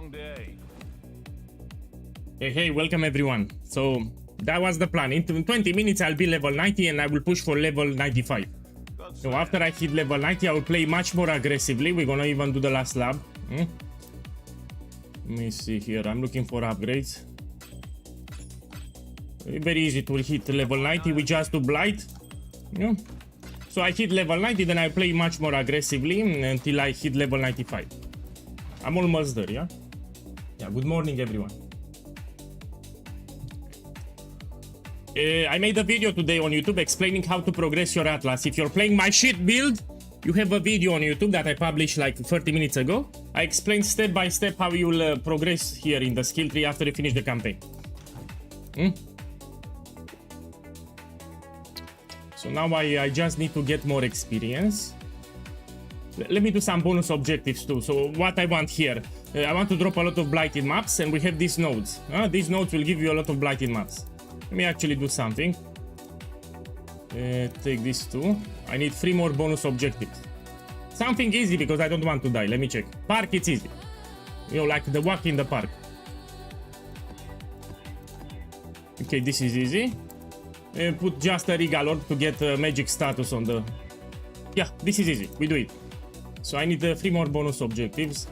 long day. Hey, welcome everyone. So that was the plan. In 20 minutes I'll be level 90 and I will push for level 95. So after I hit level 90 I will play much more aggressively. We're gonna even do the last lab. Let me see here. I'm looking for upgrades. Very easy to hit level 90. We just do blight. Yeah. So I hit level 90, then I play much more aggressively until I hit level 95. I'm almost there, yeah? Yeah, good morning everyone. I made a video today on YouTube explaining how to progress your Atlas. If you're playing my shit build, you have a video on YouTube that I published like 30 minutes ago. I explained step by step how you'll progress here in the skill tree after you finish the campaign. So now I just need to get more experience. Let me do some bonus objectives too. So what I want here, I want to drop a lot of blighted maps, and we have these nodes. These nodes will give you a lot of blighted maps. Let me actually do something. Take these two. I need 3 more bonus objectives. Something easy because I don't want to die. Let me check. Park, it's easy. You know, like the walk in the park. Okay, this is easy. Put just a regal orb to get magic status on the... Yeah, this is easy. We do it. So I need 3 more bonus objectives.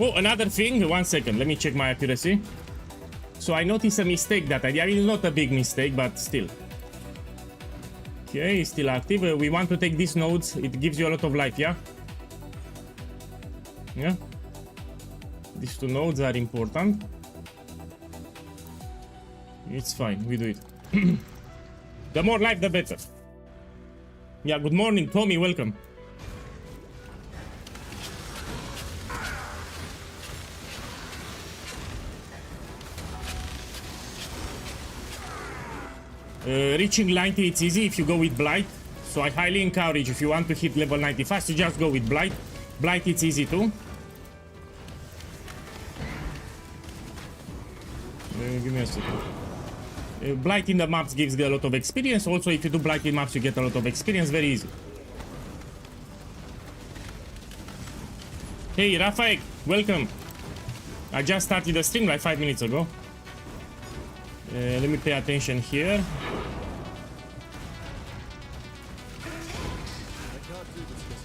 Oh, another thing. 1 second. Let me check my accuracy. So I noticed a mistake that I did. I mean, not a big mistake, but still. Okay, still active. We want to take these nodes. It gives you a lot of life, yeah? Yeah. These 2 nodes are important. It's fine, we do it. The more life, the better. Yeah, good morning, Tommy, welcome. Reaching 90, it's easy if you go with blight. So I highly encourage, if you want to hit level 90 fast, you just go with blight. Blight, it's easy too. Give me a second. Blight in the maps gives a lot of experience. Also, if you do blight in maps, you get a lot of experience. Very easy. Hey, Rafael, welcome. I just started the stream like 5 minutes ago. Let me pay attention here.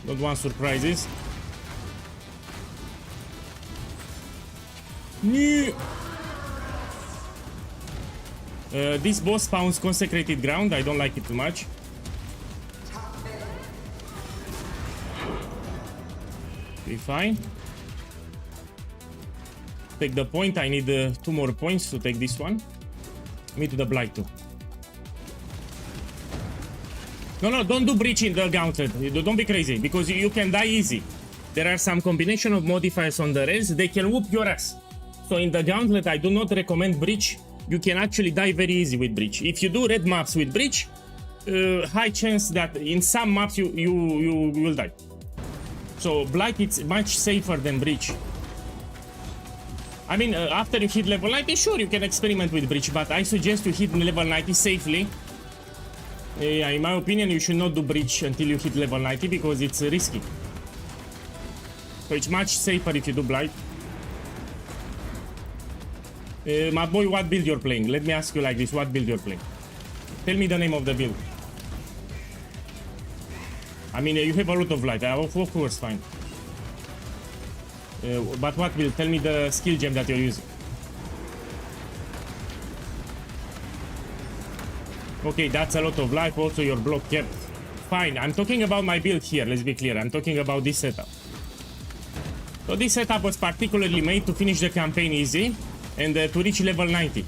Don't want surprises. This boss spawns consecrated ground. I don't like it too much. Okay, fine. Take the point. I need 2 more points to take this one. Me to the blight too. No, don't do breach in the gauntlet. Don't be crazy, because you can die easy. There are some combination of modifiers on the res. They can whoop your ass. So in the gauntlet, I do not recommend breach. You can actually die very easy with breach. If you do red maps with breach, high chance that in some maps you will die. So blight, it's much safer than breach. I mean, after you hit level 90, sure, you can experiment with breach, but I suggest you hit level 90 safely. In my opinion, you should not do breach until you hit level 90 because it's risky. So it's much safer if you do blight. My boy, what build you're playing? Let me ask you like this, what build you're playing? Tell me the name of the build. I mean, you have a lot of life, of course, fine. But what build? Tell me the skill gem that you're using. Okay, that's a lot of life, also your block kept. Fine, I'm talking about my build here, let's be clear. I'm talking about this setup. So this setup was particularly made to finish the campaign easy and to reach level 90.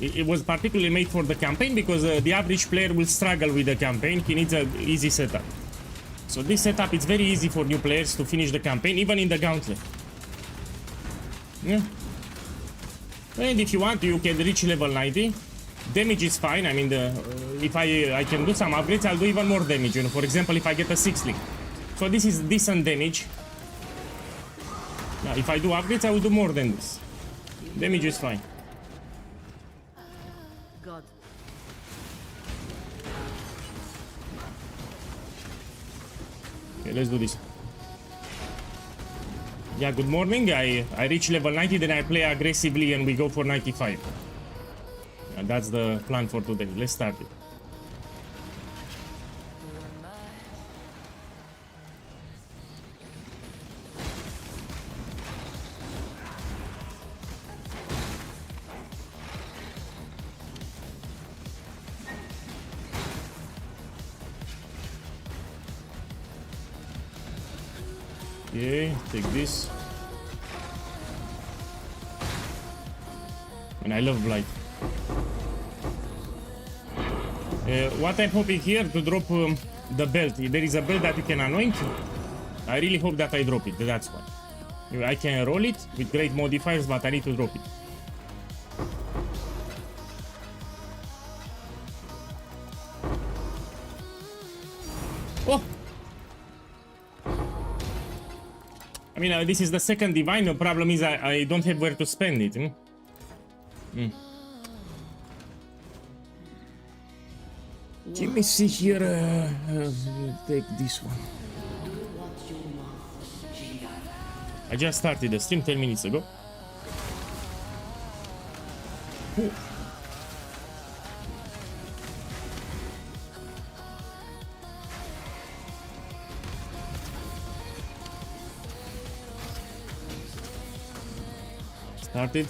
It was particularly made for the campaign because the average player will struggle with the campaign. He needs an easy setup. So this setup is very easy for new players to finish the campaign, even in the Gauntlet. Yeah. And if you want, you can reach level 90. Damage is fine. I mean, if I can do some upgrades, I'll do even more damage. You know, for example, if I get a 6-link. So this is decent damage. Now, if I do upgrades, I will do more than this. Damage is fine. God. Okay, let's do this. Yeah, good morning. I reach level 90, then I play aggressively and we go for 95. Yeah, that's the plan for today. Let's start it. Okay, take this. And I love blight. What I'm hoping here to drop the belt. There is a belt that you can anoint. I really hope that I drop it. That's why. I can roll it with great modifiers, but I need to drop it. Oh! I mean, this is the second divine. The problem is I don't have where to spend it. Let me see here. Take this one. I just started the stream 10 minutes ago. Ooh. Started.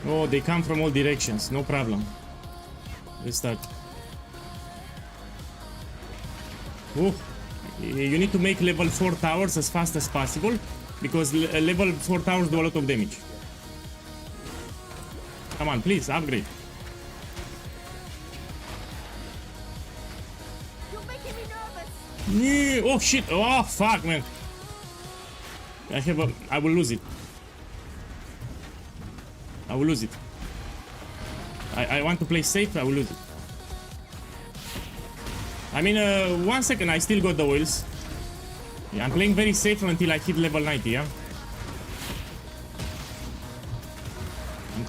Oh, they come from all directions. No problem. Let's start. Oh, you need to make level 4 towers as fast as possible because level 4 towers do a lot of damage. Come on, please upgrade. You're making me nervous. Oh shit! Oh fuck, man! I will lose it. I will lose it. I want to play safe. I will lose it. I mean, 1 second. I still got the oils. Yeah, I'm playing very safe until I hit level 90. Yeah.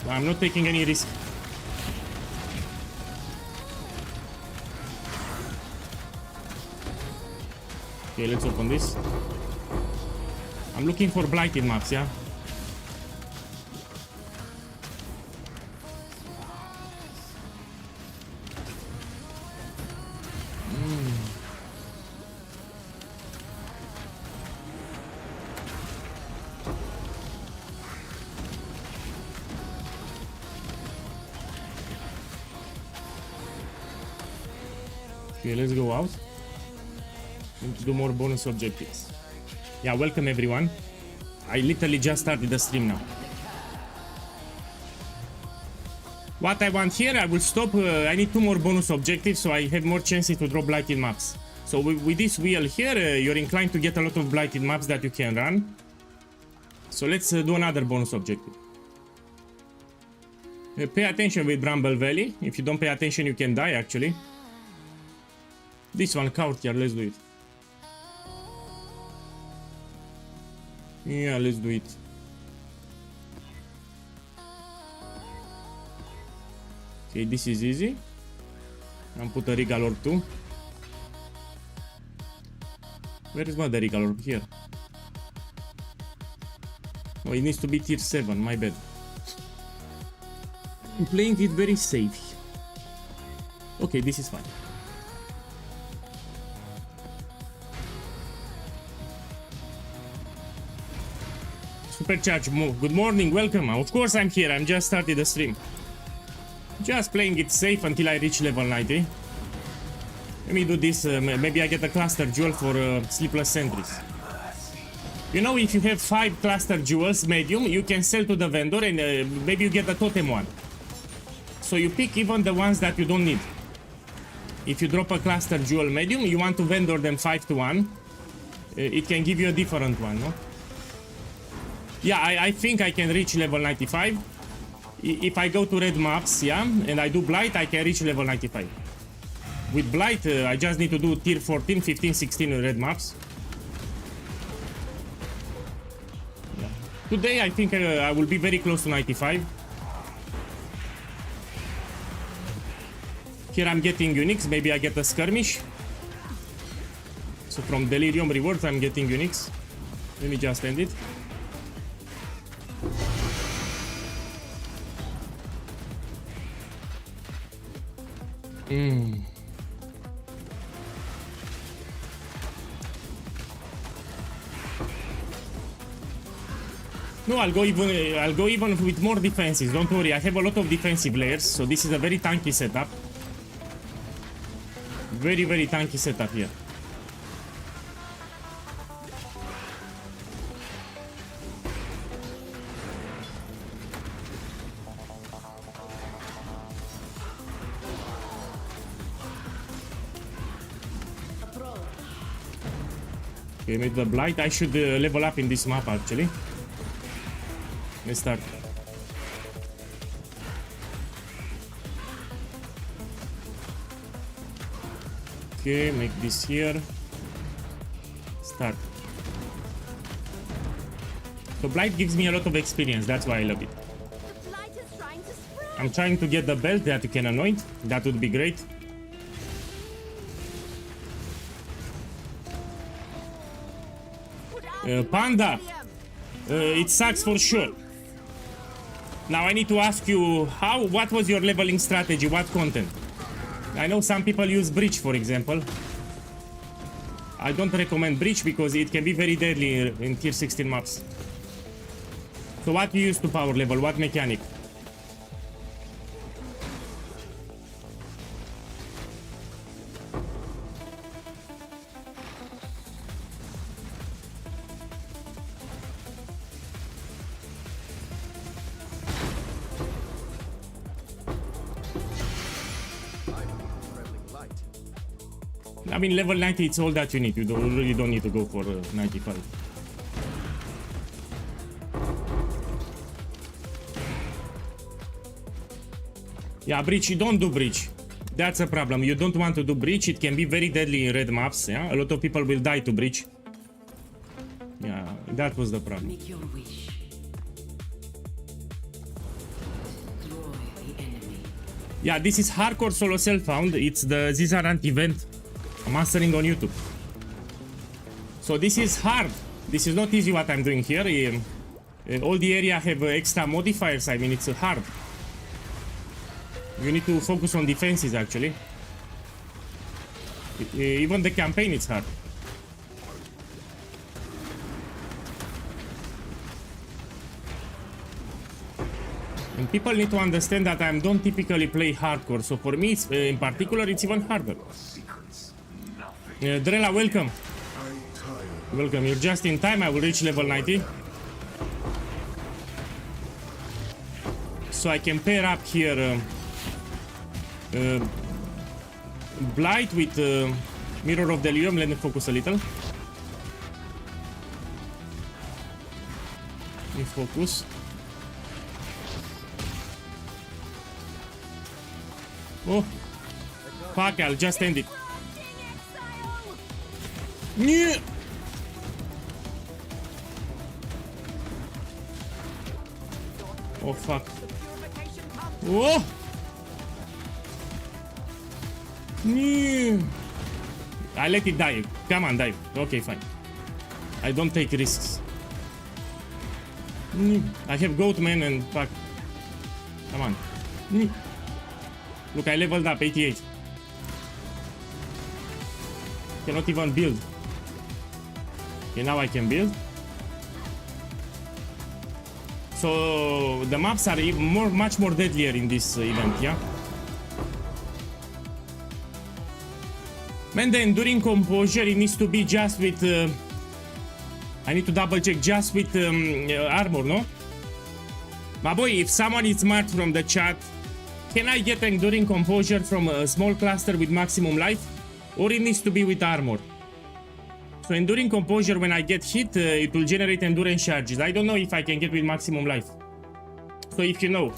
I'm not taking any risk. Okay, let's open this. I'm looking for blighted maps, yeah? Okay, let's go out. Need to do more bonus objectives. Yeah, welcome everyone. I literally just started the stream now. What I want here, I will stop. I need 2 more bonus objectives so I have more chances to draw blighted maps. So with this wheel here, you're inclined to get a lot of blighted maps that you can run. So let's do another bonus objective. Pay attention with Bramble Valley. If you don't pay attention, you can die actually. This one, courtyard, let's do it. Yeah, let's do it. Okay, this is easy. I'll put a Regal Orb too. Where is the Regal Orb? Here. Oh, it needs to be tier 7, my bad. I'm playing it very safe. Okay, this is fine. Supercharge move. Good morning, welcome. Of course I'm here, I'm just started the stream. Just playing it safe until I reach level 90. Let me do this, maybe I get a cluster jewel for sleepless sentries. You know, if you have 5 cluster jewels medium, you can sell to the vendor and maybe you get a totem one. So you pick even the ones that you don't need. If you drop a cluster jewel medium, you want to vendor them 5 to 1. It can give you a different one, no? Yeah, I think I can reach level 95. If I go to red maps, yeah, and I do blight, I can reach level 95. With blight, I just need to do tier 14, 15, 16 red maps. Yeah. Today, I think I will be very close to 95. Here I'm getting uniques, maybe I get a skirmish. So from Delirium rewards I'm getting uniques. Let me just end it. No, I'll go even with more defenses. Don't worry, I have a lot of defensive layers, so this is a very tanky setup. Very, very tanky setup here. Okay, with the blight, I should level up in this map actually. Let's start. Okay, make this here. Start. So blight gives me a lot of experience, that's why I love it. The blight is trying to spread. I'm trying to get the belt that you can anoint. That would be great. Put out Panda! William. It sucks for sure. Now I need to ask you, what was your leveling strategy? What content? I know some people use breach, for example. I don't recommend breach because it can be very deadly in tier 16 maps. So what you use to power level? What mechanic? I mean, level 90, it's all that you need. You really don't need to go for 95. Yeah, breach, you don't do breach. That's a problem. You don't want to do breach. It can be very deadly in red maps. Yeah, a lot of people will die to breach. Yeah, that was the problem. Make your wish. Destroy the enemy. Yeah, this is hardcore solo self-found. It's the Zizarant event mastering on YouTube. So this is hard. This is not easy what I'm doing here. All the area have extra modifiers. I mean, it's hard. You need to focus on defenses actually. Even the campaign is hard. And people need to understand that I don't typically play hardcore. So for me, in particular, it's even harder. Drella, welcome. Welcome, you're just in time. I will reach level 90. So I can pair up here Blight with Mirror of Delirium. Let me focus a little. Let me focus. Oh, fuck, I'll just end it. Yeah. Oh fuck. Oh. Yeah. I let it die. Come on, die. Okay, fine. I don't take risks. I have goat man and fuck. Come on. Look, I leveled up 88. Cannot even build. Okay, now I can build. So the maps are even much more deadlier in this event, yeah? Man, the enduring composure, it needs to be just with... I need to double check, just with armor, no? My boy, if someone is smart from the chat, can I get enduring composure from a small cluster with maximum life? Or it needs to be with armor? So enduring composure, when I get hit, it will generate endurance charges. I don't know if I can get with maximum life. So if you know.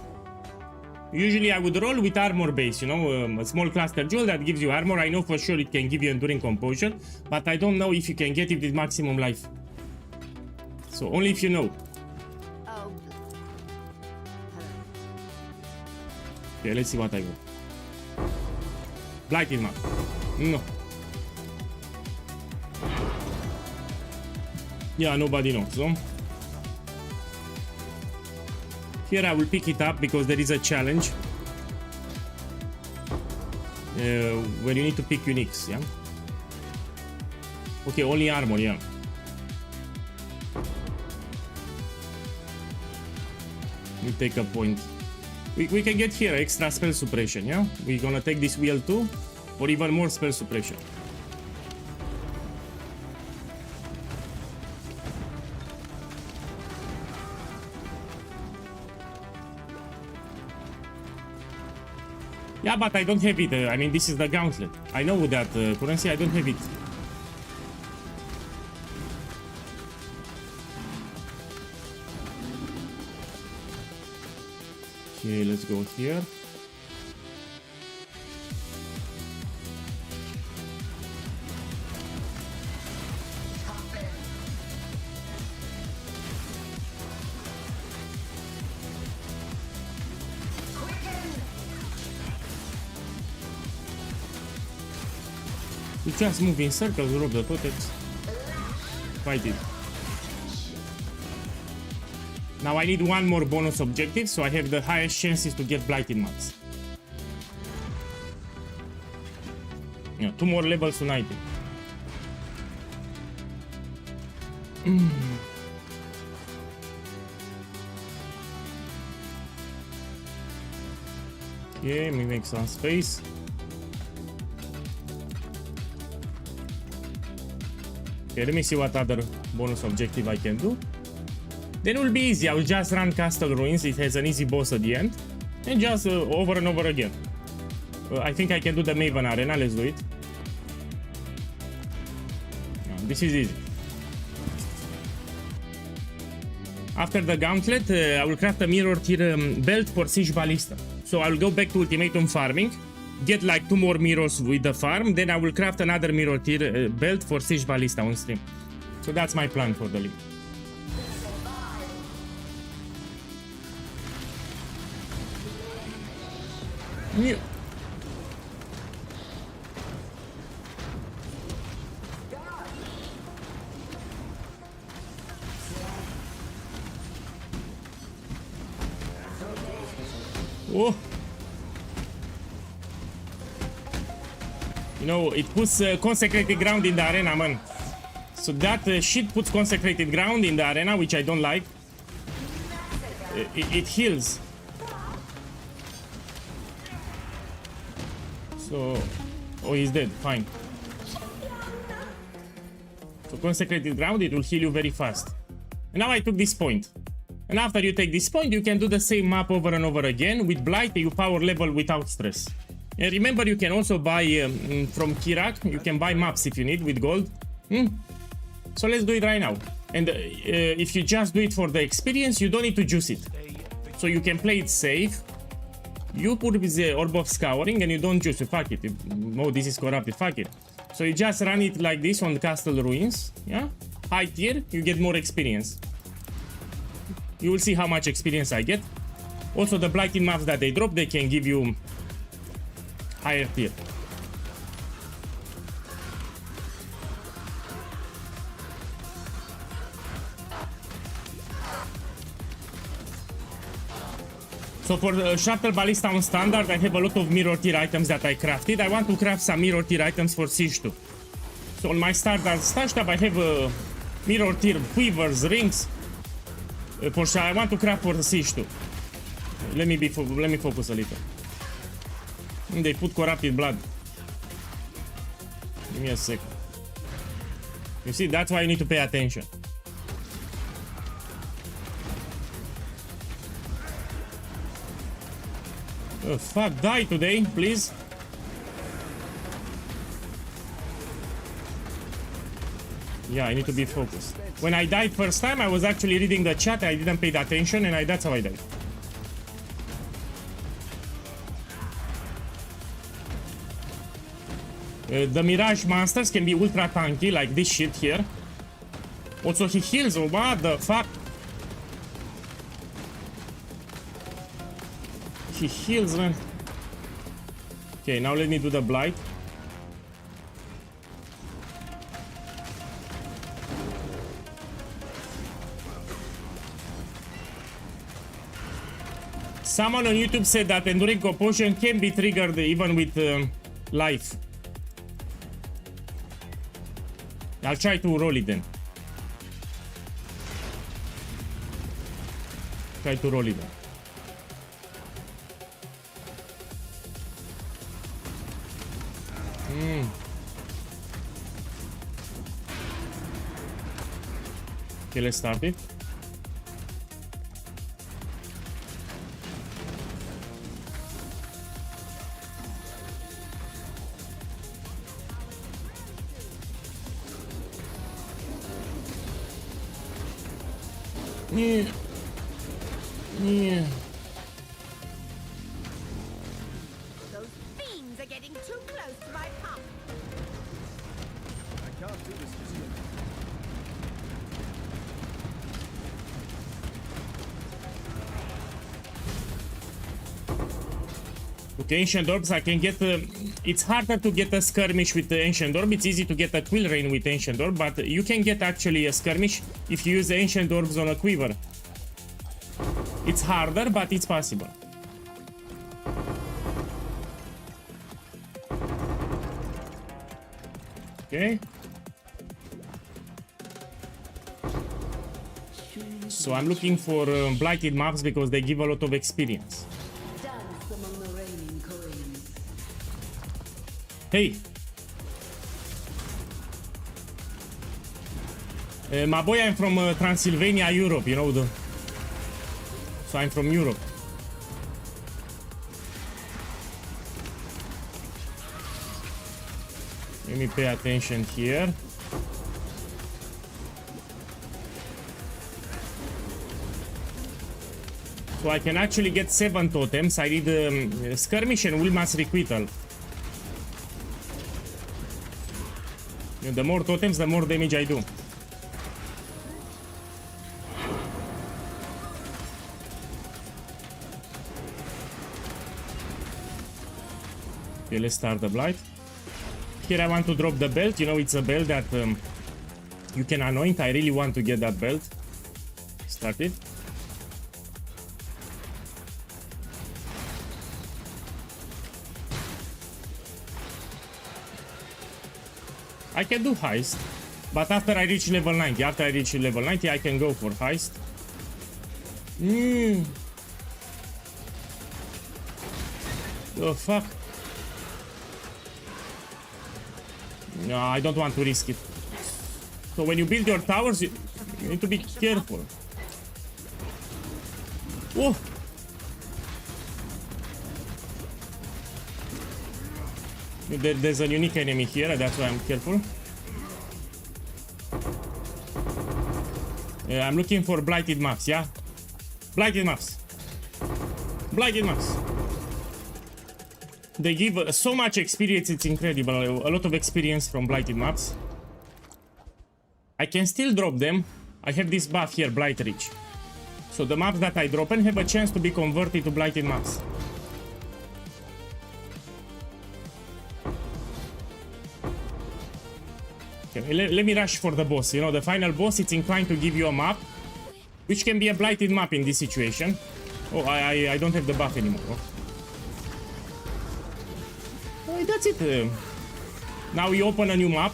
Usually I would roll with armor base, you know, a small cluster jewel that gives you armor. I know for sure it can give you enduring composure, but I don't know if you can get it with maximum life. So only if you know. Oh. Okay, let's see what I got. Blighted map. No. Yeah, nobody knows, so. Here I will pick it up because there is a challenge. Where you need to pick uniques, yeah? Okay, only armor, yeah. We take a point. We can get here extra spell suppression, yeah? We're gonna take this wheel too, or even more spell suppression. Yeah, but I don't have it. I mean, this is the Gauntlet. I know that currency, I don't have it. Okay, let's go here. You just move in circles, rob the totems. Fight it. Now I need one more bonus objective, so I have the highest chances to get Blighted maps. Yeah, 2 more levels united. Okay, let me make some space. Okay, let me see what other bonus objective I can do. Then it will be easy. I will just run Castle Ruins. It has an easy boss at the end. And just over and over again. I think I can do the Maven Arena. Let's do it. This is easy. After the Gauntlet, I will craft a mirror tier belt for Siege Ballista. So I will go back to Ultimatum farming. Get like 2 more mirrors with the farm. Then I will craft another mirror tier belt for Siege Ballista on stream. So that's my plan for the league. Yeah. Oh. You know, it puts consecrated ground in the arena, man. So that shit puts consecrated ground in the arena, which I don't like. It heals. So, oh, he's dead. Fine. So consecrated ground, it will heal you very fast. And now I took this point. And after you take this point, you can do the same map over and over again. With Blight, you power level without stress. And remember, you can also buy from Kirak. You can buy maps if you need with gold. So let's do it right now. And if you just do it for the experience, you don't need to juice it. So you can play it safe. You put with the Orb of Scouring and you don't juice it. Fuck it. Oh, this is corrupted. Fuck it. So you just run it like this on the Castle Ruins. Yeah? High tier, you get more experience. You will see how much experience I get. Also, the Blighted maps that they drop, they can give you higher tier. So for the Shuttle Ballista on standard, I have a lot of mirror tier items that I crafted. I want to craft some mirror tier items for Siege 2. So on my standard stash tab, I have mirror tier weavers, rings. For sure, I want to craft for the Siege 2. Let me focus a little. They put corrupted blood. Give me a sec. You see, that's why you need to pay attention. Oh, fuck, die today, please. Yeah, I need to be focused. When I died first time, I was actually reading the chat, I didn't pay attention, and that's how I died. The Mirage monsters can be ultra tanky, like this shit here. Also, he heals, oh, what the fuck? He heals, man. Okay, now let me do the blight. Someone on YouTube said that enduring compulsion can be triggered even with life. I'll try to roll it then. Try to roll it then. Okay, let's start it. Yeah. Yeah. Those fiends are getting too close to my pump. I can't do this just yet. With Ancient Orbs, I can get... it's harder to get a skirmish with the Ancient Orb. It's easy to get a Quill Rain with Ancient Orb, but you can get actually a skirmish if you use the Ancient Orbs on a Quiver. It's harder, but it's possible. Okay. So I'm looking for Blighted maps because they give a lot of experience. Dance among the raining coins. Hey! My boy, I'm from Transylvania, Europe, you know, so I'm from Europe. Let me pay attention here. So I can actually get 7 totems. I need skirmish and Wilma's requital. You know, the more totems, the more damage I do. Okay, let's start the blight. Here I want to drop the belt. You know, it's a belt that you can anoint. I really want to get that belt. Start it. I can do heist, but after I reach level 90, I can go for heist. The fuck? No, I don't want to risk it. So when you build your towers, you need to be careful. Oh! There's a unique enemy here, that's why I'm careful. I'm looking for blighted maps, yeah? Blighted maps. Blighted maps. They give so much experience, it's incredible. A lot of experience from blighted maps. I can still drop them. I have this buff here, Blight Reach. So the maps that I drop and have a chance to be converted to blighted maps. Okay, let me rush for the boss. You know, the final boss, it's inclined to give you a map, which can be a blighted map in this situation. Oh, I don't have the buff anymore. Oh, that's it. Now we open a new map.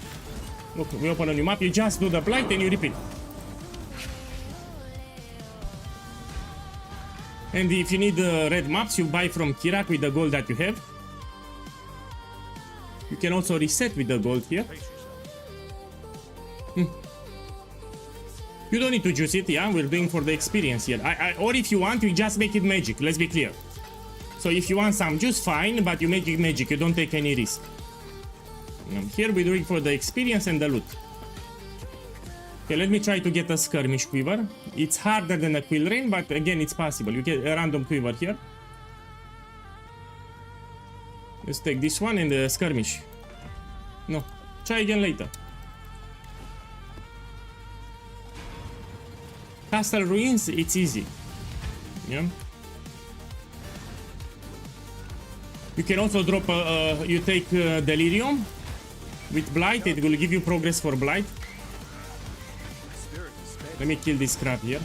Look, we open a new map. You just do the blight and you repeat. And if you need red maps, you buy from Kirak with the gold that you have. You can also reset with the gold here. You don't need to juice it, yeah? We're doing for the experience here. Or if you want, you just make it magic, let's be clear. So if you want some juice, fine, but you make it magic, you don't take any risk. Here we're doing for the experience and the loot. Okay, let me try to get a skirmish quiver. It's harder than a quill rain, but again, it's possible. You get a random quiver here. Let's take this one and the skirmish. No, try again later. Castle Ruins, it's easy. Yeah. You can also drop, you take Delirium with Blight, it will give you progress for Blight. Let me kill this crap here.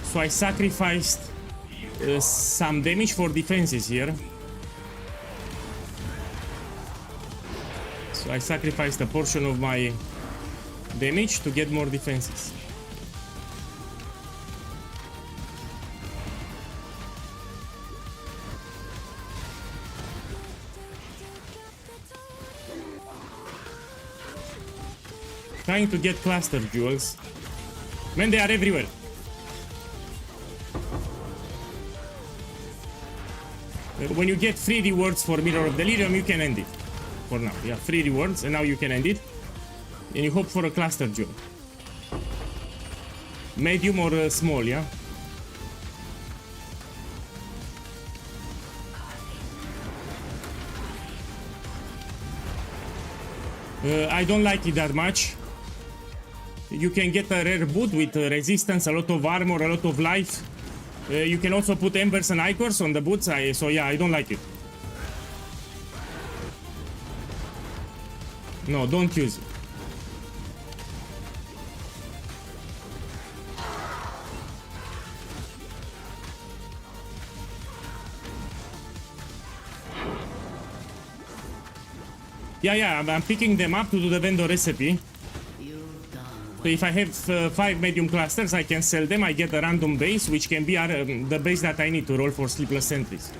So I sacrificed some damage for defenses here. So I sacrificed a portion of my damage to get more defenses. Trying to get cluster jewels. Man, they are everywhere. When you get 3 rewards for Mirror of Delirium, you can end it. For now, yeah, 3 rewards, and now you can end it. And you hope for a cluster jewel. Medium or small, yeah? I don't like it that much. You can get a rare boot with resistance, a lot of armor, a lot of life. You can also put embers and ichors on the boots, so yeah, I don't like it. No, don't use it. Yeah, I'm picking them up to do the vendor recipe. So if I have 5 medium clusters, I can sell them. I get a random base, which can be the base that I need to roll for sleepless sentries.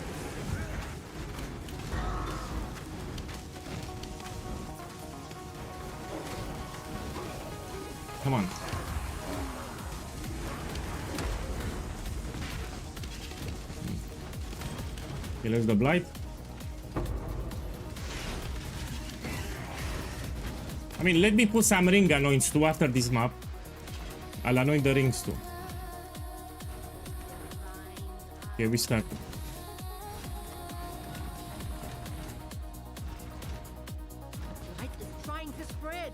Come on. Okay, let's the blight. I mean, let me put some ring anoints too after this map. I'll anoint the rings too. Okay, we start. Light is trying to spread.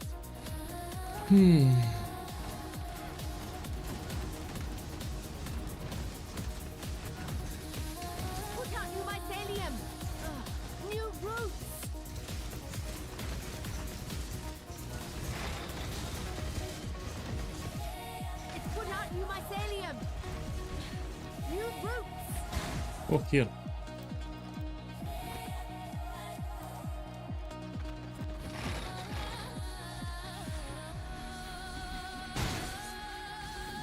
Put out new mycelium. New roots. It's put out new mycelium. New roots. Oh, here.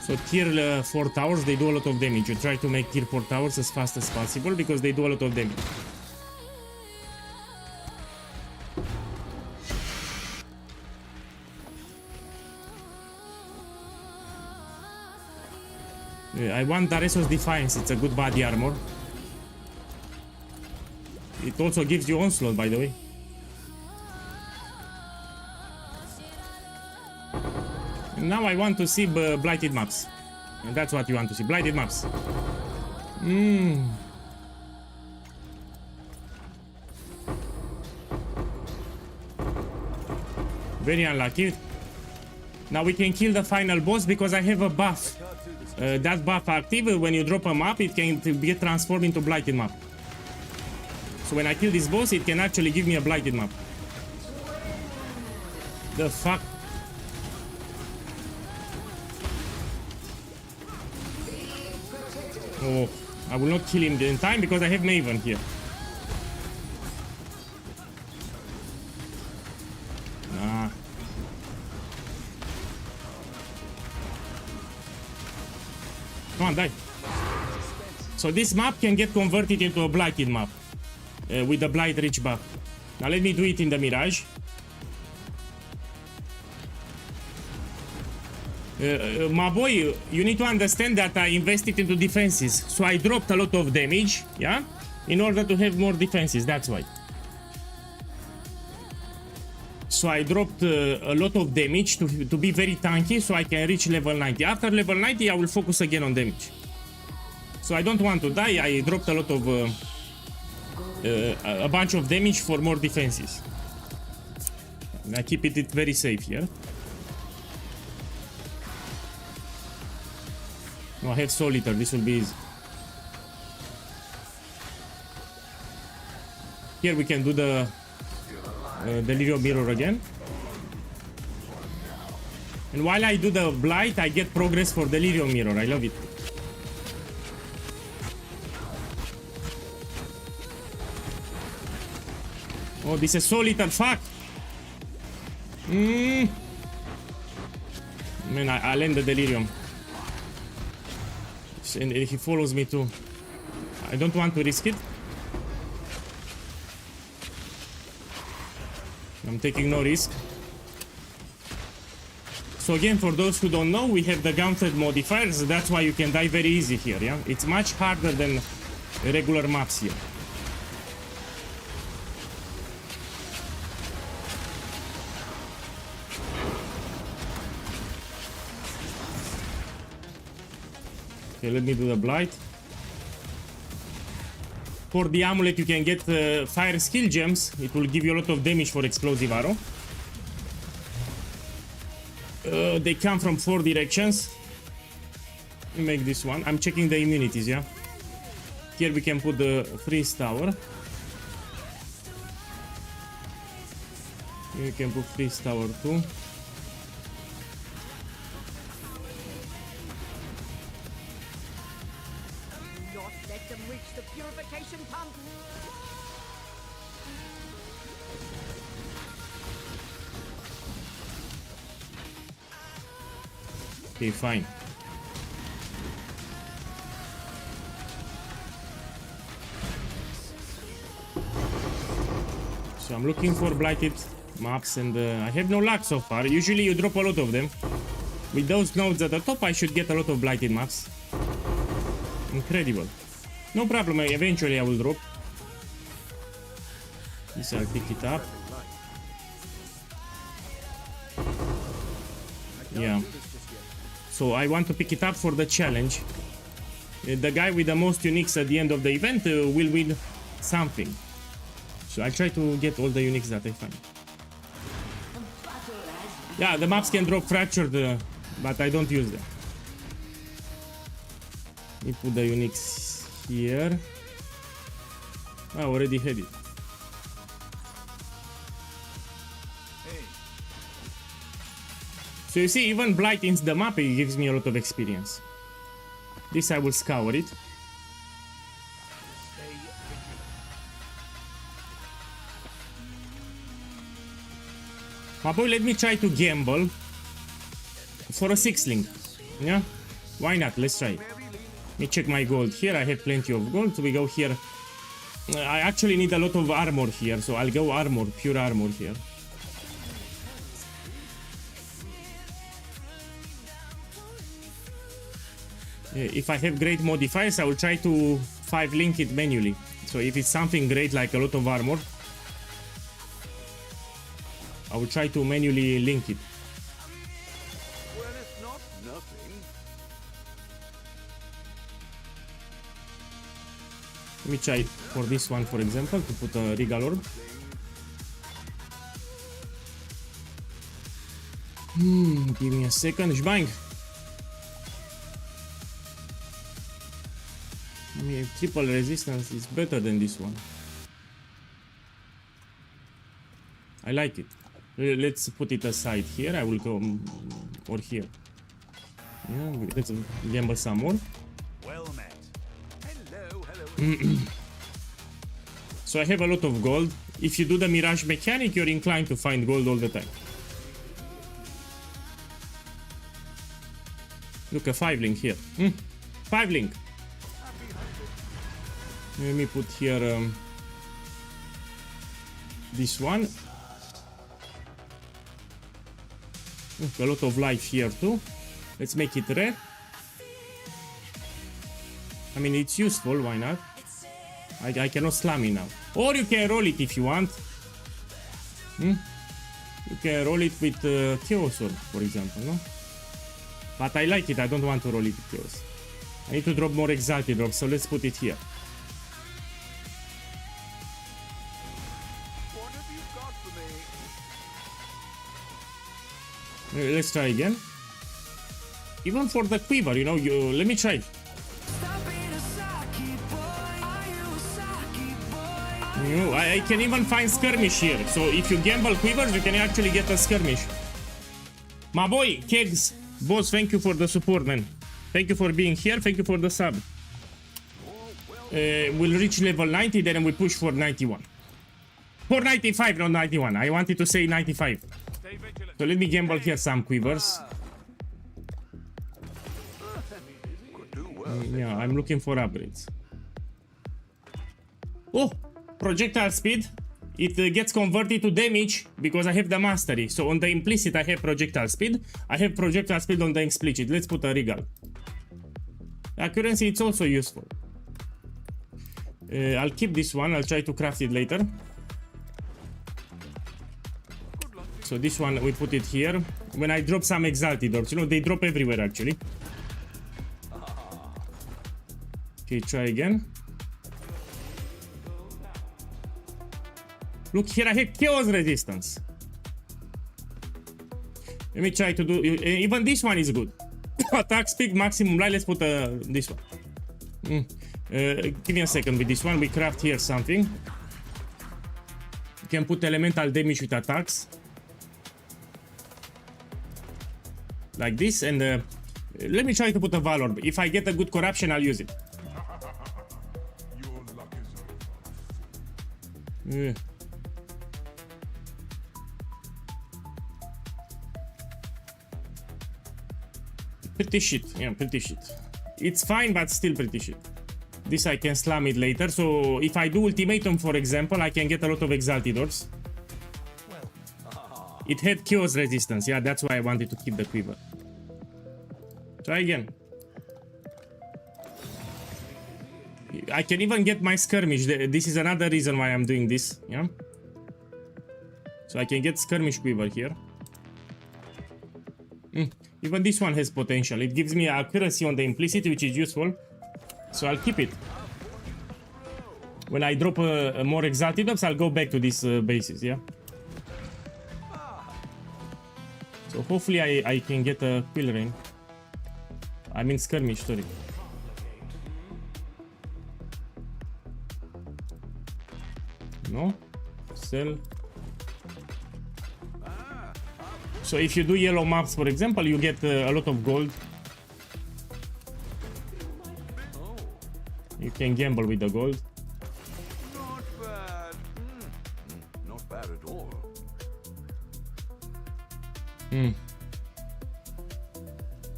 So tier 4 towers, they do a lot of damage. You try to make tier 4 towers as fast as possible because they do a lot of damage. I want Dareso's Defiance, it's a good body armor. It also gives you Onslaught, by the way. And now I want to see Blighted maps. And that's what you want to see, Blighted maps. Very unlucky. Now we can kill the final boss because I have a buff. That buff active, when you drop a map, it can get transformed into Blighted map. So when I kill this boss, it can actually give me a Blighted map. The fuck? Oh, I will not kill him in time because I have Maven here. Nah. Come on, die. So this map can get converted into a Blighted map with the Blight Reach buff. Now let me do it in the Mirage. My boy, you need to understand that I invested into defenses. So I dropped a lot of damage, yeah? In order to have more defenses, that's why. So I dropped a lot of damage to be very tanky so I can reach level 90. After level 90, I will focus again on damage. So I don't want to die. I dropped a lot of... a bunch of damage for more defenses. I keep it very safe here. No, I have Soul Eater. This will be easy. Here we can do the Delirium Mirror again. And while I do the Blight, I get progress for Delirium Mirror. I love it. Oh, this is so little fuck. Man, I'll end the Delirium. And he follows me too. I don't want to risk it. I'm taking no risk. So again, for those who don't know, we have the Gauntlet modifiers. That's why you can die very easy here, yeah? It's much harder than regular maps here. Okay, let me do the Blight. For the amulet, you can get fire skill gems. It will give you a lot of damage for explosive arrow. They come from 4 directions. Let me make this one. I'm checking the immunities, yeah? Here we can put the freeze tower. Here we can put freeze tower too. Not let them reach the purification pump. Okay, fine. So I'm looking for blighted maps and I have no luck so far. Usually you drop a lot of them. With those nodes at the top, I should get a lot of blighted maps. Incredible. No problem, eventually I will drop. This I'll pick it up. Yeah. So I want to pick it up for the challenge. The guy with the most uniques at the end of the event will win something. So I try to get all the uniques that I find. Yeah, the maps can drop fractured, but I don't use them. Let me put the uniques here. I already had it. So you see, even Blight in the map, it gives me a lot of experience. This I will scour it. My boy, let me try to gamble for a 6-link. Yeah? Why not? Let's try it. Let me check my gold here. I have plenty of gold, so we go here. I actually need a lot of armor here, so I'll go armor, pure armor here. If I have great modifiers, I will try to 5-link it manually. So if it's something great like a lot of armor, I will try to manually link it. Well, it's not nothing. Let me try for this one, for example, to put a Regal Orb. Give me a second. Shbang! I mean, triple resistance is better than this one. I like it. Let's put it aside here. I will go or here. Yeah, let's gamble some more. Well met. Hello, hello. So I have a lot of gold. If you do the Mirage mechanic, you're inclined to find gold all the time. Look, a 5-link here. 5-link. Let me put here this one. A lot of life here too. Let's make it rare. I mean, it's useful, why not? I cannot slam it now. Or you can roll it if you want. You can roll it with Chaos Orb, for example, no? But I like it, I don't want to roll it with Chaos. I need to drop more Exalted Drops, so let's put it here. What have you got for me? Let's try again. Even for the quiver, you know, let me try. I can even find skirmish here. So if you gamble quivers, you can actually get a skirmish. My boy, Kegs, boss, thank you for the support, man. Thank you for being here. Thank you for the sub. We'll reach level 90, then we push for 91. For 95, not 91. I wanted to say 95. So let me gamble here some quivers. Yeah, I'm looking for upgrades. Oh, projectile speed. It gets converted to damage because I have the mastery. So on the implicit I have projectile speed. I have projectile speed on the explicit. Let's put a regal. Accuracy, it's also useful. I'll keep this one. I'll try to craft it later. So this one, we put it here. When I drop some exalted orbs, you know, they drop everywhere actually. Okay, try again. Look here, I have chaos resistance. Let me try to do, even this one is good. Attack speed maximum, right? Let's put this one. Give me a second with this one. We craft here something. You can put elemental damage with attacks. Like this, and let me try to put a valor. If I get a good corruption, I'll use it. Pretty shit, yeah, pretty shit. It's fine, but still pretty shit. This I can slam it later, so if I do ultimatum, for example, I can get a lot of exalted orbs. It had chaos resistance, yeah, that's why I wanted to keep the quiver. Try again. I can even get my skirmish. This is another reason why I'm doing this, yeah. So I can get skirmish quiver here. Even this one has potential. It gives me accuracy on the implicit, which is useful. So I'll keep it. When I drop more exalted orbs, I'll go back to this basis, yeah. So hopefully I can get a quill rain. I mean skirmish, sorry. No? Sell. So if you do yellow maps, for example, you get a lot of gold. You can gamble with the gold. Not bad. Not bad at all.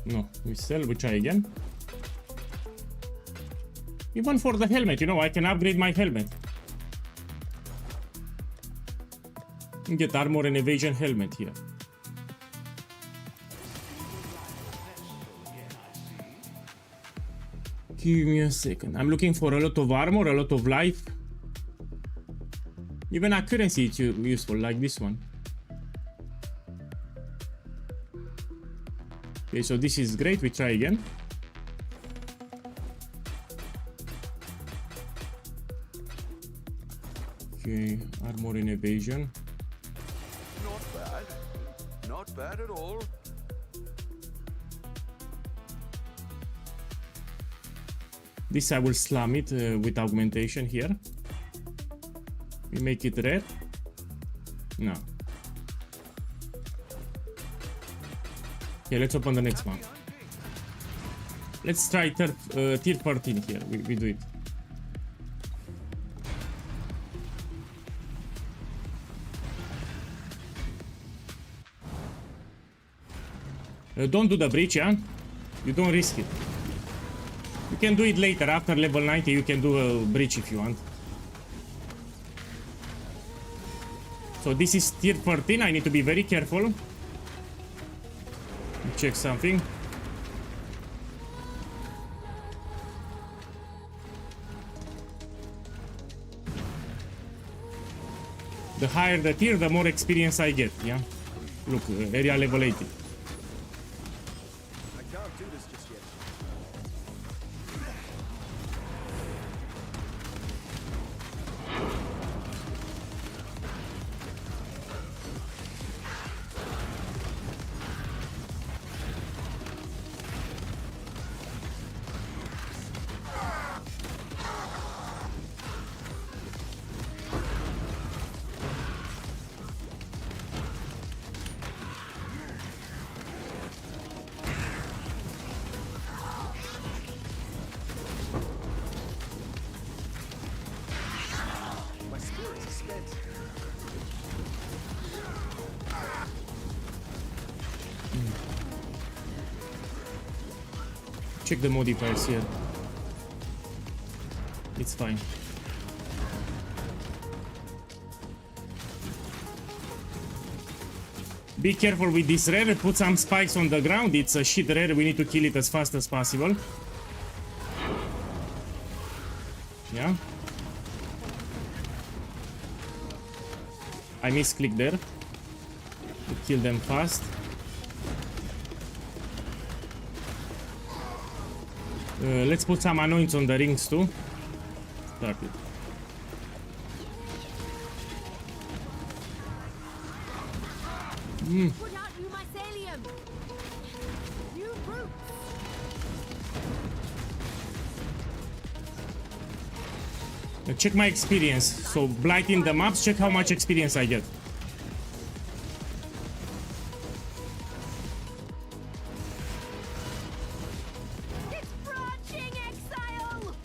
No, we sell, we try again. Even for the helmet, you know, I can upgrade my helmet. Get armor and evasion helmet here. Give me a second. I'm looking for a lot of armor, a lot of life. Even accuracy is useful, like this one. Okay, so this is great. We try again. Okay, armor and evasion. Not bad. Not bad at all. This I will slam it with augmentation here. We make it red. No. Okay, let's open the next one. Let's try tier 13 here. We do it. Don't do the breach, yeah? You don't risk it. You can do it later. After level 90, you can do a breach if you want. So this is tier 14. I need to be very careful. Check something. The higher the tier, the more experience I get, yeah? Look, area level 80. check the modifiers here. It's fine. Be careful with this rare. Put some spikes on the ground. It's a shit rare. We need to kill it as fast as possible. Yeah. I misclicked there. To kill them fast. Let's put some anoints on the rings too. Start it. Put out you mycelium. You brutes. Check my experience. So blight in the maps, check how much experience I get. It's branching exile.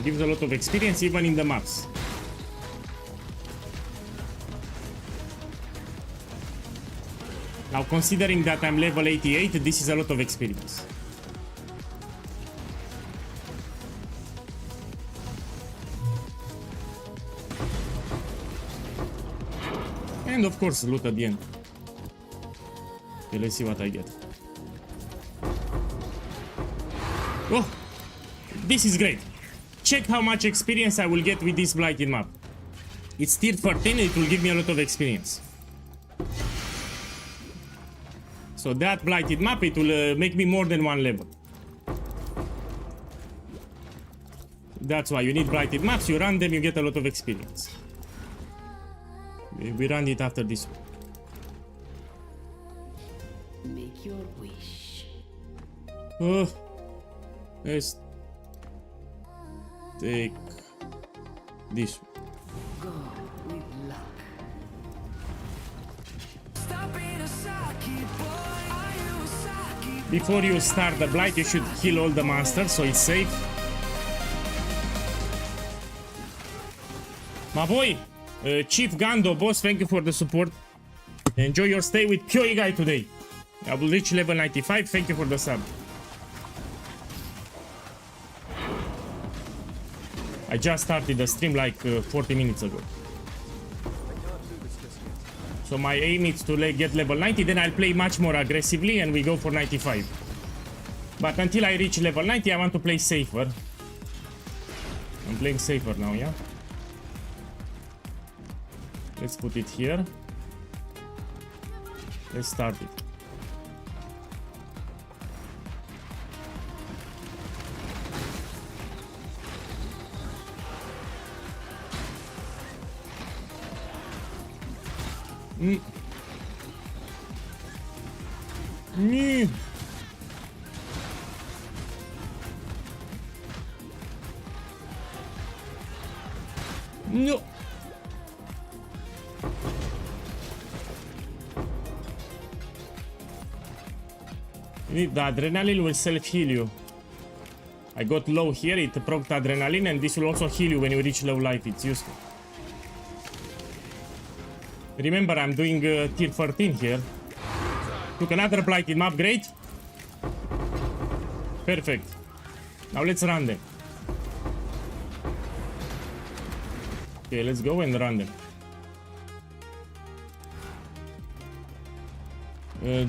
Gives a lot of experience even in the maps. Now considering that I'm level 88, this is a lot of experience. And of course loot at the end. Okay, let's see what I get. Oh, this is great. Check how much experience I will get with this blighted map. It's tier 14, it will give me a lot of experience. So that blighted map, it will make me more than one level. That's why you need blighted maps, you run them, you get a lot of experience. We run it after this one. Make your wish. Let's take this one. Go with luck. Before you start the blight, you should kill all the monsters, so it's safe. My boy, Chief Gando, boss, thank you for the support. Enjoy your stay with POEGuy today. I will reach level 95, thank you for the sub. I just started the stream like 40 minutes ago. So my aim is to get level 90, then I'll play much more aggressively and we go for 95. But until I reach level 90, I want to play safer. I'm playing safer now, yeah? Let's put it here. Let's start it. No. The adrenaline will self-heal you. I got low here, it proc adrenaline, and this will also heal you when you reach low life, it's useful. Remember, I'm doing tier 14 here. Took another blighted map, great. Perfect. Now let's run them. Okay, let's go and run them.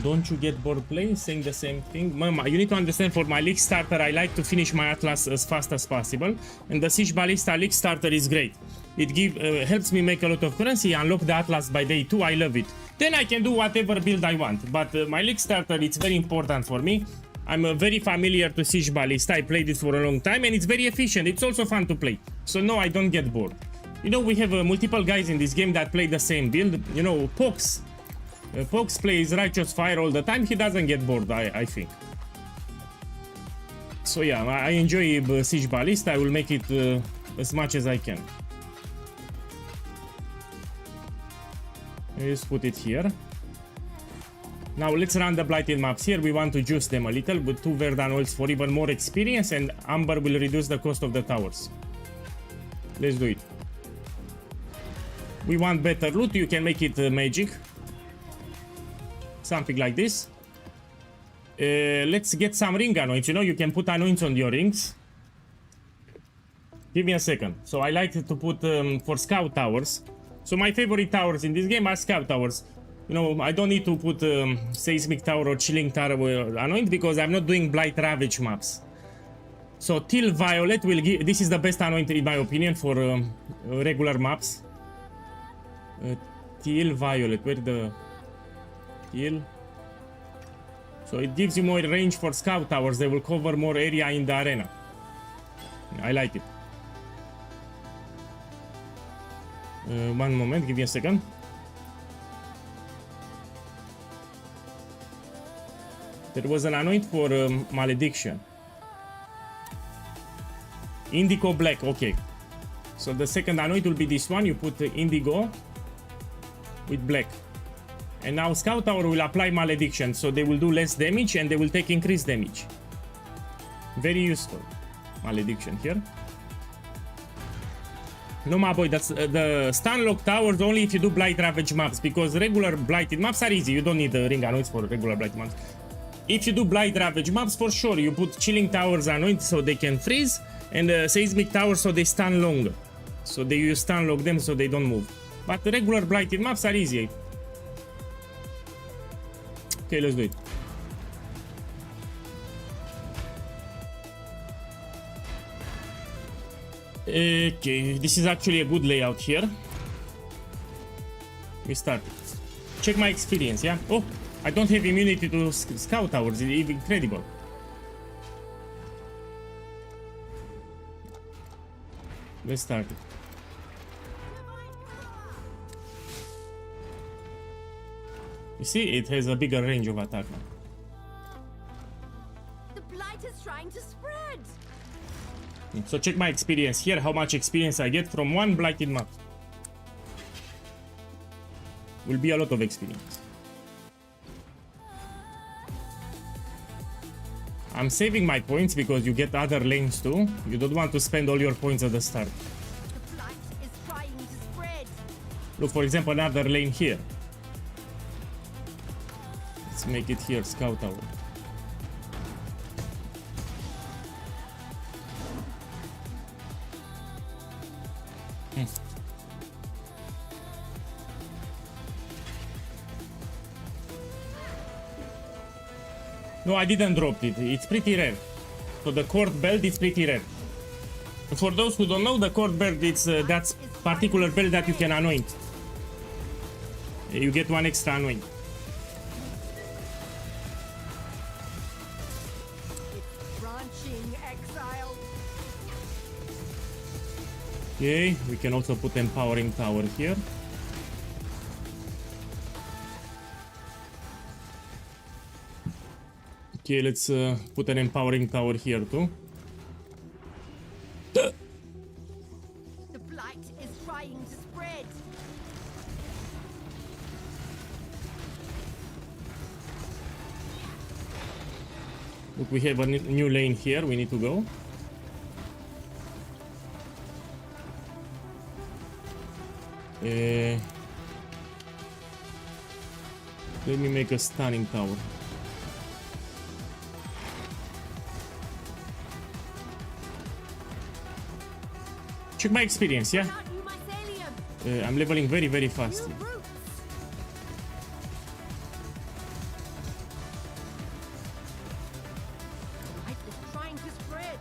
Don't you get bored playing, saying the same thing? Mama, you need to understand, for my league starter, I like to finish my Atlas as fast as possible. And the Siege Ballista league starter is great. It helps me make a lot of currency, unlock the Atlas by day 2, I love it. Then I can do whatever build I want. But my league starter, it's very important for me. I'm very familiar to Siege Ballista, I played it for a long time and it's very efficient, it's also fun to play. So no, I don't get bored. You know, we have multiple guys in this game that play the same build. You know, Pox. Pox plays Righteous Fire all the time, he doesn't get bored, I think. So yeah, I enjoy Siege Ballista, I will make it as much as I can. Let's put it here. Now let's run the blighted maps here. We want to juice them a little with 2 Verdan oils for even more experience, and Amber will reduce the cost of the towers. Let's do it. We want better loot, you can make it magic. Something like this. Let's get some ring anoints. You know, you can put anoints on your rings. Give me a second. So I like to put for scout towers. So my favorite towers in this game are scout towers. You know, I don't need to put seismic tower or chilling tower anoint because I'm not doing blight ravage maps. So Teal Violet will give. This is the best anoint in my opinion for regular maps. Teal Violet, where the Teal? So it gives you more range for scout towers. They will cover more area in the arena. I like it. One moment, give me a second. There was an anoint for malediction. Indigo black, okay. So the second anoint will be this one. You put indigo with black. And now scout tower will apply malediction, so they will do less damage and they will take increased damage. Very useful. Malediction here. No, my boy, that's the stunlock towers only if you do blight ravage maps, because regular blighted maps are easy. You don't need ring anoints for regular blighted maps. If you do blight ravage maps, for sure you put chilling towers anoint so they can freeze, and seismic towers so they stun longer. So you stun lock them so they don't move. But the regular blighted maps are easy. Okay, let's do it. Okay, this is actually a good layout here. We start. Check my experience, yeah? Oh, I don't have immunity to scout towers. It's incredible. Let's start it. You see, it has a bigger range of attack now. The blight is trying to spread. So check my experience here, how much experience I get from one blighted map. Will be a lot of experience. I'm saving my points because you get other lanes too. You don't want to spend all your points at the start. The blight is trying to spread. Look, for example, another lane here. Let's make it here, scout tower. No, I didn't drop it. It's pretty rare. So the cord belt is pretty rare. For those who don't know, the cord belt it's that particular belt that you can anoint. You get one extra anoint. It's branching exile. Okay, we can also put empowering tower here. Okay, let's put an empowering tower here too. The blight is trying to spread. Look, we have a new lane here. We need to go. Let me make a stunning tower. Check my experience, yeah? Not you, mycelium. I'm leveling very, very fast. New roots. The blight is trying to spread.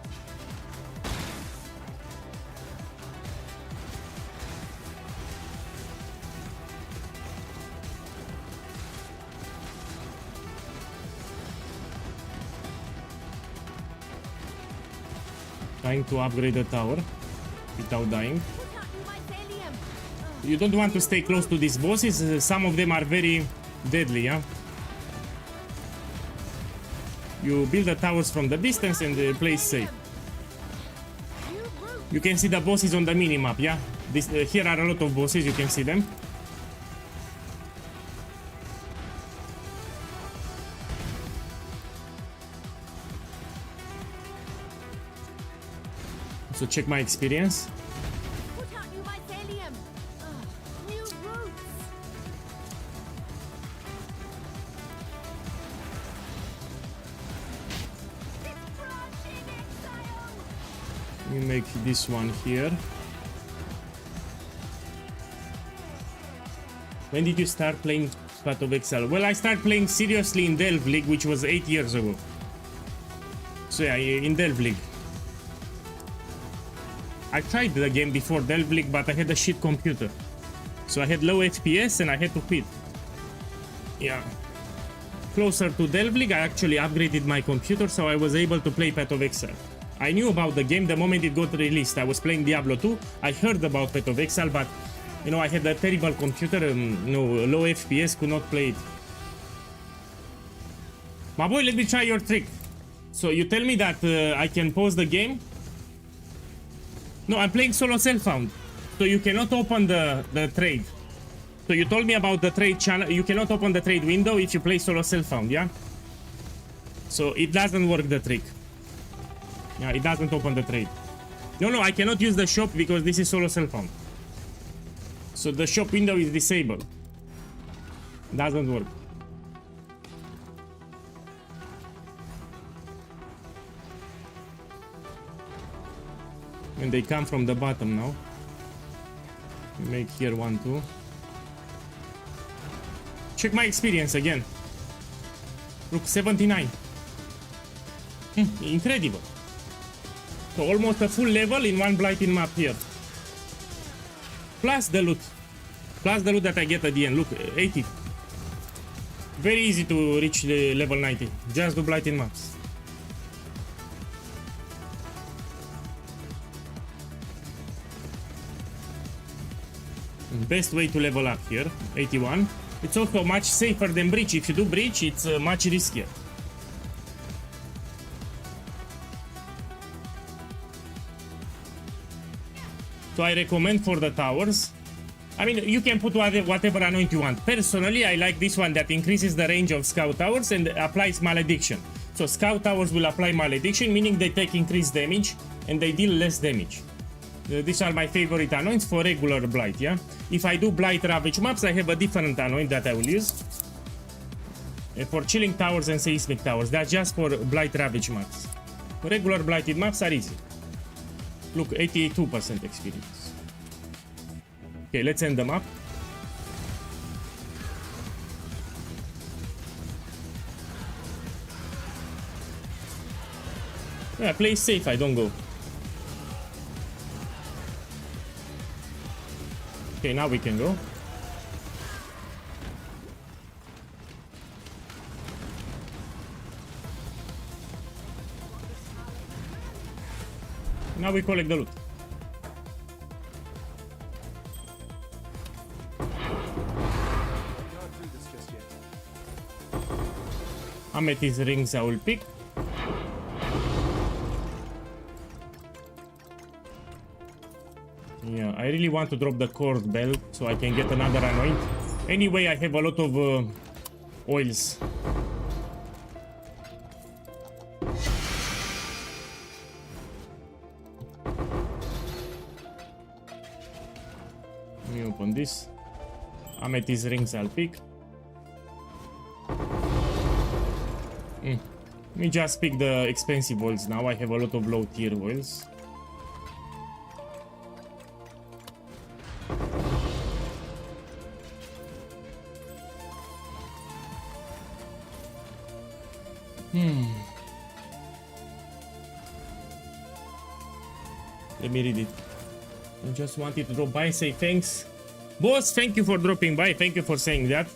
Trying to upgrade the tower without dying. Not you, mycelium. You don't want to stay close to these bosses. Some of them are very deadly, yeah? You build the towers from the distance and play safe. New roots. You can see the bosses on the mini-map, yeah? Here are a lot of bosses, you can see them. So check my experience. Put out you, mycelium. New me make this one here. When did you start playing Path of Exile? Well, I started playing seriously in Delve League, which was 8 years ago. So yeah, in Delve League. I tried the game before Delve League, but I had a shit computer. So I had low FPS and I had to quit. Yeah. Closer to Delve League, I actually upgraded my computer, so I was able to play Path of Exile. I knew about the game the moment it got released. I was playing Diablo 2. I heard about Path of Exile, but you know, I had a terrible computer and low FPS, could not play it. My boy, let me try your trick. So you tell me that I can pause the game? No, I'm playing solo self-found. So you cannot open the trade. So you told me about the trade channel. You cannot open the trade window if you play solo self-found, yeah? So it doesn't work, the trick. Yeah, it doesn't open the trade. No, I cannot use the shop because this is solo self-found. So the shop window is disabled. Doesn't work. And they come from the bottom now. Make here 1, 2. Check my experience again. Look, 79. Incredible. So almost a full level in one blighted map here. Plus the loot. Plus the loot that I get at the end. Look, 80. Very easy to reach the level 90. Just do blighted maps. Best way to level up here. 81. It's also much safer than breach. If you do breach, it's much riskier. So I recommend for the towers. I mean, you can put whatever anoint you want. Personally, I like this one that increases the range of scout towers and applies malediction. So scout towers will apply malediction, meaning they take increased damage and they deal less damage. These are my favorite anoints for regular blight, yeah? If I do blight ravage maps, I have a different anoint that I will use. For chilling towers and seismic towers, that's just for blight ravage maps. Regular blighted maps are easy. Look, 82% experience. Okay, let's end them up. Yeah, play safe, I don't go. Okay, now we can go. Now we collect the loot. Amethyst rings I will pick. Yeah, I really want to drop the cord bell so I can get another anoint. Anyway, I have a lot of oils. Let me open this. Amethyst rings I'll pick. Let me just pick the expensive oils now. I have a lot of low tier oils. Let me read it. I just wanted to drop by and say thanks. Boss, thank you for dropping by. Thank you for saying that.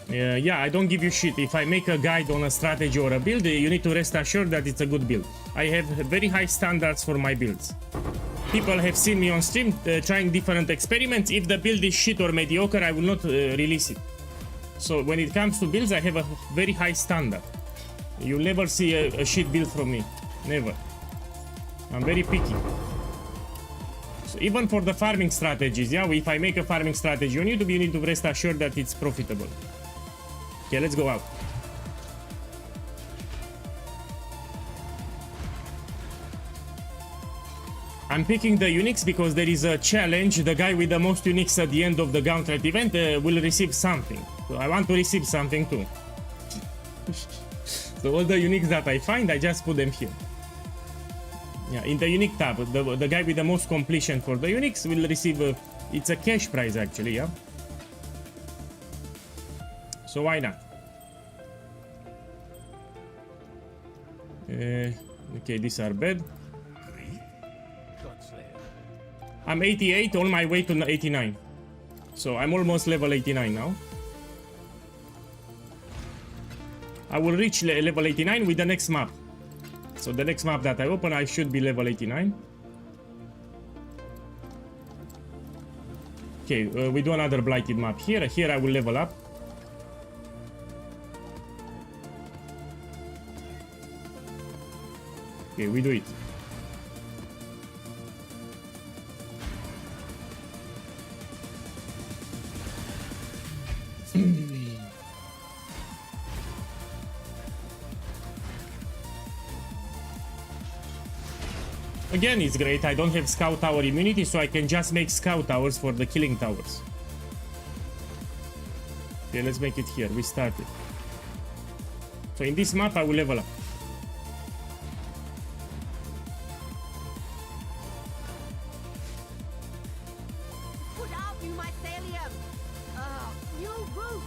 Yeah, I don't give you shit. If I make a guide on a strategy or a build, you need to rest assured that it's a good build. I have very high standards for my builds. People have seen me on stream trying different experiments. If the build is shit or mediocre, I will not release it. So when it comes to builds, I have a very high standard. You'll never see a shit build from me. Never. I'm very picky. So even for the farming strategies, yeah, if I make a farming strategy on YouTube, you need to rest assured that it's profitable. Okay, let's go out. I'm picking the uniques because there is a challenge. The guy with the most uniques at the end of the Gauntlet event will receive something. So I want to receive something too. So all the uniques that I find, I just put them here. Yeah, in the unique tab, the guy with the most completion for the uniques will receive it's a cash prize actually, yeah. So why not? Okay, these are bad. I'm 88 on my way to 89. So I'm almost level 89 now. I will reach level 89 with the next map. So the next map that I open, I should be level 89. Okay, we do another blighted map here. Here I will level up. Okay, we do it. Again, it's great. I don't have scout tower immunity, so I can just make scout towers for the killing towers. Okay, let's make it here. We started. So in this map, I will level up. Put out you mycelium. New roots.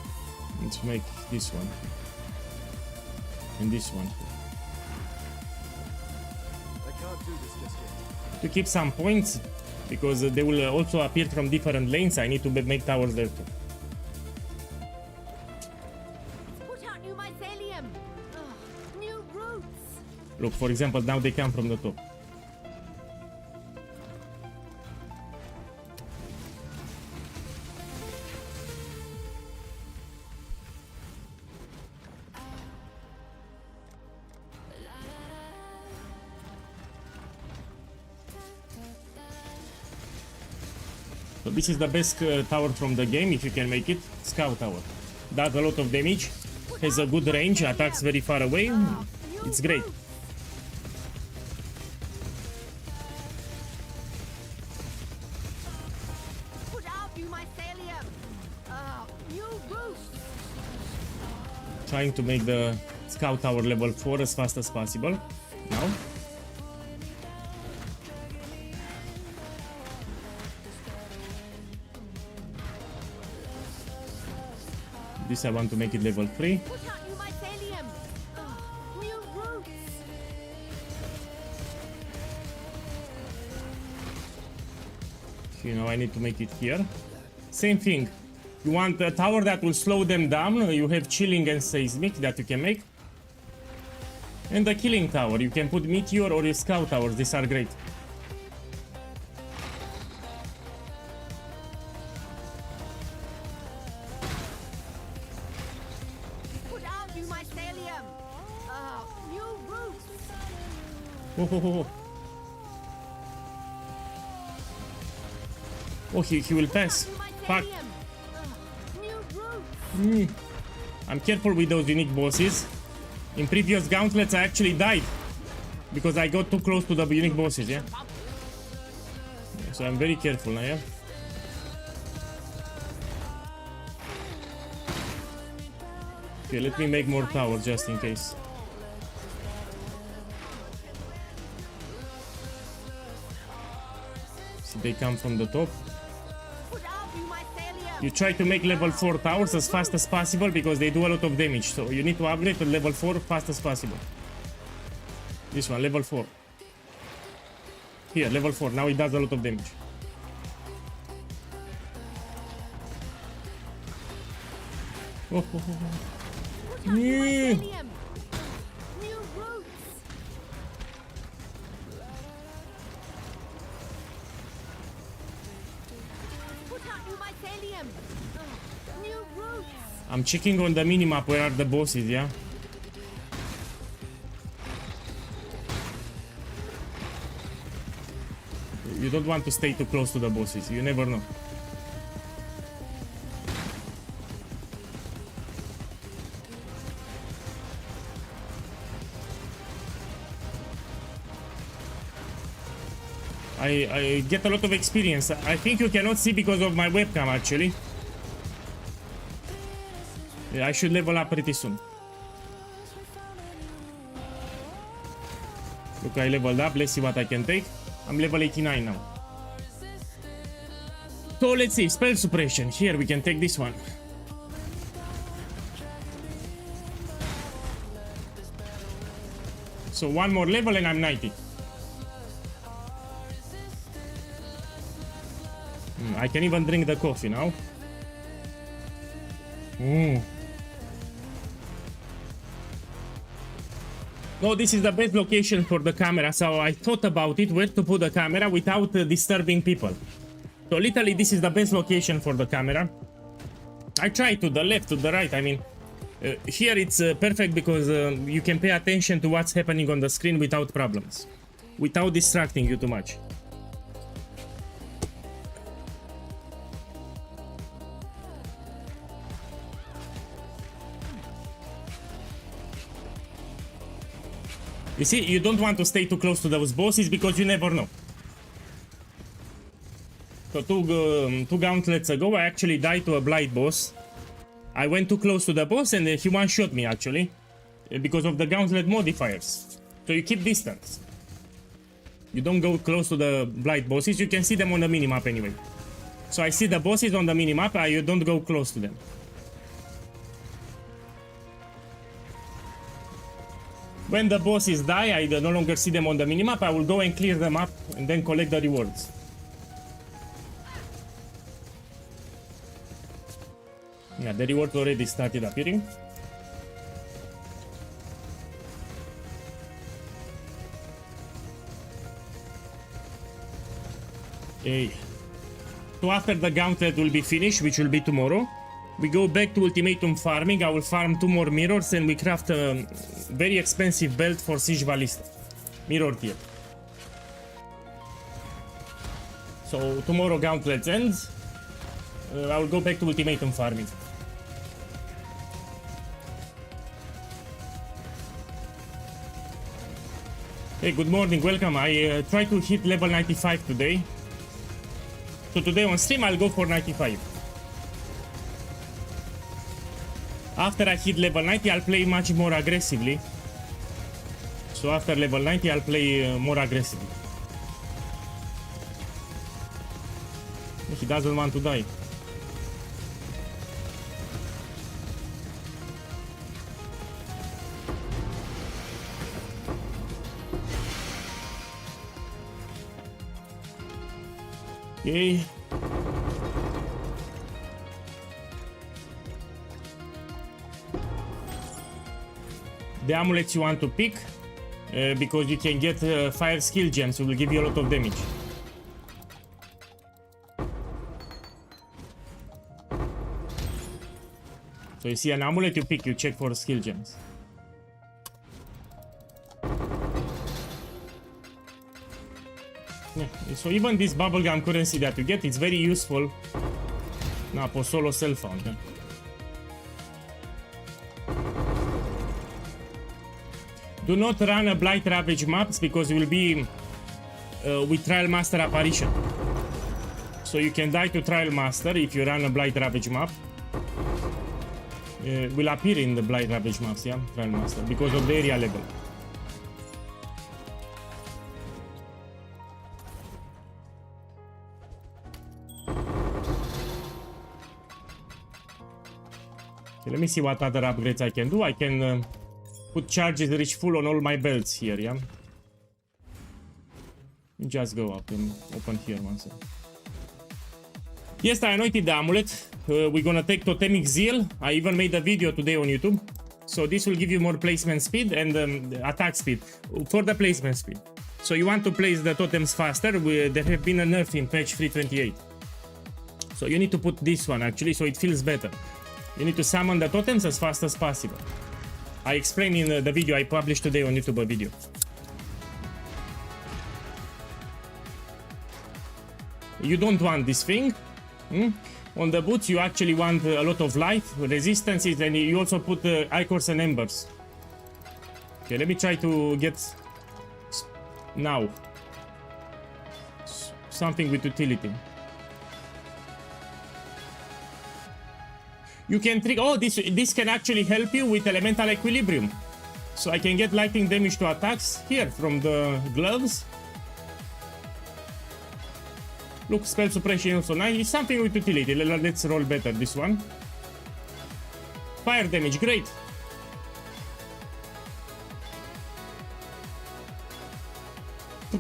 Let's make this one. And this one. To keep some points, because they will also appear from different lanes, I need to make towers there too. Put out new mycelium. New roots. Look, for example, now they come from the top. So this is the best tower from the game, if you can make it. Scout tower. Does a lot of damage, has a good range, attacks very far away. It's great. Put out you mycelium. New roots. Trying to make the scout tower level 4 as fast as possible. Now. This I want to make it level 3. Put out you mycelium. New roots. You know, I need to make it here. Same thing. You want a tower that will slow them down. You have chilling and seismic that you can make. And the killing tower. You can put meteor or your scout towers. These are great. Put out you mycelium. New roots. Oh, oh, oh, oh. Oh, he will pass. Fuck. New roots. I'm careful with those unique bosses. In previous gauntlets, I actually died because I got too close to the unique bosses, yeah? So I'm very careful now, yeah? Okay, let me make more towers just in case. See, they come from the top. Put out you mycelium. You try to make level 4 towers as fast as possible because they do a lot of damage. So you need to upgrade to level 4 fast as possible. This one, level 4. Here, level 4. Now it does a lot of damage. Oh, oh, oh, oh. Put out you Yeah. mycelium. New roots. Put out you mycelium. New roots. I'm checking on the minimap where are the bosses, yeah? You don't want to stay too close to the bosses. You never know. I get a lot of experience. I think you cannot see because of my webcam actually. Yeah, I should level up pretty soon. Look, I leveled up. Let's see what I can take. I'm level 89 now. So let's see, spell suppression. Here we can take this one. So one more level and I'm 90. I can even drink the coffee now. No, this is the best location for the camera, so I thought about it, where to put the camera without disturbing people. So literally this is the best location for the camera. I tried to the left, to the right, I mean, here it's perfect because you can pay attention to what's happening on the screen without problems, without distracting you too much. You see, you don't want to stay too close to those bosses because you never know. So two gauntlets ago, I actually died to a blight boss. I went too close to the boss and he one-shot me actually because of the gauntlet modifiers. So you keep distance. You don't go close to the blight bosses. You can see them on the minimap anyway. So I see the bosses on the minimap. You don't go close to them. When the bosses die, I no longer see them on the minimap. I will go and clear them up and then collect the rewards. Yeah, the rewards already started appearing. Okay. So after the gauntlet will be finished, which will be tomorrow, we go back to ultimatum farming. I will farm 2 more mirrors and we craft a very expensive belt for Siege Ballista. Mirror tier. So tomorrow gauntlet ends. I will go back to ultimatum farming. Hey, good morning, welcome. I tried to hit level 95 today. So today on stream I'll go for 95. After I hit level 90 I'll play much more aggressively. So after level 90 I'll play more aggressively. He doesn't want to die. Okay. The amulets you want to pick because you can get fire skill gems. It will give you a lot of damage. So you see an amulet, you pick, you check for skill gems. Yeah, so even this bubblegum currency that you get, it's very useful. Now for solo self-found. Yeah. Do not run a Blight Ravage maps because you will be with Trial Master apparition. So you can die to Trial Master if you run a Blight Ravage map. Will appear in the Blight Ravage maps, yeah, Trial Master, because of the area level. Okay, let me see what other upgrades I can do. I can put charges reach full on all my belts here, yeah? Just go up and open here one second. Yes, I anointed the amulet. We're gonna take Totemic Zeal. I even made a video today on YouTube. So this will give you more placement speed and attack speed for the placement speed. So you want to place the totems faster. There have been a nerf in patch 328. So you need to put this one actually so it feels better. You need to summon the totems as fast as possible. I explained in the video I published today on YouTube a video. You don't want this thing. On the boots you actually want a lot of light, resistances, and you also put ichors and embers. Okay, let me try to get now something with utility. You can trick. Oh, this can actually help you with elemental equilibrium. So I can get lightning damage to attacks here from the gloves. Look, spell suppression also nice. It's something with utility. Let's roll better this one. Fire damage, great.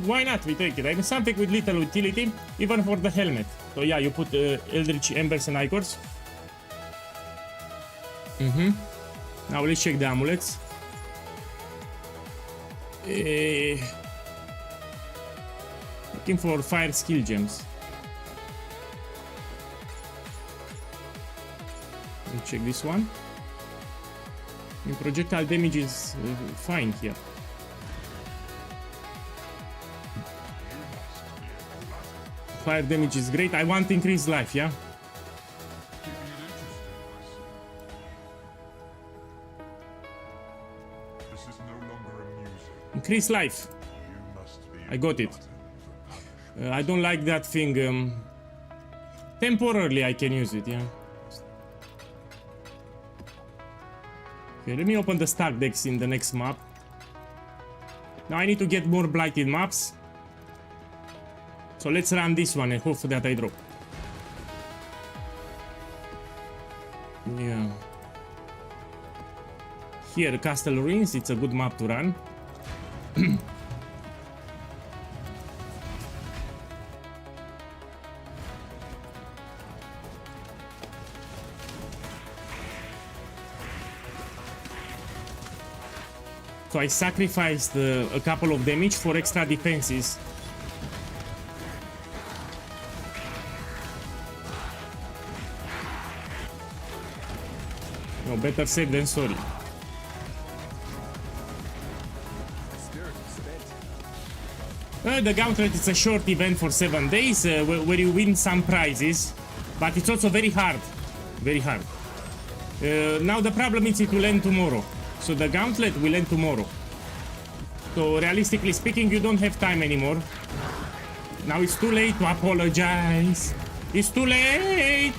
Why not? We take it. I mean, something with little utility, even for the helmet. So yeah, you put Eldritch Embers and Icors. Now let's check the amulets. Looking for fire skill gems. Let's check this one. And projectile damage is fine here. Fire damage is great. I want increased life, yeah? This is no longer amusing. Increased life. You must be I got it. I don't like that thing. Temporarily I can use it, yeah. Okay, let me open the stack decks in the next map. Now I need to get more blighted maps. So let's run this one and hope that I drop. Yeah. Here, Castle Ruins, it's a good map to run. So I sacrificed a couple of damage for extra defenses. No, better safe than sorry. The Gauntlet is a short event for 7 days where you win some prizes, but it's also very hard. Very hard. Now the problem is it will end tomorrow. So the Gauntlet will end tomorrow. So realistically speaking, you don't have time anymore. Now it's too late to apologize. It's too late.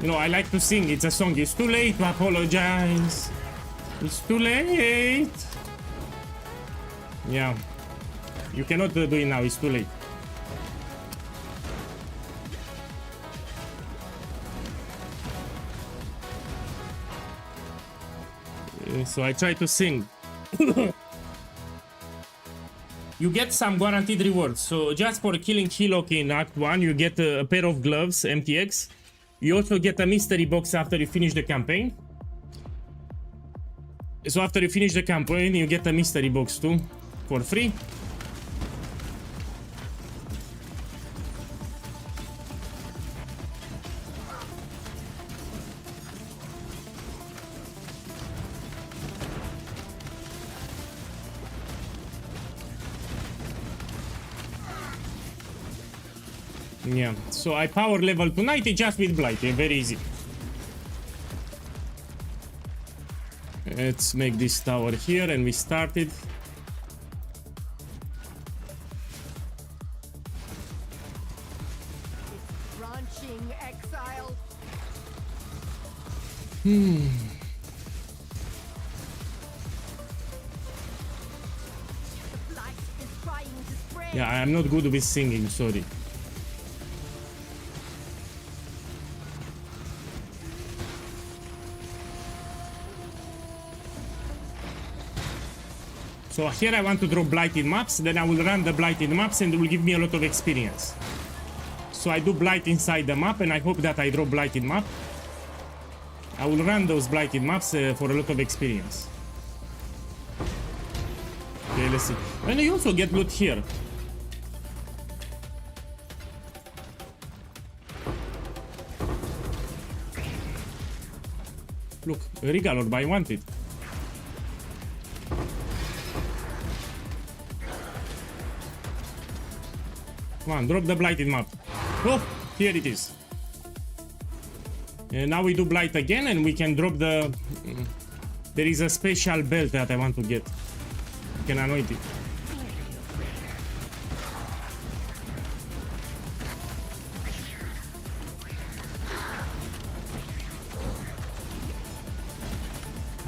You know, I like to sing. It's a song. It's too late to apologize. It's too late. Yeah. You cannot do it now. It's too late. So I try to sing. You get some guaranteed rewards. So just for killing Hillock in Act 1, you get a pair of gloves, MTX. You also get a mystery box after you finish the campaign. So after you finish the campaign, you get a mystery box too, for free. Yeah, so I power level to 90 just with blight, very easy. Let's make this tower here and we started. Branching exile. The blight is trying to spread. Yeah, I'm not good with singing, sorry. So here I want to draw blighted maps, then I will run the blighted maps and it will give me a lot of experience. So I do blight inside the map and I hope that I draw blighted map. I will run those blighted maps for a lot of experience. Okay, let's see. And you also get loot here. Look, Regal Orb, I want it. Come on, drop the blighted map. Oh, here it is. And now we do blight again and we can drop the... There is a special belt that I want to get. You can anoint it.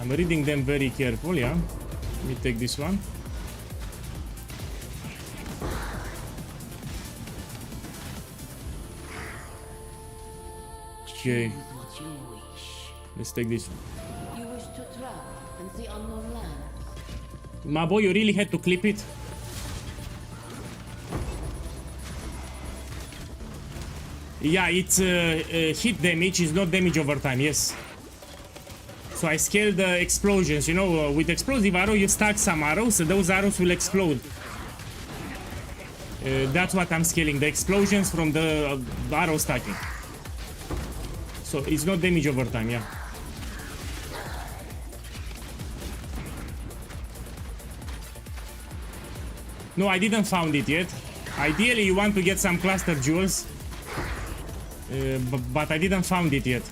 I'm reading them very carefully, yeah? Let me take this one. Okay. What you wish. Let's take this one. You wish to travel and see unknown land. My boy, you really had to clip it? Yeah, it's hit damage, it's not damage over time, yes. So I scaled the explosions, you know, with explosive arrow you stack some arrows, so those arrows will explode. That's what I'm scaling, the explosions from the arrow stacking. So it's not damage over time, yeah. No, I didn't found it yet. Ideally you want to get some cluster jewels. But I didn't found it yet.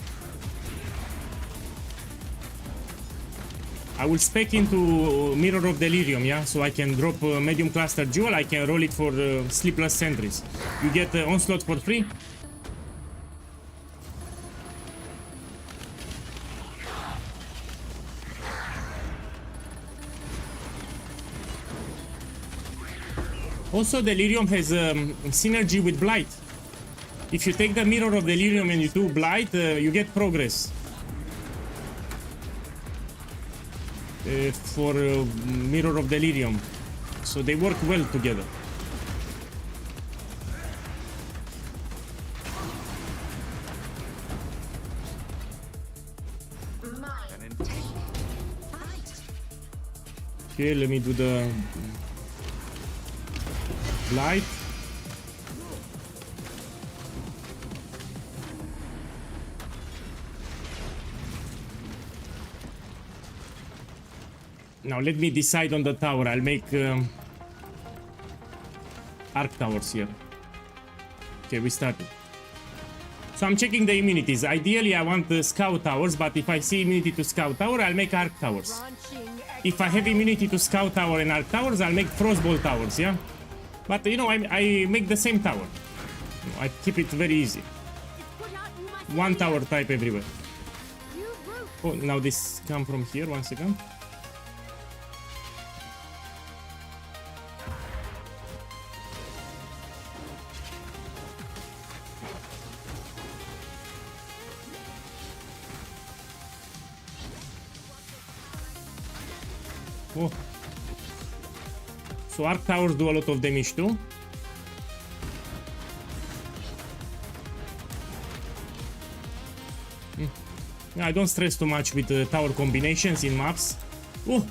I will spec into Mirror of Delirium, yeah? So I can drop medium cluster jewel, I can roll it for sleepless sentries. You get onslaught for free. Also, Delirium has synergy with Blight. If you take the Mirror of Delirium and you do Blight, you get progress. For Mirror of Delirium. So they work well together. Okay, let me do the Blight. Now let me decide on the tower. I'll make arc towers here. Okay, we started. So I'm checking the immunities. Ideally I want the scout towers, but if I see immunity to scout tower, I'll make arc towers. If I have immunity to scout tower and arc towers, I'll make frostbolt towers, yeah? But you know, I make the same tower. I keep it very easy. One tower type everywhere. Oh, now this come from here, 1 second. Oh. So arc towers do a lot of damage too. I don't stress too much with tower combinations in maps. Oh.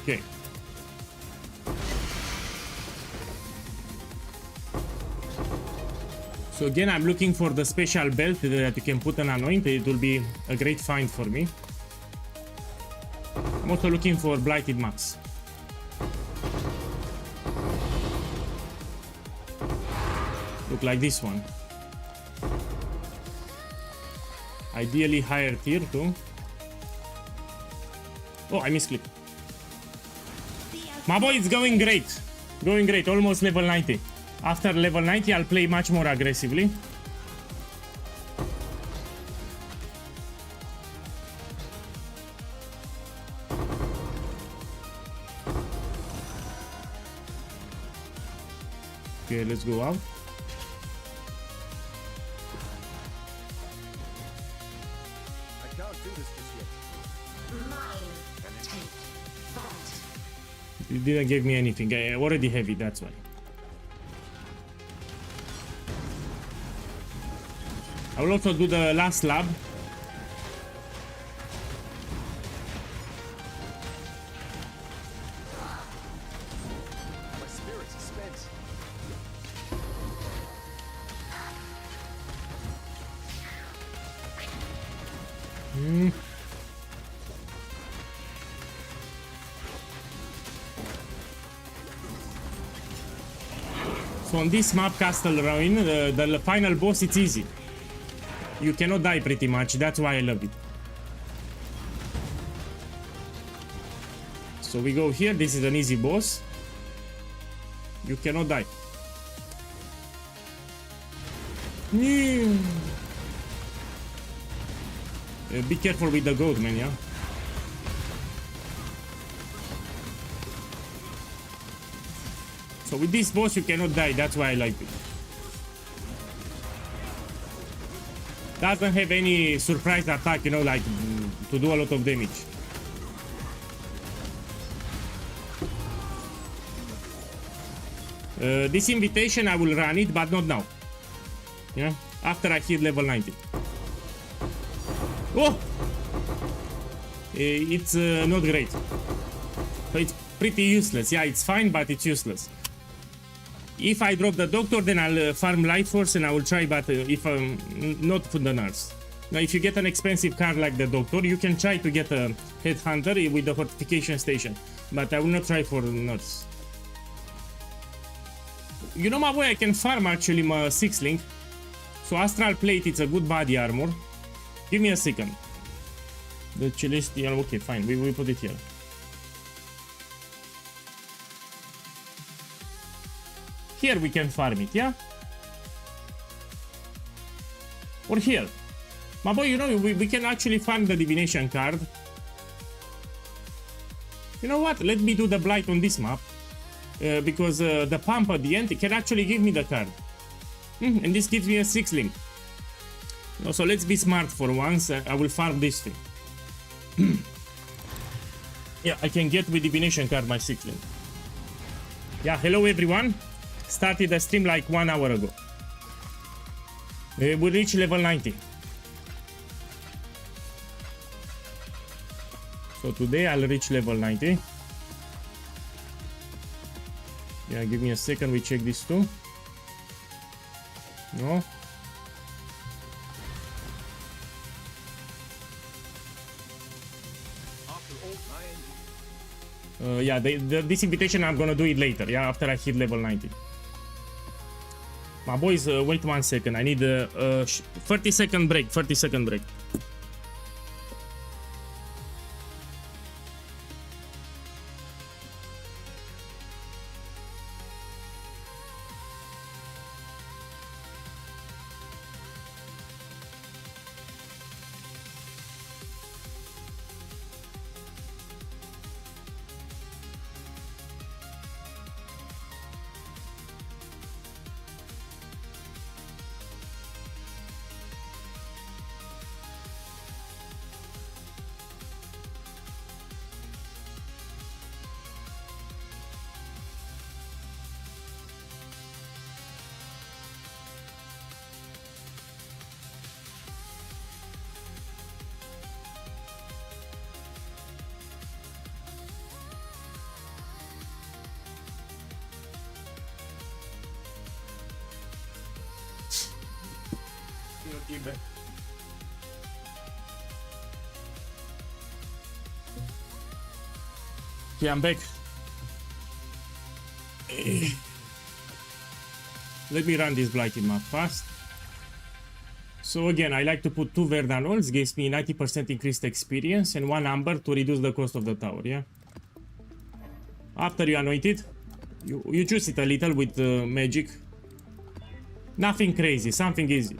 Okay. So again, I'm looking for the special belt that you can put an anointed. It will be a great find for me. I'm also looking for blighted maps. Look like this one. Ideally higher tier too. Oh, I misclicked. My boy, it's going great. Going great, almost level 90. After level 90, I'll play much more aggressively. Okay, let's go out. I can't do this just yet. It didn't give me anything. I already have it, that's why. I will also do the last lab. My spirit's spent. So on this map, Castle Ruin, the final boss, it's easy. You cannot die pretty much, that's why I love it. So we go here, this is an easy boss. You cannot die. Be careful with the goat, man, yeah? So with this boss you cannot die, that's why I like it. Doesn't have any surprise attack, you know, like to do a lot of damage. This invitation I will run it, but not now. Yeah, after I hit level 90. Oh! It's not great. So it's pretty useless. Yeah, it's fine, but it's useless. If I drop the doctor, then I'll farm light force and I will try, but if not for the nurse. Now, if you get an expensive card like the doctor, you can try to get a headhunter with the fortification station, but I will not try for nurse. You know, my boy, I can farm actually my 6-link. So astral plate, it's a good body armor. Give me a second. The celestial, okay, fine, we put it here. Here we can farm it, yeah? Or here. My boy, you know, we can actually farm the divination card. You know what? Let me do the blight on this map. Because the pump at the end can actually give me the card. And this gives me a 6-link. So let's be smart for once. I will farm this thing. Yeah, I can get with divination card my 6-link. Yeah, hello everyone. Started the stream like 1 hour ago. We reach level 90. So today I'll reach level 90. Yeah, give me a second, we check this too. No. Yeah, this invitation I'm gonna do it later, yeah, after I hit level 90. My boys, wait 1 second, I need a 30-second break, 30-second break. Okay, I'm back. Let me run this blighted map fast. So again, I like to put 2 Verdanols, gives me 90% increased experience and 1 Amber to reduce the cost of the tower, yeah? After you anoint it, you juice it a little with magic. Nothing crazy, something easy.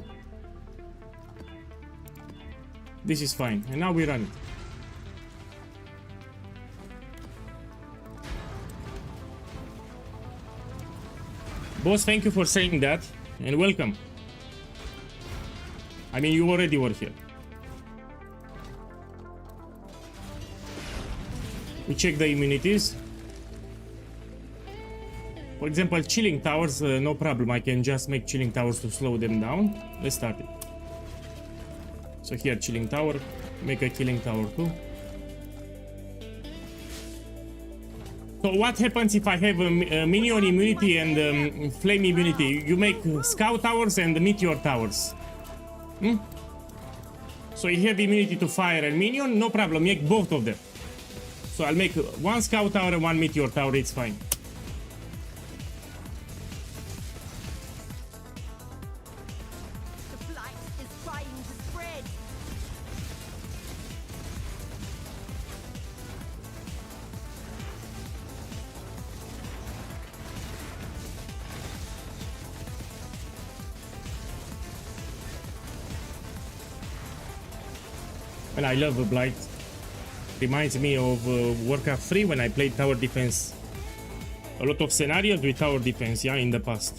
This is fine, and now we run it. Boss, thank you for saying that, and welcome. I mean, you already were here. We check the immunities. For example, chilling towers, no problem. I can just make chilling towers to slow them down. Let's start it. So here, chilling tower, make a killing tower too. So what happens if I have a minion immunity and flame immunity? You make scout towers and meteor towers. So you have immunity to fire and minion, no problem, make both of them. So I'll make 1 scout tower and 1 meteor tower, it's fine. The blight is trying to spread. And I love Blight. Reminds me of Warcraft 3 when I played tower defense. A lot of scenarios with tower defense, yeah, in the past.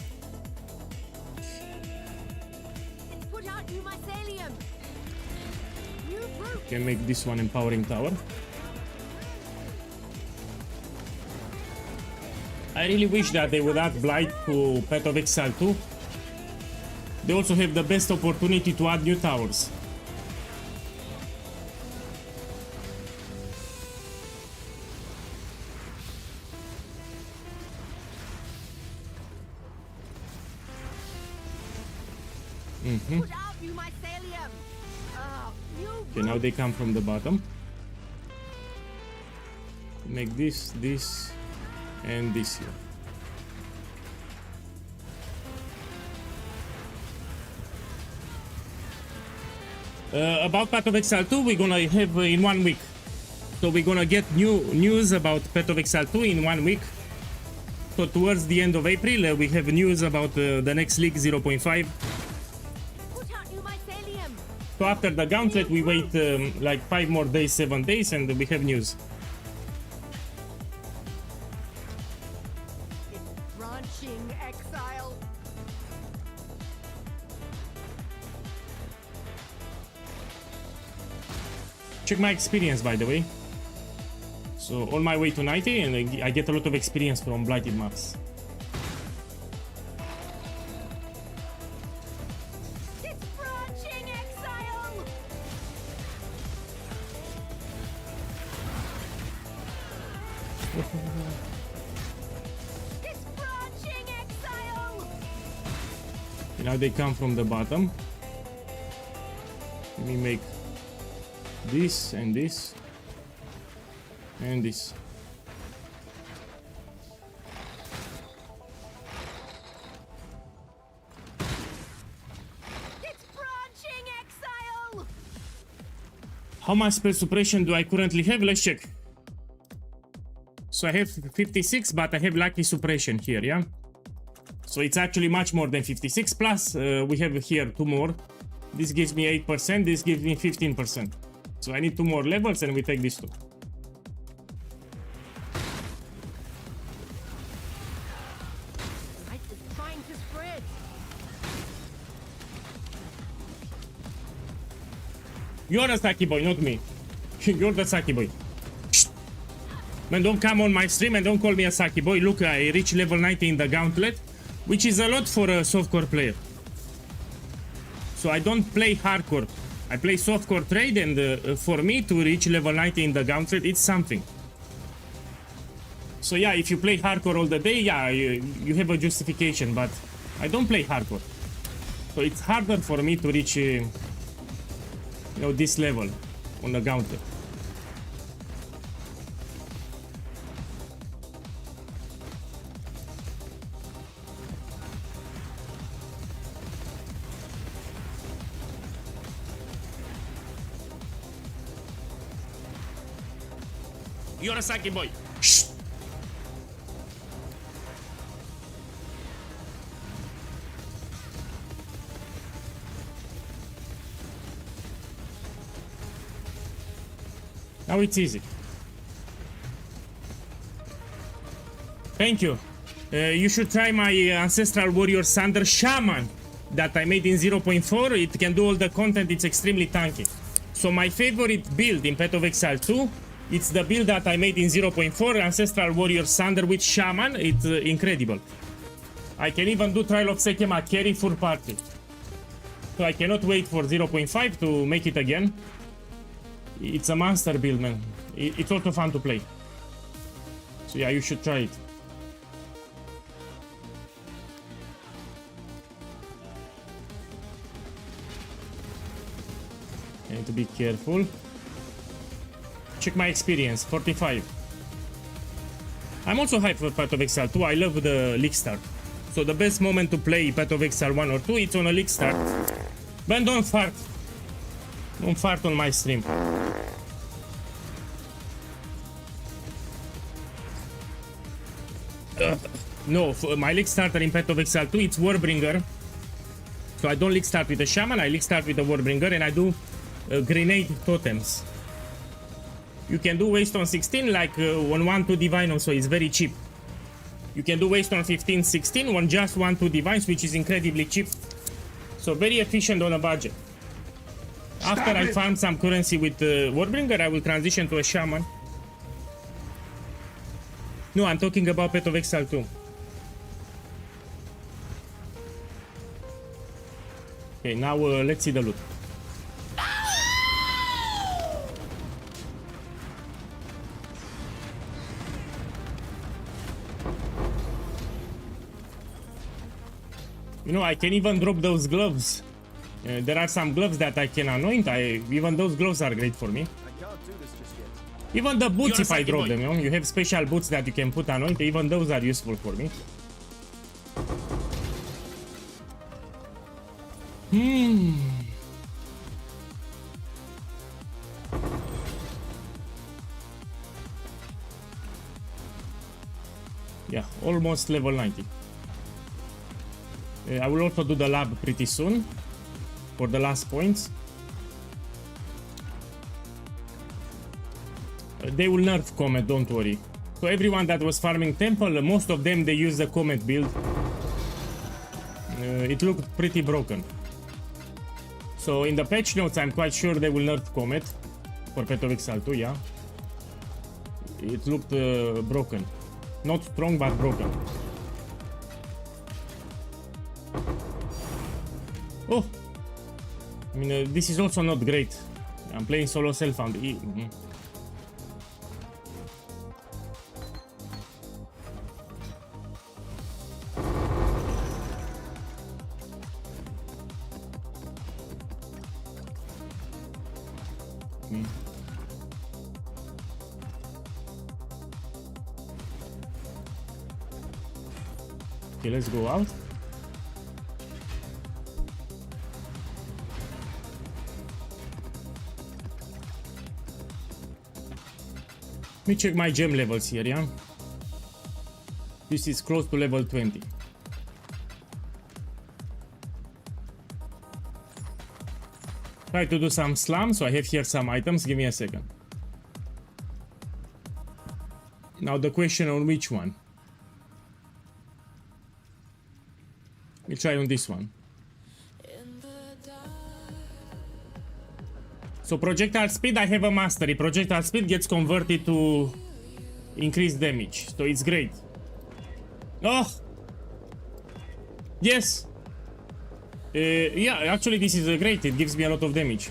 Let's put out new mycelium. New fruit. Can make this one empowering tower. I really wish that they would add Blight to Path of Exile 2. They also have the best opportunity to add new towers. Put out new mycelium. New Okay, now they come from the bottom. Make this, this, and this here. About Path of Exile 2, we're gonna have in 1 week. So we're gonna get new news about Path of Exile 2 in 1 week. So towards the end of April, we have news about the next league 0.5. Put out new mycelium. So after the Gauntlet, we wait like 5 more days, 7 days, and we have news. It's branching exile. Check my experience, by the way. So on my way to 90, and I get a lot of experience from Blighted maps. It's branching exile. It's branching exile. Now they come from the bottom. Let me make this and this and this. It's branching exile. How much spell suppression do I currently have? Let's check. So I have 56, but I have lucky suppression here, yeah? So it's actually much more than 56, plus we have here 2 more. This gives me 8%, this gives me 15%. So I need 2 more levels and we take these 2. Light is trying to spread. You're the Saki boy, not me. You're the Saki boy. Shh. Man, don't come on my stream and don't call me a Saki boy. Look, I reached level 90 in the Gauntlet, which is a lot for a softcore player. So I don't play hardcore. I play softcore trade, and for me to reach level 90 in the Gauntlet, it's something. So yeah, if you play hardcore all the day, yeah, you have a justification, but I don't play hardcore. So it's harder for me to reach, you know, this level on the Gauntlet. You're a Saki boy. Shh. Now it's easy. Thank you. You should try my Ancestral Warrior Thunder Shaman that I made in 0.4. It can do all the content. It's extremely tanky. So my favorite build in Path of Exile 2, it's the build that I made in 0.4, Ancestral Warrior Thunder with Shaman. It's incredible. I can even do Trial of Sekema carry full party. So I cannot wait for 0.5 to make it again. It's a monster build, man. It's also fun to play. So yeah, you should try it. I need to be careful. Check my experience, 45. I'm also hyped for Path of Exile 2. I love the league start. So the best moment to play Path of Exile 1 or 2, it's on a league start. But don't fart. Don't fart on my stream. No, my league starter in Path of Exile 2, it's Warbringer. So I don't league start with a Shaman, I league start with a Warbringer, and I do grenade totems. You can do waste on 16 like on 1-2 divine also, it's very cheap. You can do waste on 15, 16 on just 1-2 divines, which is incredibly cheap. So very efficient on a budget. After I farm some currency with Warbringer, I will transition to a shaman. No, I'm talking about Pet of Exile 2. Okay, now let's see the loot. You know, I can even drop those gloves. There are some gloves that I can anoint. Even those gloves are great for me. I can't do this just yet. Even the boots, if I drop boy. them, you know, you have special boots that you can put anoint. Even those are useful for me. Yeah, almost level 90. I will also do the lab pretty soon for the last points. They will nerf Comet, don't worry. So everyone that was farming Temple, most of them, they use the Comet build. It looked pretty broken. So in the patch notes, I'm quite sure they will nerf Comet for Pet of Exile 2, yeah. It looked broken. Not strong, but broken. Oh! I mean, this is also not great. I'm playing solo self-found. Okay, let's go out. Let me check my gem levels here, yeah? This is close to level 20. Try to do some slams, so I have here some items. Give me a second. Now the question on which one? We'll try on this one. So projectile speed, I have a mastery. Projectile speed gets converted to increased damage. So it's great. Oh! Yes! Yeah, actually this is great. It gives me a lot of damage.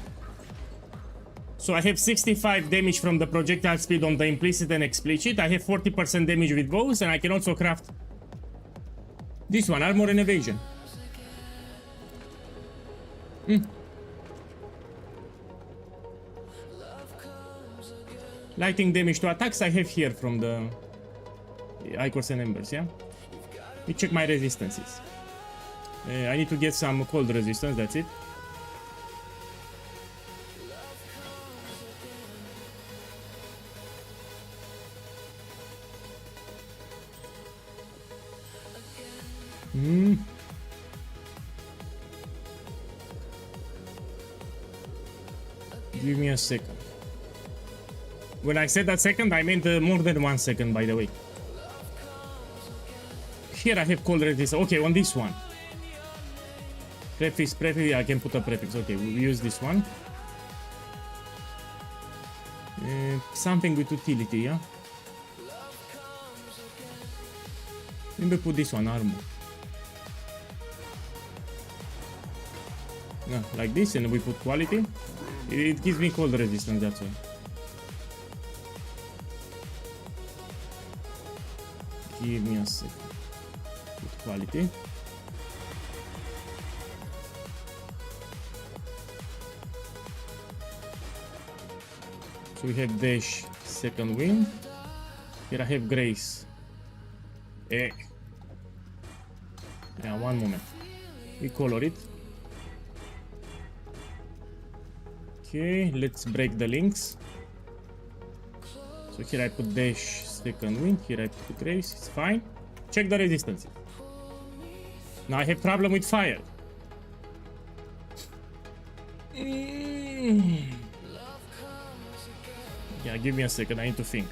So I have 65 damage from the projectile speed on the implicit and explicit. I have 40% damage with bows, and I can also craft this one, armor and evasion. Lighting damage to attacks I have here from the Ichors and Embers, yeah? Let me check my resistances. I need to get some cold resistance, that's it. Give me a second. When I said that second, I meant more than 1 second, by the way. Here I have cold resistance. Okay, on this one. Prefix, I can put a prefix. Okay, we'll use this one. Something with utility, yeah? Maybe put this one, armor. Yeah, like this, and we put quality. It gives me cold resistance, that's why. Give me a second. Put quality. So we have dash, second wind. Here I have grace. Yeah, one moment. We color it. Okay, let's break the links. So here I put dash, second wind. Here I put grace. It's fine. Check the resistance. Now I have problem with fire. Yeah, give me a second. I need to think.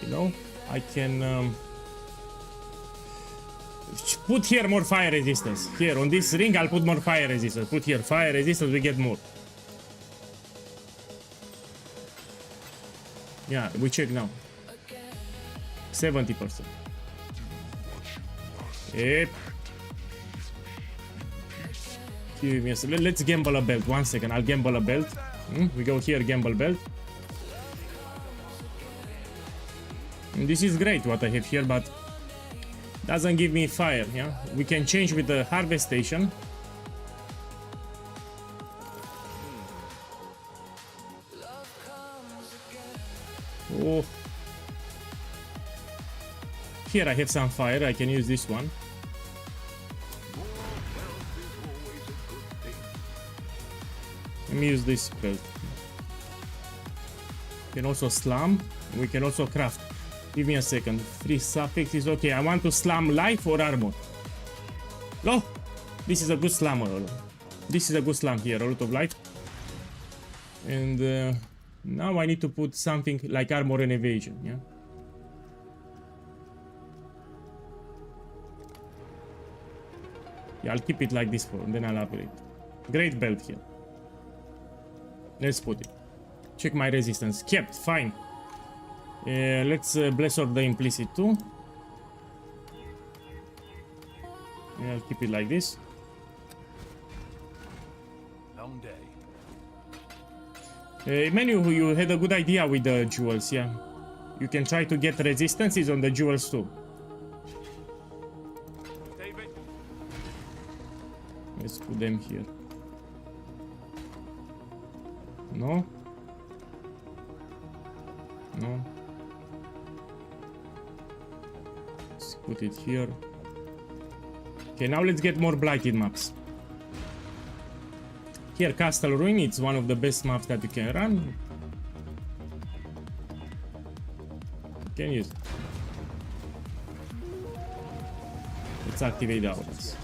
You know, I can put here more fire resistance. Here on this ring, I'll put more fire resistance. Put here fire resistance, we get more. Yeah, we check now. 70%. Yep. Give me a second. Let's gamble a belt. 1 second. I'll gamble a belt. We go here, gamble belt. And this is great what I have here, but doesn't give me fire. Yeah, we can change with the harvest station. Oh, here I have some fire. I can use this one. Let me use this belt. We can also slam. We can also craft. Give me a second. Free suffix is okay. I want to slam life or armor. Oh, this is a good slammer. This is a good slam here. A lot of life. And now I need to put something like armor and evasion. Yeah. Yeah, I'll keep it like this for, and then I'll upgrade. Great belt here. Let's put it. Check my resistance. Kept. Fine. Let's bless of the implicit too. Yeah, I'll keep it like this. Long day. Menu, you had a good idea with the jewels, yeah. You can try to get resistances on the jewels too. David. Let's put them here. No? No. Let's put it here. Okay, now let's get more blighted maps. Here, Castle Ruin, it's one of the best maps that you can run. You can use it. Let's activate the auras.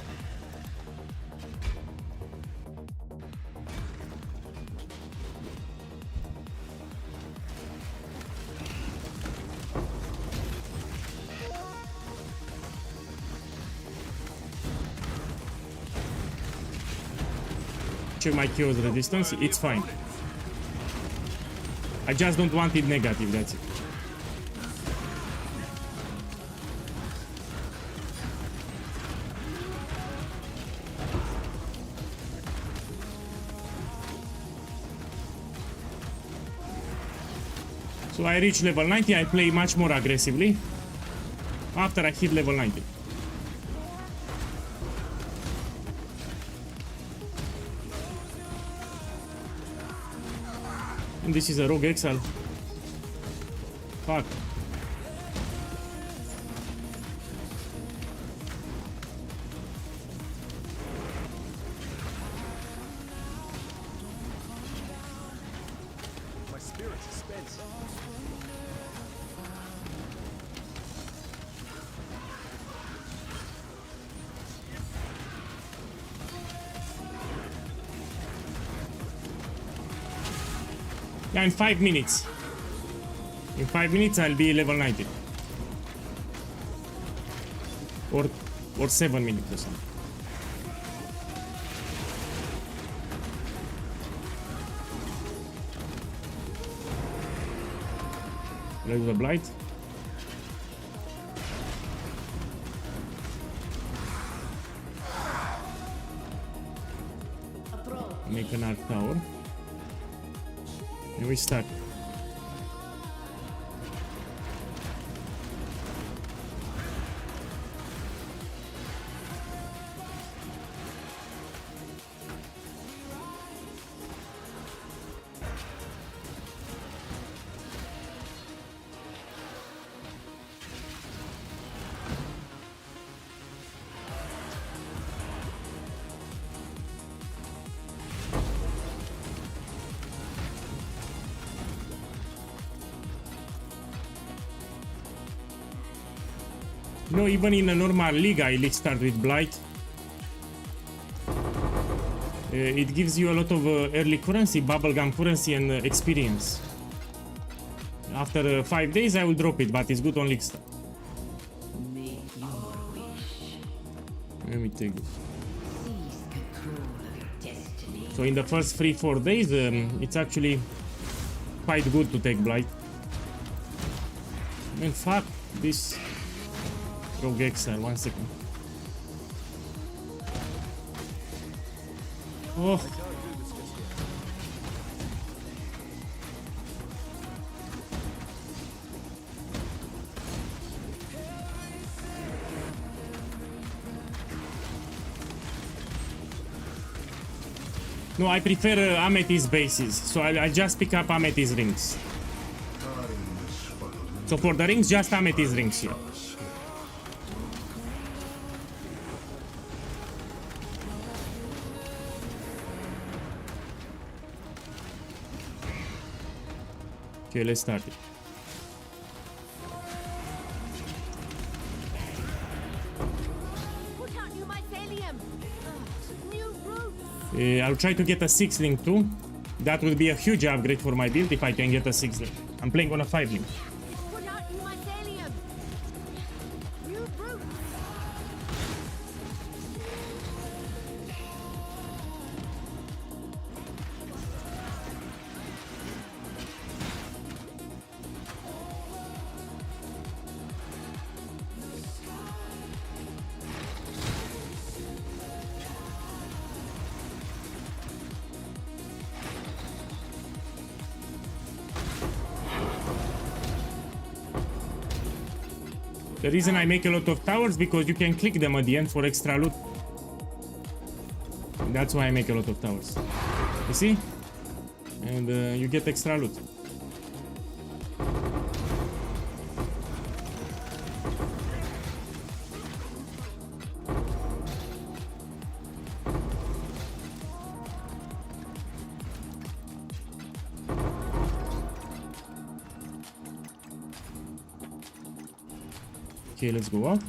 Check my chaos resistance, it's fine. I just don't want it negative, that's it. So I reach level 90, I play much more aggressively after I hit level 90. And this is a rogue exile. Fuck. My spirit suspense. Yeah, in 5 minutes. In 5 minutes I'll be level 90. Or 7 minutes or something. Let's do the blight. Make an arc tower. And we start. No, even in a normal league, I league start with blight. It gives you a lot of early currency, bubblegum currency, and experience. After 5 days, I will drop it, but it's good on league start. Make your wish. Let me take this. Seize control of your destiny. So in the first 3-4 days, it's actually quite good to take blight. And fuck this rogue exile. 1 second. Oh. No, I prefer amethyst bases, so I just pick up amethyst rings. So for the rings, just amethyst rings here. Okay, let's start it. Put out new mycelium. New roots. I'll try to get a 6 link too. That would be a huge upgrade for my build if I can get a 6 link. I'm playing on a 5 link. Put out new mycelium. New roots. The reason I make a lot of towers because you can click them at the end for extra loot. That's why I make a lot of towers. You see? And you get extra loot. Okay, let's go up.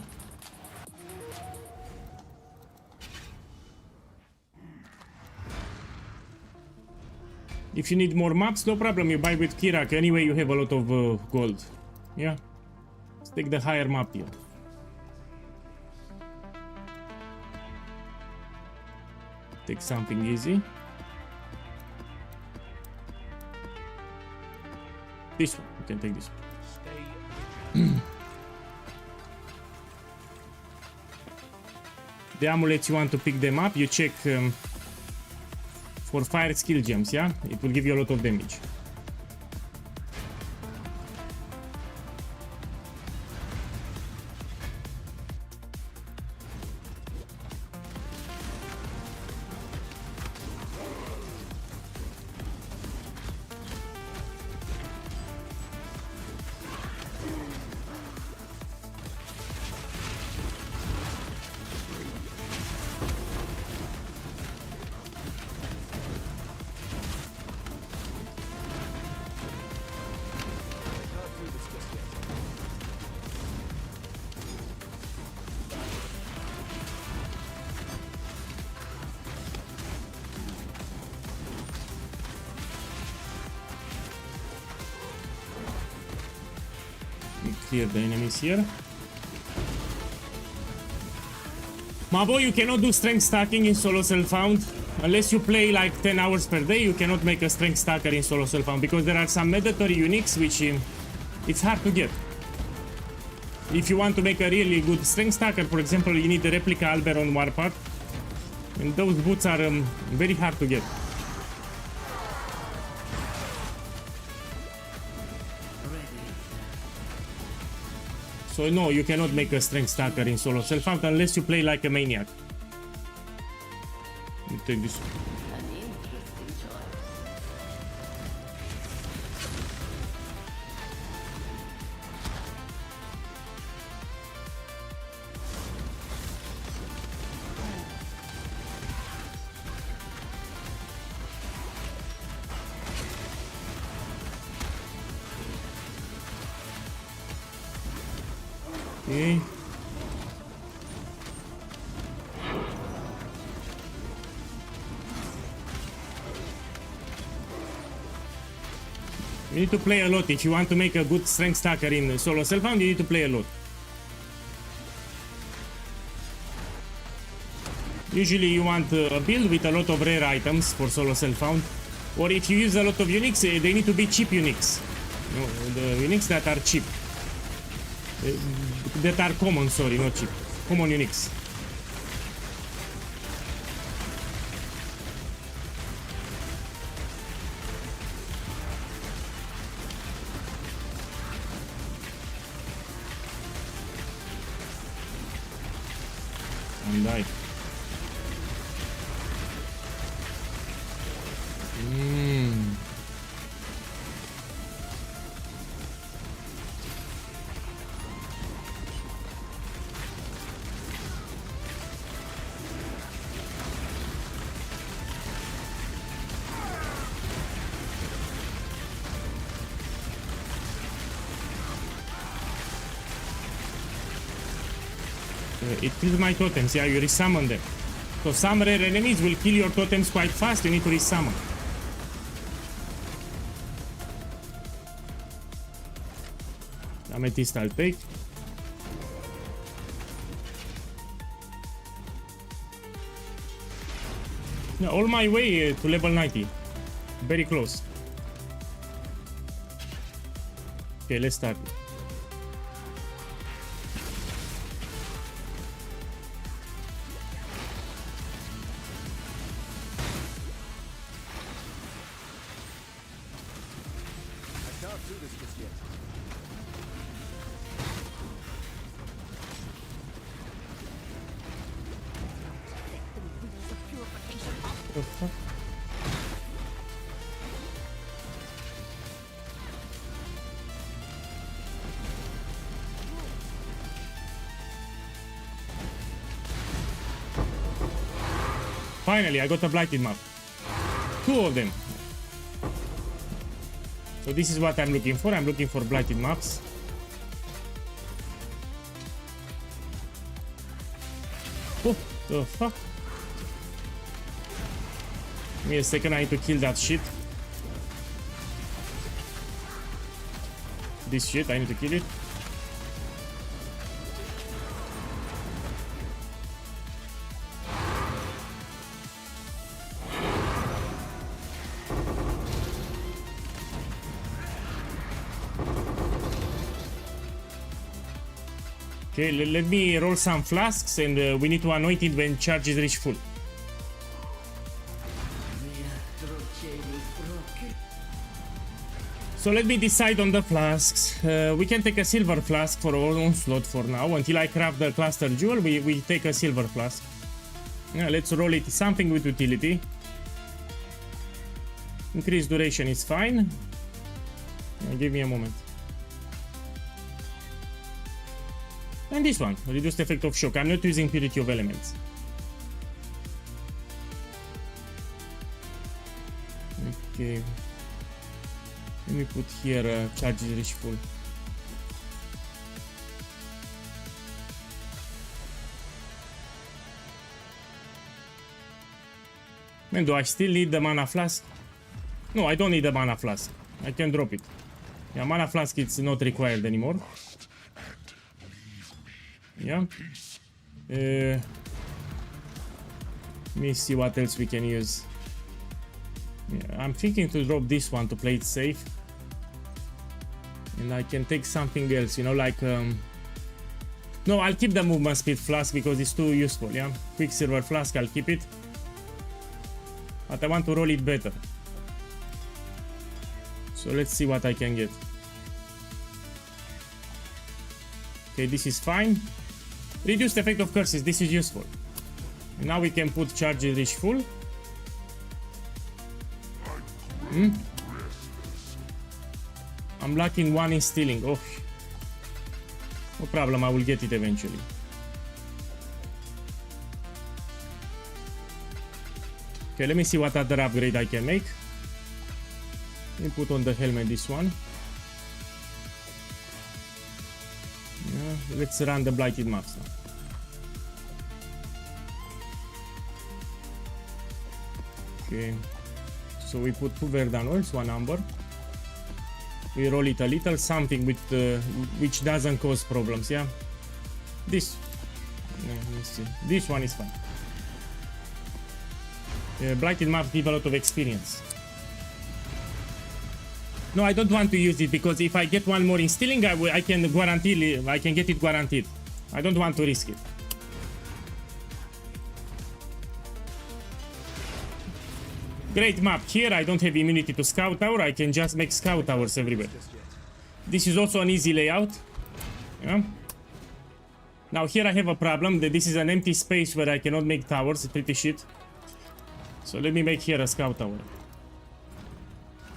If you need more maps, no problem, you buy with Kirak. Anyway, you have a lot of gold. Yeah. Let's take the higher map here. Take something easy. This one, you can take this one. The amulets, you want to pick them up, you check for fire skill gems, yeah? It will give you a lot of damage. Clear the enemies here. Mabo, you cannot do strength stacking in solo self-found. Unless you play like 10 hours per day, you cannot make a strength stacker in solo self-found because there are some mandatory uniques which it's hard to get. If you want to make a really good strength stacker, for example, you need the replica Alberon Warpath, and those boots are very hard to get. So no, you cannot make a strength stacker in solo self-found unless you play like a maniac. Let me take this one. An interesting choice. Okay. You need to play a lot. If you want to make a good strength stacker in solo self-found, you need to play a lot. Usually you want a build with a lot of rare items for solo self-found. Or if you use a lot of uniques, they need to be cheap uniques. No, the uniques that are cheap. That are common, sorry, not cheap. Common uniques. And die. It kills my totems, yeah, you resummon them. So some rare enemies will kill your totems quite fast, you need to resummon. Amethyst I'll take. Yeah, all my way to level 90. Very close. Okay, let's start. Finally, I got a blighted map. 2 of them. So this is what I'm looking for. I'm looking for blighted maps. Oh, the fuck? Give me a second, I need to kill that shit. This shit, I need to kill it. Okay, let me roll some flasks and we need to anoint it when charges reach full. So let me decide on the flasks. We can take a silver flask for our own slot for now. Until I craft the cluster jewel, we take a silver flask. Yeah, let's roll it something with utility. Increased duration is fine. Yeah, give me a moment. And this one, reduced effect of shock. I'm not using purity of elements. Okay. Let me put here charges reach full. Man, do I still need the mana flask? No, I don't need the mana flask. I can drop it. Yeah, mana flask it's not required anymore. Yeah. Let me see what else we can use. Yeah, I'm thinking to drop this one to play it safe. And I can take something else, you know, like... No, I'll keep the movement speed flask because it's too useful, yeah? Quicksilver flask, I'll keep it. But I want to roll it better. So let's see what I can get. Okay, this is fine. Reduced effect of curses, this is useful. And now we can put charges reach full. I'm lacking one in stealing. Oh, no problem, I will get it eventually. Okay, let me see what other upgrade I can make. Let me put on the helmet this one. Yeah, let's run the blighted maps now. Okay, so we put 2 Verdan oils, 1 amber. We roll it a little something with which doesn't cause problems. Yeah. This. Let's see. This one is fine. Blighted maps give a lot of experience. No, I don't want to use it because if I get one more instilling, I can guarantee I can get it guaranteed. I don't want to risk it. Great map. Here I don't have immunity to scout tower. I can just make scout towers everywhere. This is also an easy layout. Yeah. Now here I have a problem that this is an empty space where I cannot make towers. It's pretty shit. So let me make here a scout tower.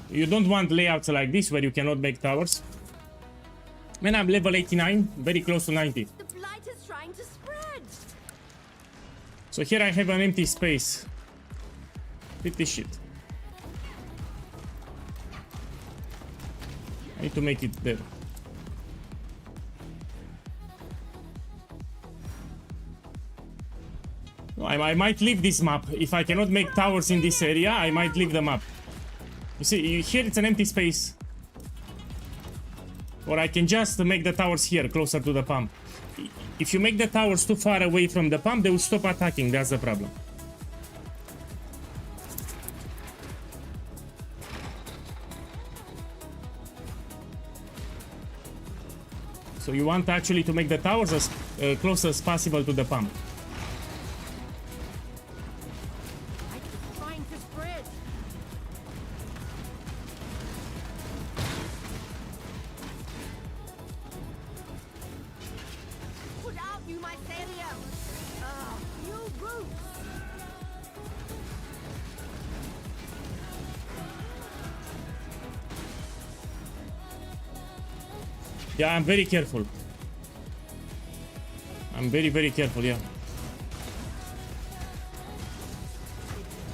You don't want layouts like this where you cannot make towers. Man, I'm level 89, very close to 90. The blight is trying to spread. So here I have an empty space. Pretty shit. I need to make it there. No, I might leave this map. If I cannot make towers in this area, I might leave the map. You see, here it's an empty space. Or I can just make the towers here, closer to the pump. If you make the towers too far away from the pump, they will stop attacking. That's the problem. So you want actually to make the towers as close as possible to the pump. It's trying to spread. Put out you mycelium. New roots. Yeah, I'm very careful. I'm very, very careful, yeah.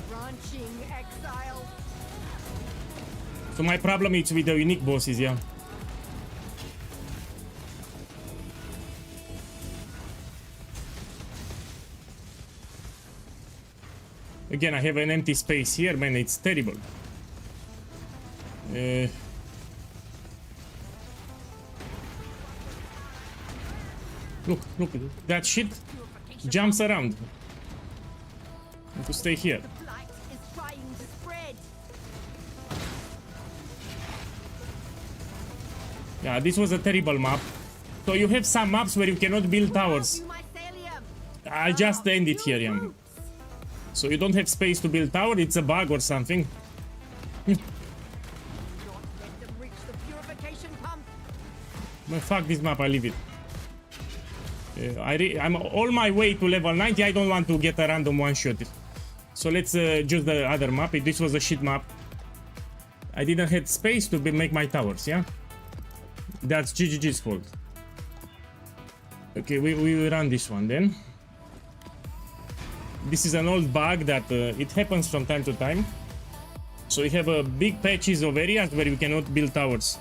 Branching exile. So my problem is with the unique bosses, yeah. Again, I have an empty space here, man, it's terrible. Look, that shit jumps around. I have to stay here. The blight is trying to spread. Yeah, this was a terrible map. So you have some maps where you cannot build towers. You mycelium. I'll just end it here, yeah. So you don't have space to build tower, it's a bug or something. Not let them reach the purification pump. Man, fuck this map, I leave it. I'm all my way to level 90, I don't want to get a random one shot. So let's choose the other map. This was a shit map. I didn't have space to make my towers, yeah? That's GGG's fault. Okay, we will run this one then. This is an old bug that it happens from time to time. So you have big patches of areas where you cannot build towers.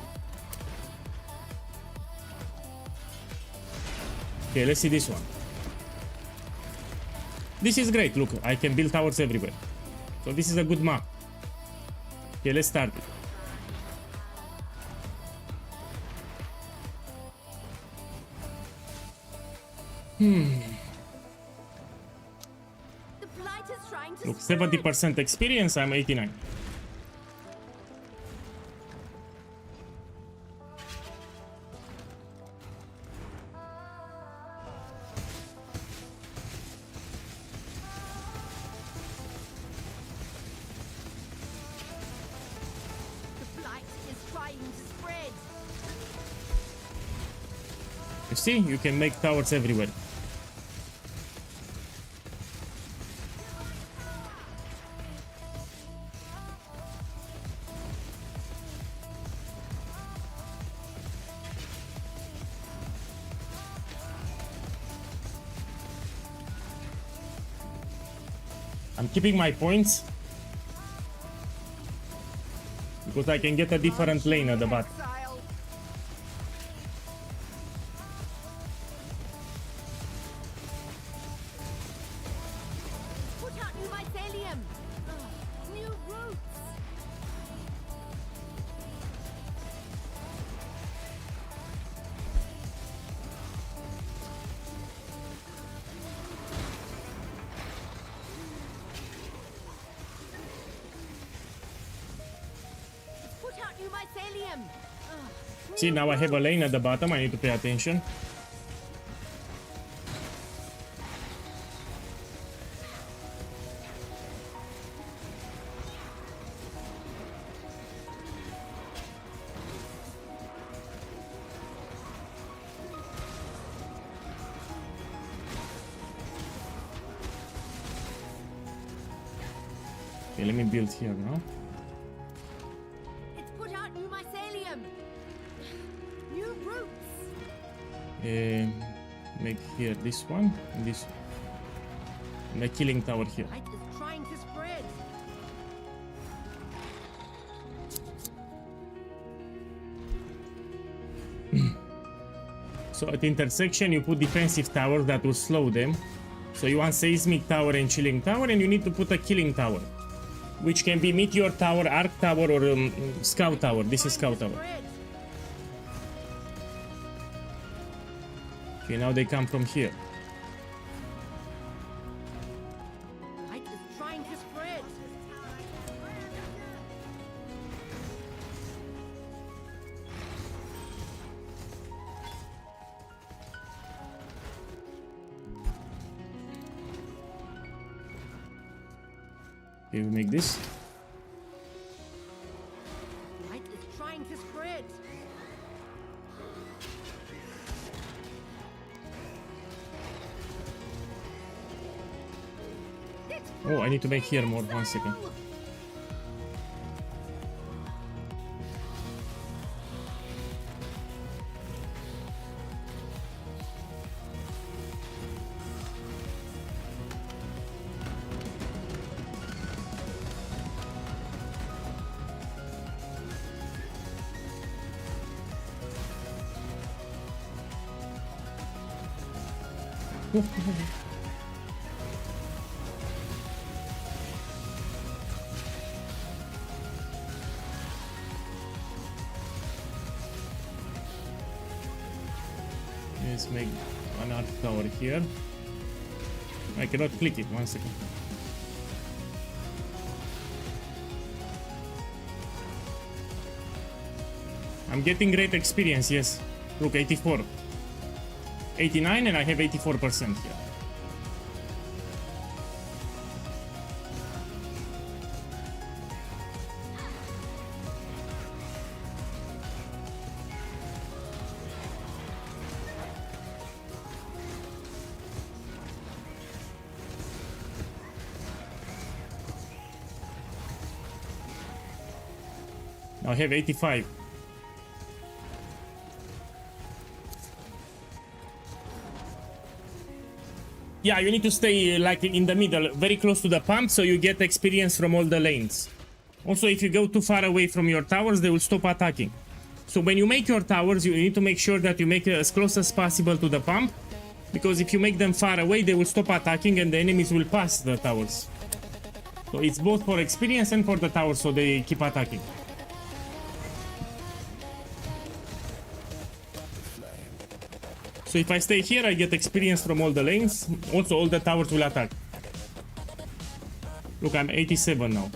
Okay, let's see this one. This is great, look, I can build towers everywhere. So this is a good map. Okay, let's start it. The blight is trying to Look, spread. 70% experience, I'm 89. The blight is trying to spread. You see, you can make towers everywhere. I'm keeping my points because I can get a different lane at the back. Exile. Put out new mycelium. New roots. you mycelium. See, now I have a lane at the bottom. I need to pay attention. Okay, let me build here now. It's put out new mycelium. New roots. Make here this one and this one. And a killing tower here. Blight is trying to spread. So at the intersection you put defensive towers that will slow them. So you want seismic tower and chilling tower, and you need to put a killing tower, which can be meteor tower, arc tower, or scout tower. This is scout tower. Spread. Okay, now they come from here. Blight is trying to spread. Okay, we make this. Blight is trying to spread. Oh, I need to make here more. 1 second. Let's make an arc tower here. I cannot click it. 1 second. I'm getting great experience, yes. Look, 84. 89 and I have 84% here. Now I have 85. Yeah, you need to stay like in the middle, very close to the pump, so you get experience from all the lanes. Also, if you go too far away from your towers, they will stop attacking. So when you make your towers, you need to make sure that you make it as close as possible to the pump, because if you make them far away, they will stop attacking and the enemies will pass the towers. So it's both for experience and for the towers, so they keep attacking. So if I stay here, I get experience from all the lanes. Also, all the towers will attack. Look, I'm 87 now.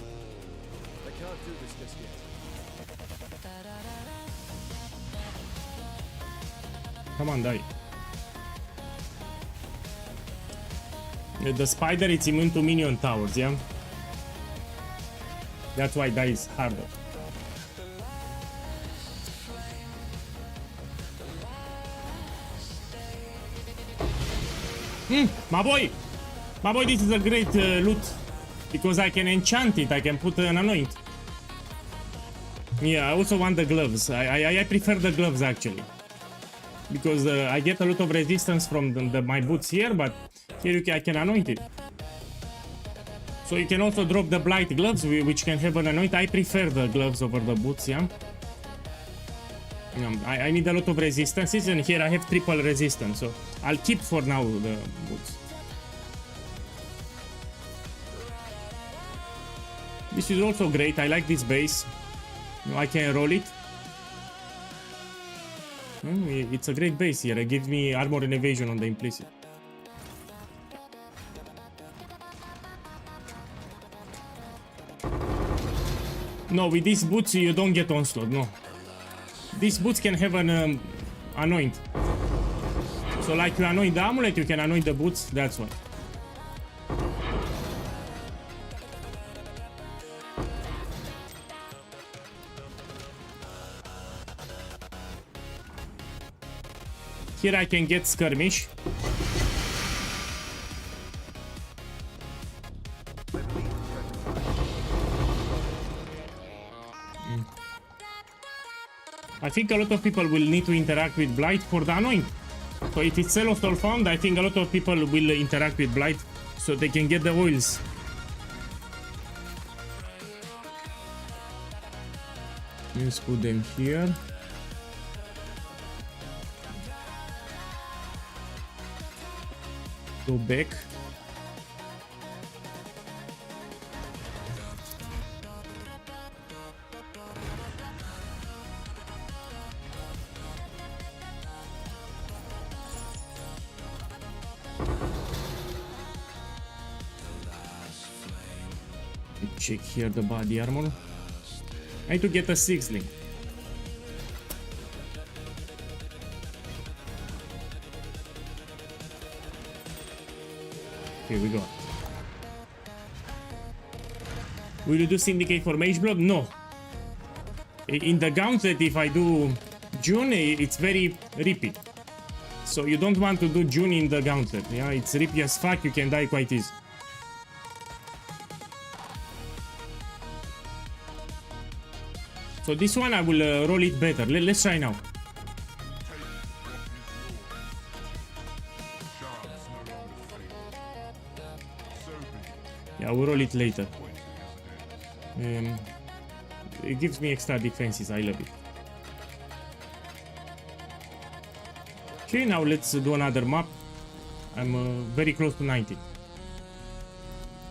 I can't do this just yet. Come on, die. The spider is immune to minion towers, yeah? That's why die is harder. My boy! My boy, this is a great loot. Because I can enchant it, I can put an anoint. Yeah, I also want the gloves. I prefer the gloves actually. Because I get a lot of resistance from my boots here, but here I can anoint it. So you can also drop the blight gloves, which can have an anoint. I prefer the gloves over the boots, yeah. I need a lot of resistances, and here I have triple resistance, so I'll keep for now the boots. This is also great. I like this base. I can roll it. It's a great base here. It gives me armor and evasion on the implicit. No, with these boots you don't get onslaught, no. These boots can have an anoint. So like you anoint the amulet, you can anoint the boots, that's why. Here I can get skirmish. I think a lot of people will need to interact with Blight for the anoint. So if it's Cell of Soul found, I think a lot of people will interact with Blight so they can get the oils. Let's put them here. Go back. Check here the body armor. I need to get a 6 link. Here we go. Will you do Syndicate for Mage Blood? No. In the Gauntlet, if I do June, it's very rippy. So you don't want to do June in the Gauntlet. Yeah, it's rippy as fuck, you can die quite easy. So this one I will roll it better. Let's try now. Yeah, we'll roll it later. It gives me extra defenses. I love it. Okay, now let's do another map. I'm very close to 90.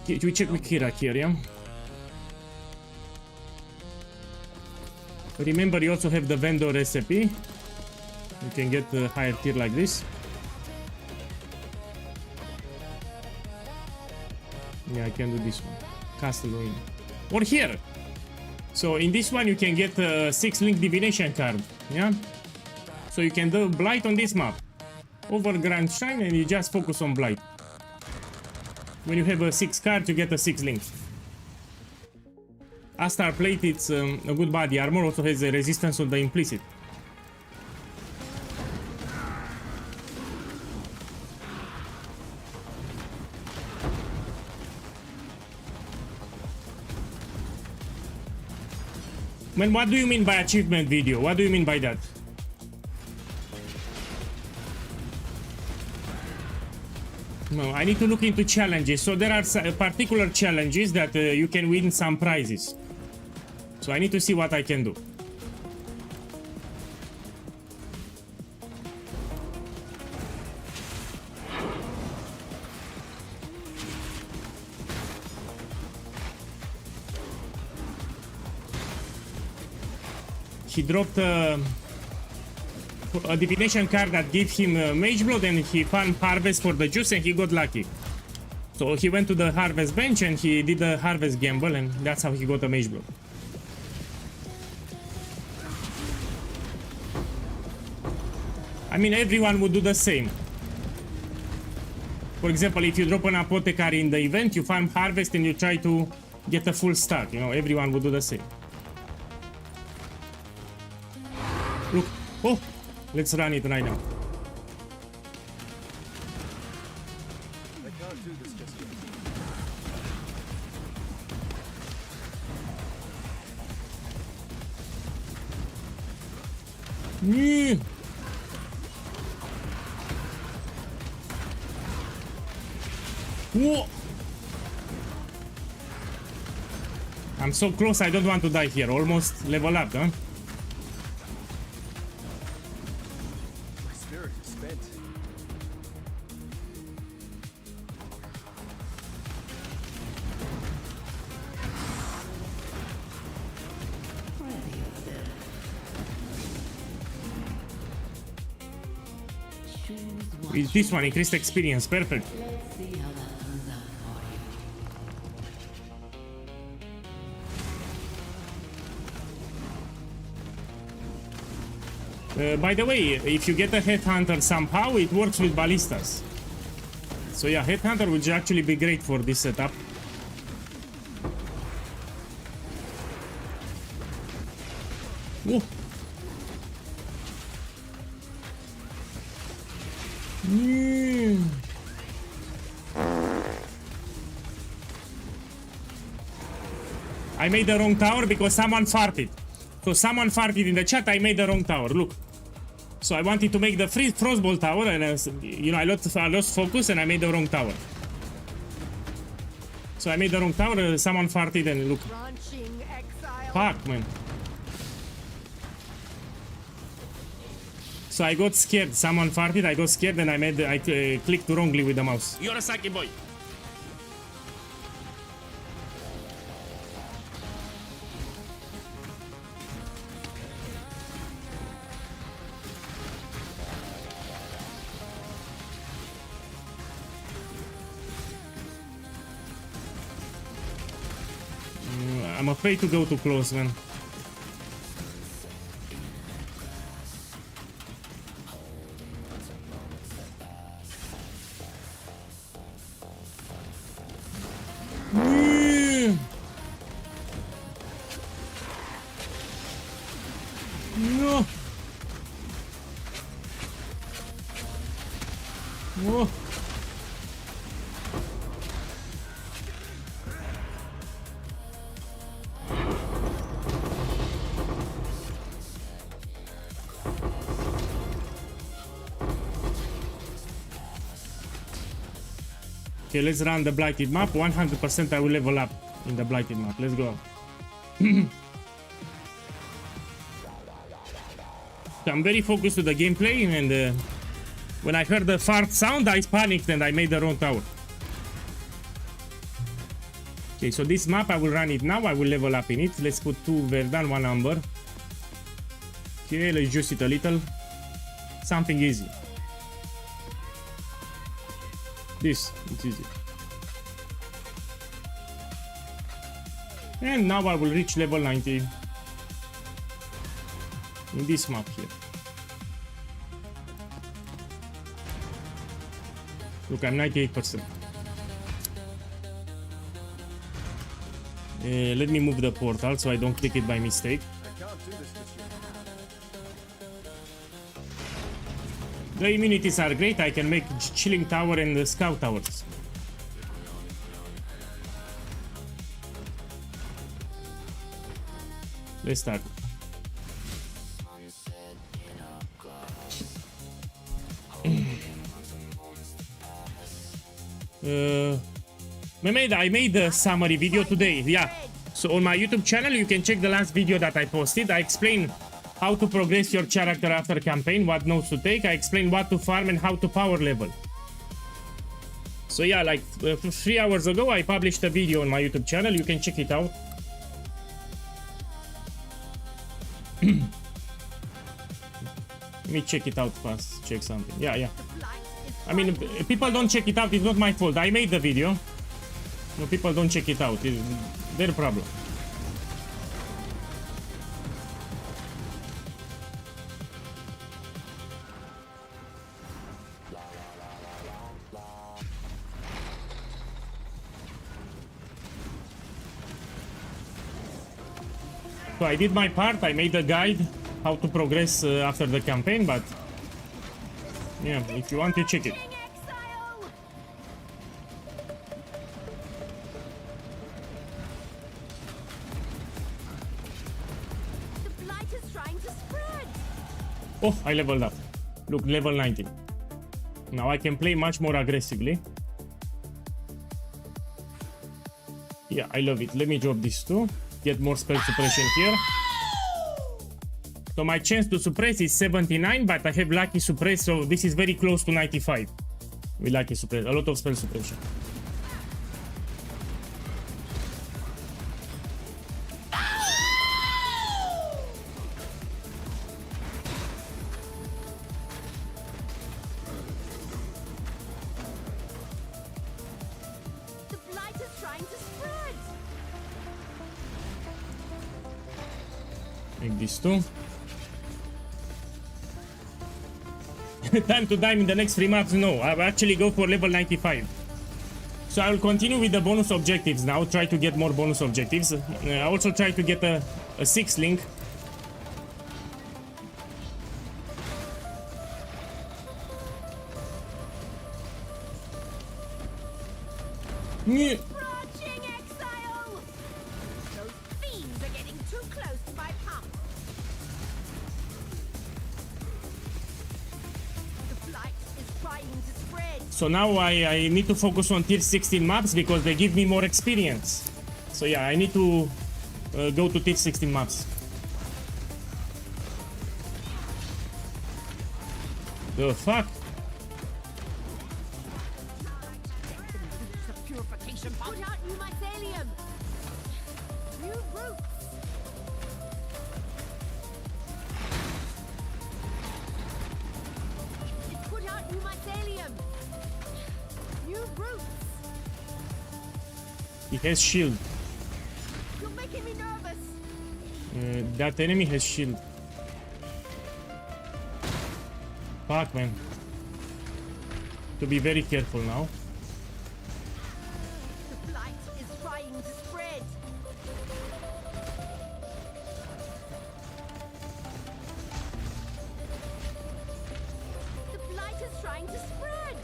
Okay, we check with Kira here, yeah? Remember, you also have the vendor recipe. You can get a higher tier like this. Yeah, I can do this one. Castle Ruin. Or here. So in this one you can get a 6 link divination card. Yeah. So you can do blight on this map. Over Grand Shrine and you just focus on blight. When you have a 6 card, you get a 6 link. Astar plate, it's a good body armor, also has a resistance on the implicit. Man, what do you mean by achievement video? What do you mean by that? No, I need to look into challenges. So there are particular challenges that you can win some prizes. So I need to see what I can do. He dropped a divination card that gave him Mage Blood, and he farmed Harvest for the juice and he got lucky. So he went to the Harvest bench and he did the Harvest gamble, and that's how he got a Mage Blood. I mean, everyone would do the same. For example, if you drop an apothecary in the event, you farm Harvest and you try to get a full stack. You know, everyone would do the same. Look. Oh, let's run it right now. I can't do this just yet. Whoa. I'm so close, I don't want to die here. Almost level up, huh? spent. Ready yourself. Choose what. With this one, increased experience, perfect. Let's see how that turns out for you. By the way, if you get a headhunter somehow, it works with ballistas. So yeah, headhunter would actually be great for this setup. Whoa. I made the wrong tower because someone farted. So someone farted in the chat, I made the wrong tower, look. So I wanted to make the frostball tower and you know, I lost focus and I made the wrong tower. So I made the wrong tower, someone farted and look. Branching exile. Fuck, man. So I got scared, someone farted, I got scared and I clicked wrongly with the mouse. You're a sucky boy. I'm afraid to go too close, man. No. Whoa. Okay, let's run the Blighted map. 100% I will level up in the Blighted map. Let's go. I'm very focused to the gameplay, and when I heard the fart sound, I panicked and I made the wrong tower. Okay, so this map, I will run it now. I will level up in it. Let's put 2 Verdun, 1 Amber. Okay, let's juice it a little. Something easy. This, it's easy. And now I will reach level 90 in this map here. Look, I'm 98%. Let me move the portal so I don't click it by mistake. I can't do this this year. The immunities are great. I can make chilling tower and scout towers. Let's start. I made a summary video today. Yeah. So on my YouTube channel, you can check the last video that I posted. I explain how to progress your character after campaign, what notes to take. I explain what to farm and how to power level. So yeah, like 3 hours ago, I published a video on my YouTube channel. You can check it out. Let me check it out fast. Check something. Yeah. I mean, people don't check it out. It's not my fault. I made the video. No, people don't check it out. It's their problem. So I did my part. I made a guide how to progress after the campaign, but yeah, if you want to check it. The blight is trying to spread. Oh, I leveled up. Look, level 90. Now I can play much more aggressively. Yeah, I love it. Let me drop this too. Get more spell suppression here. So my chance to suppress is 79, but I have lucky suppress, so this is very close to 95. With lucky suppress, a lot of spell suppression. The blight is trying to spread. Make this too. Time to dime in the next 3 maps? No, I'll actually go for level 95. So I will continue with the bonus objectives now, try to get more bonus objectives. I also try to get a 6 link. Crouching exile! Those fiends are getting too close to my pump. The blight is trying to spread. So now I need to focus on tier 16 maps because they give me more experience. So yeah, I need to go to tier 16 maps. The fuck? The purification pump. Put out new mycelium. New roots. Put out new mycelium. New roots. He has shield. You're making me nervous. That enemy has shield. Fuck, man. To be very careful now. The blight is trying to spread. The blight is trying to spread.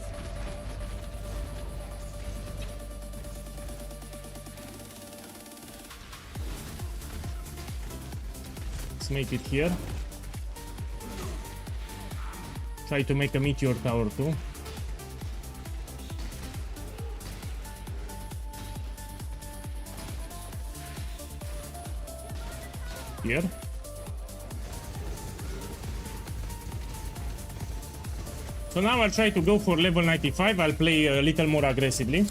Let's make it here. Try to make a meteor tower too. Here. So now I'll try to go for level 95. I'll play a little more aggressively.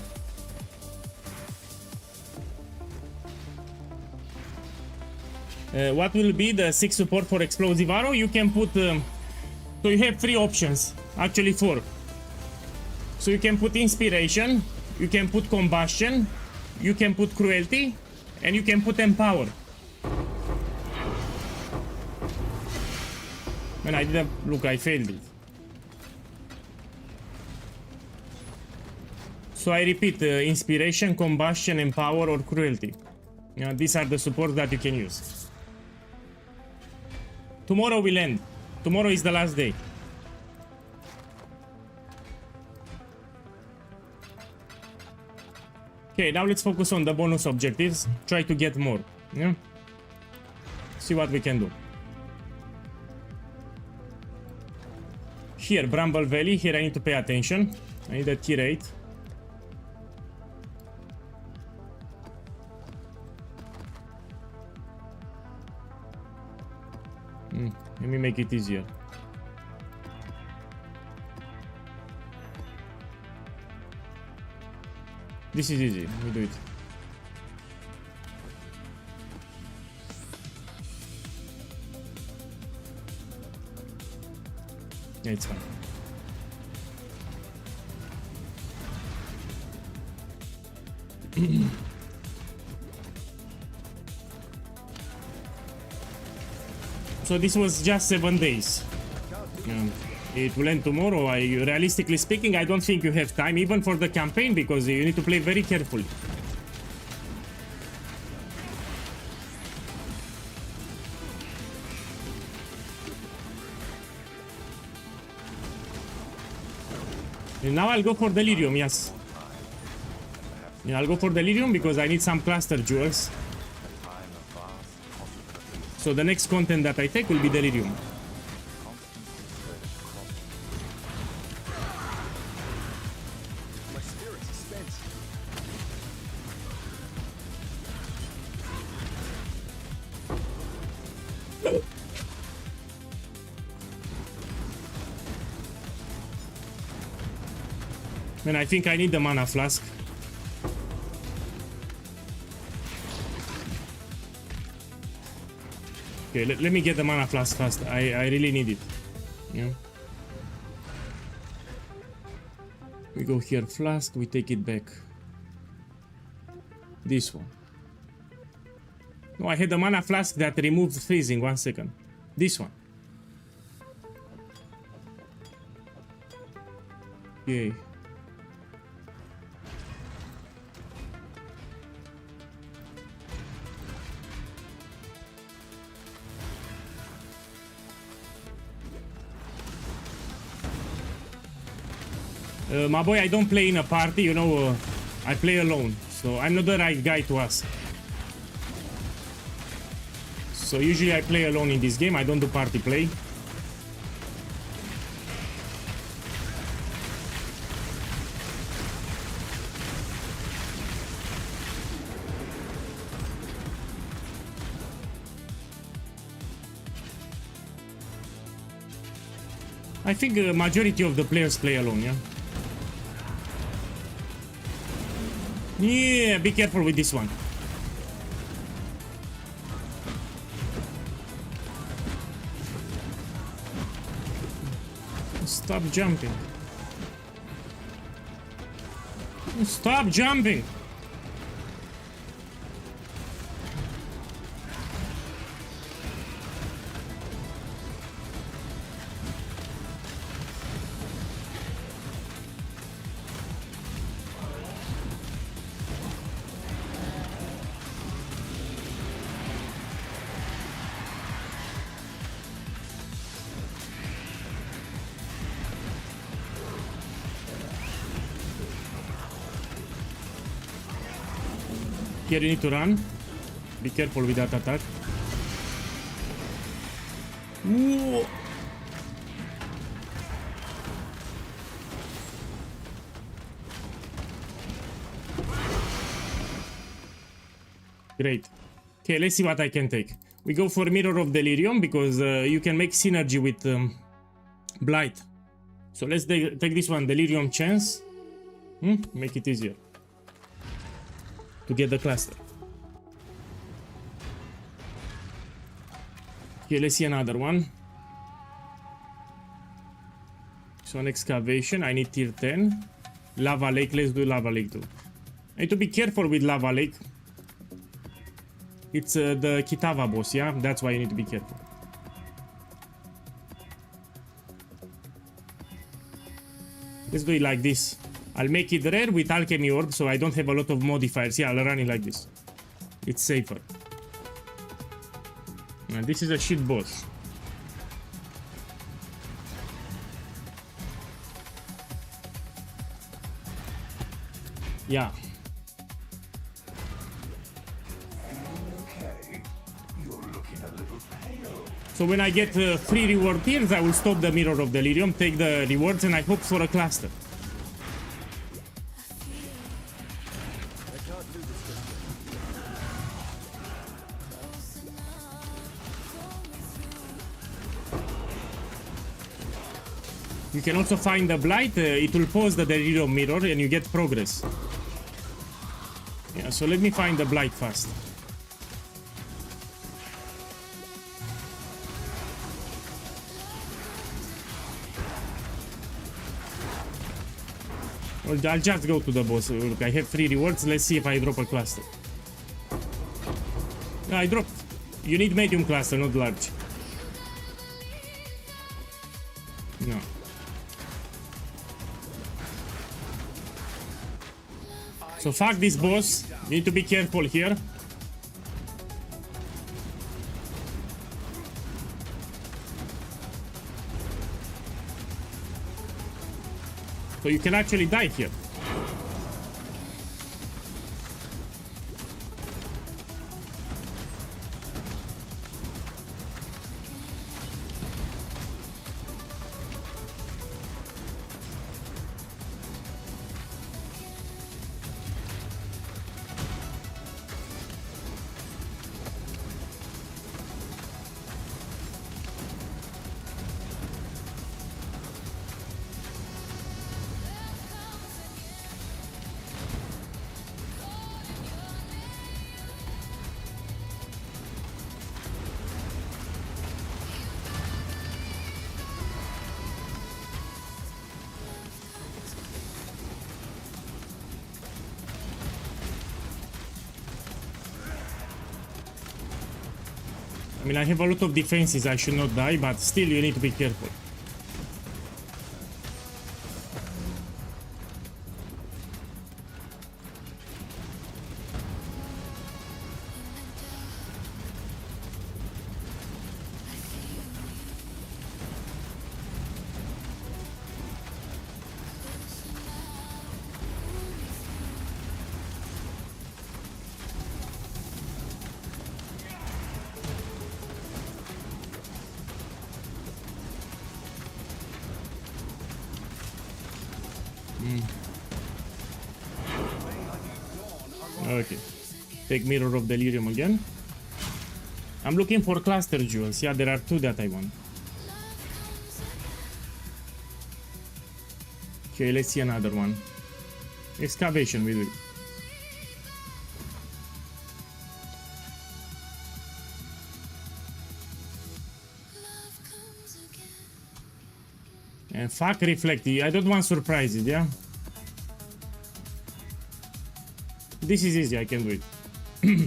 What will be the 6 support for explosive arrow? You can put so you have 3 options, actually 4. So you can put inspiration, you can put combustion, you can put cruelty, and you can put empower. Man, I didn't look, I failed it. So I repeat, inspiration, combustion, empower, or cruelty. These are the supports that you can use. Tomorrow will end. Tomorrow is the last day. Okay, now let's focus on the bonus objectives. Try to get more. Yeah? See what we can do. Here, Bramble Valley. Here I need to pay attention. I need a tier 8. Let me make it easier. This is easy. We do it. Yeah, it's fine. So this was just 7 days. It will end tomorrow. Realistically speaking, I don't think you have time even for the campaign because you need to play very carefully. And now I'll go for Delirium, yes. Yeah, I'll go for Delirium because I need some cluster jewels. So the next content that I take will be Delirium. Man, I think I need the mana flask. Okay, let me get the mana flask fast. I really need it. Yeah. We go here, flask, we take it back. This one. No, I had the mana flask that removes freezing. 1 second. This one. Okay. My boy, I don't play in a party, you know, I play alone, so I'm not the right guy to ask. So usually I play alone in this game, I don't do party play. I think the majority of the players play alone, yeah? Yeah, be careful with this one. Stop jumping. Stop jumping. Here you need to run. Be careful with that attack. Ooh. Great. Okay, let's see what I can take. We go for Mirror of Delirium because you can make synergy with Blight. So let's take this one, Delirium Chance. Make it easier to get the cluster. Okay, let's see another one. So an excavation, I need tier 10. Lava Lake, let's do Lava Lake too. I need to be careful with Lava Lake. It's the Kitava boss, yeah? That's why you need to be careful. Let's do it like this. I'll make it rare with Alchemy Orb, so I don't have a lot of modifiers. Yeah, I'll run it like this. It's safer. And this is a shit boss. Yeah. So when I get free reward tiers, I will stop the Mirror of Delirium, take the rewards, and I hope for a cluster. You can also find the Blight, it will pause the Delirium Mirror and you get progress. Yeah, so let me find the Blight fast. Well, I'll just go to the boss. Look, I have 3 rewards, let's see if I drop a cluster. No, I dropped. You need medium cluster, not large. No. So fuck this boss. Need to be careful here. So you can actually die here. I mean, I have a lot of defenses, I should not die, but still you need to be careful. Okay. Take Mirror of Delirium again. I'm looking for cluster jewels. Yeah, there are 2 that I want. Okay, let's see another one. Excavation, we do it. And fuck Reflect. I don't want surprises, yeah? This is easy, I can do it. There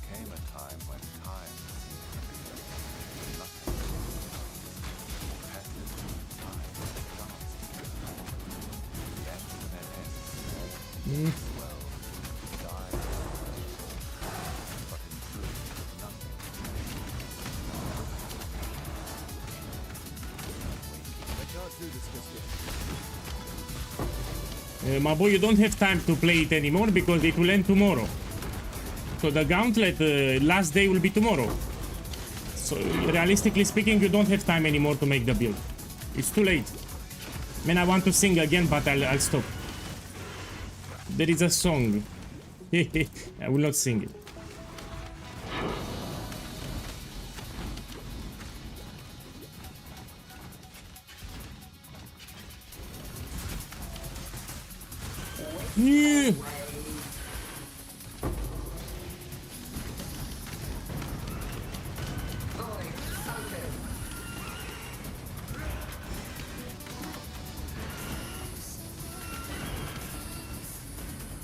came a time when time seemed nothing. Passage of time danced. The end ends. Well, died. But in truth, nothing. My boy, you don't have time to play it anymore because it will end tomorrow. So the Gauntlet last day will be tomorrow. So realistically speaking, you don't have time anymore to make the build. It's too late. Man, I want to sing again, but I'll stop. There is a song. I will not sing it. Yeah.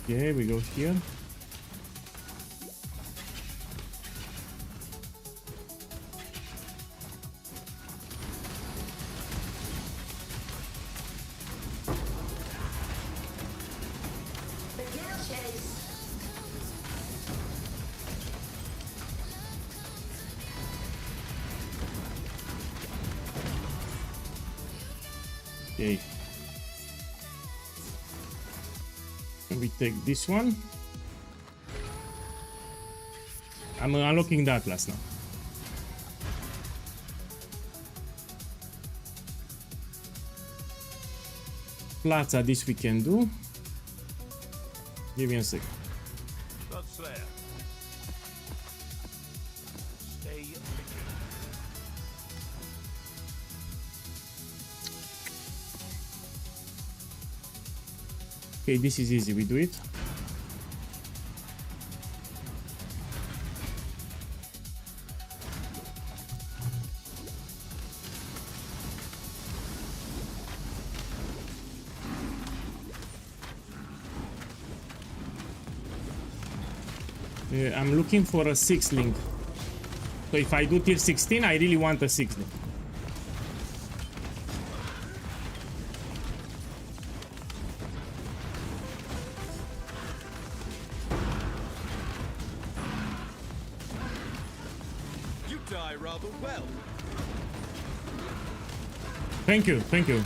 Okay, we go here. Okay. We take this one. I'm unlocking the Atlas now. Plaza, this we can do. Give me a sec. Bloodslayer. Stay vigilant. Okay, this is easy, we do it. I'm looking for a 6 link. So if I do tier 16, I really want a 6 link. You die rather well. Thank you, thank you.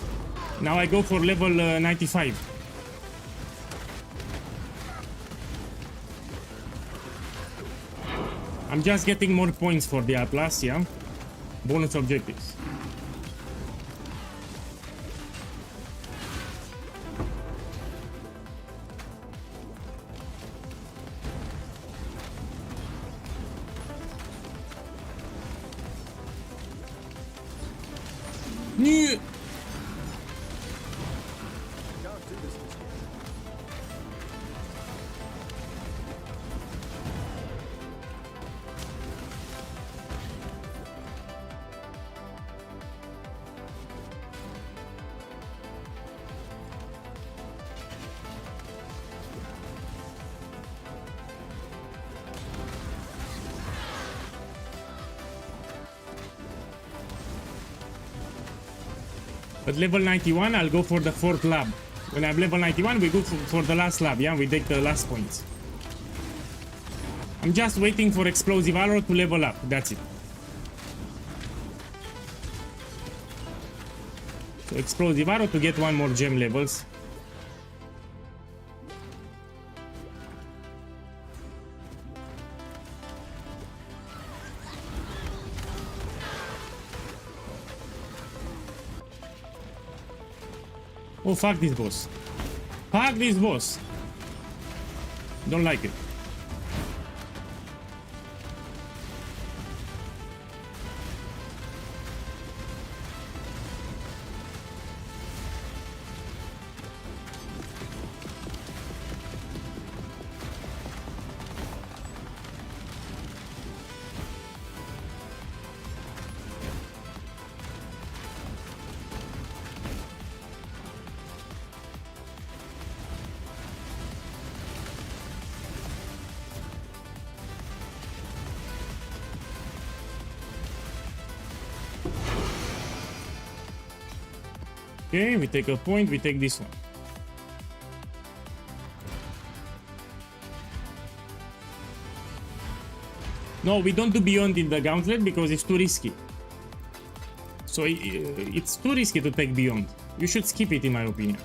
Now I go for level 95. I'm just getting more points for the Atlas, yeah? Bonus objectives. Yeah. At level 91, I'll go for the 4th lab. When I'm level 91, we go for the last lab, yeah? We take the last points. I'm just waiting for explosive arrow to level up, that's it. So explosive arrow to get 1 more gem levels. Oh, fuck this boss. Fuck this boss. Don't like it. Okay, we take a point, we take this one. No, we don't do beyond in the Gauntlet because it's too risky. So it's too risky to take beyond. You should skip it in my opinion.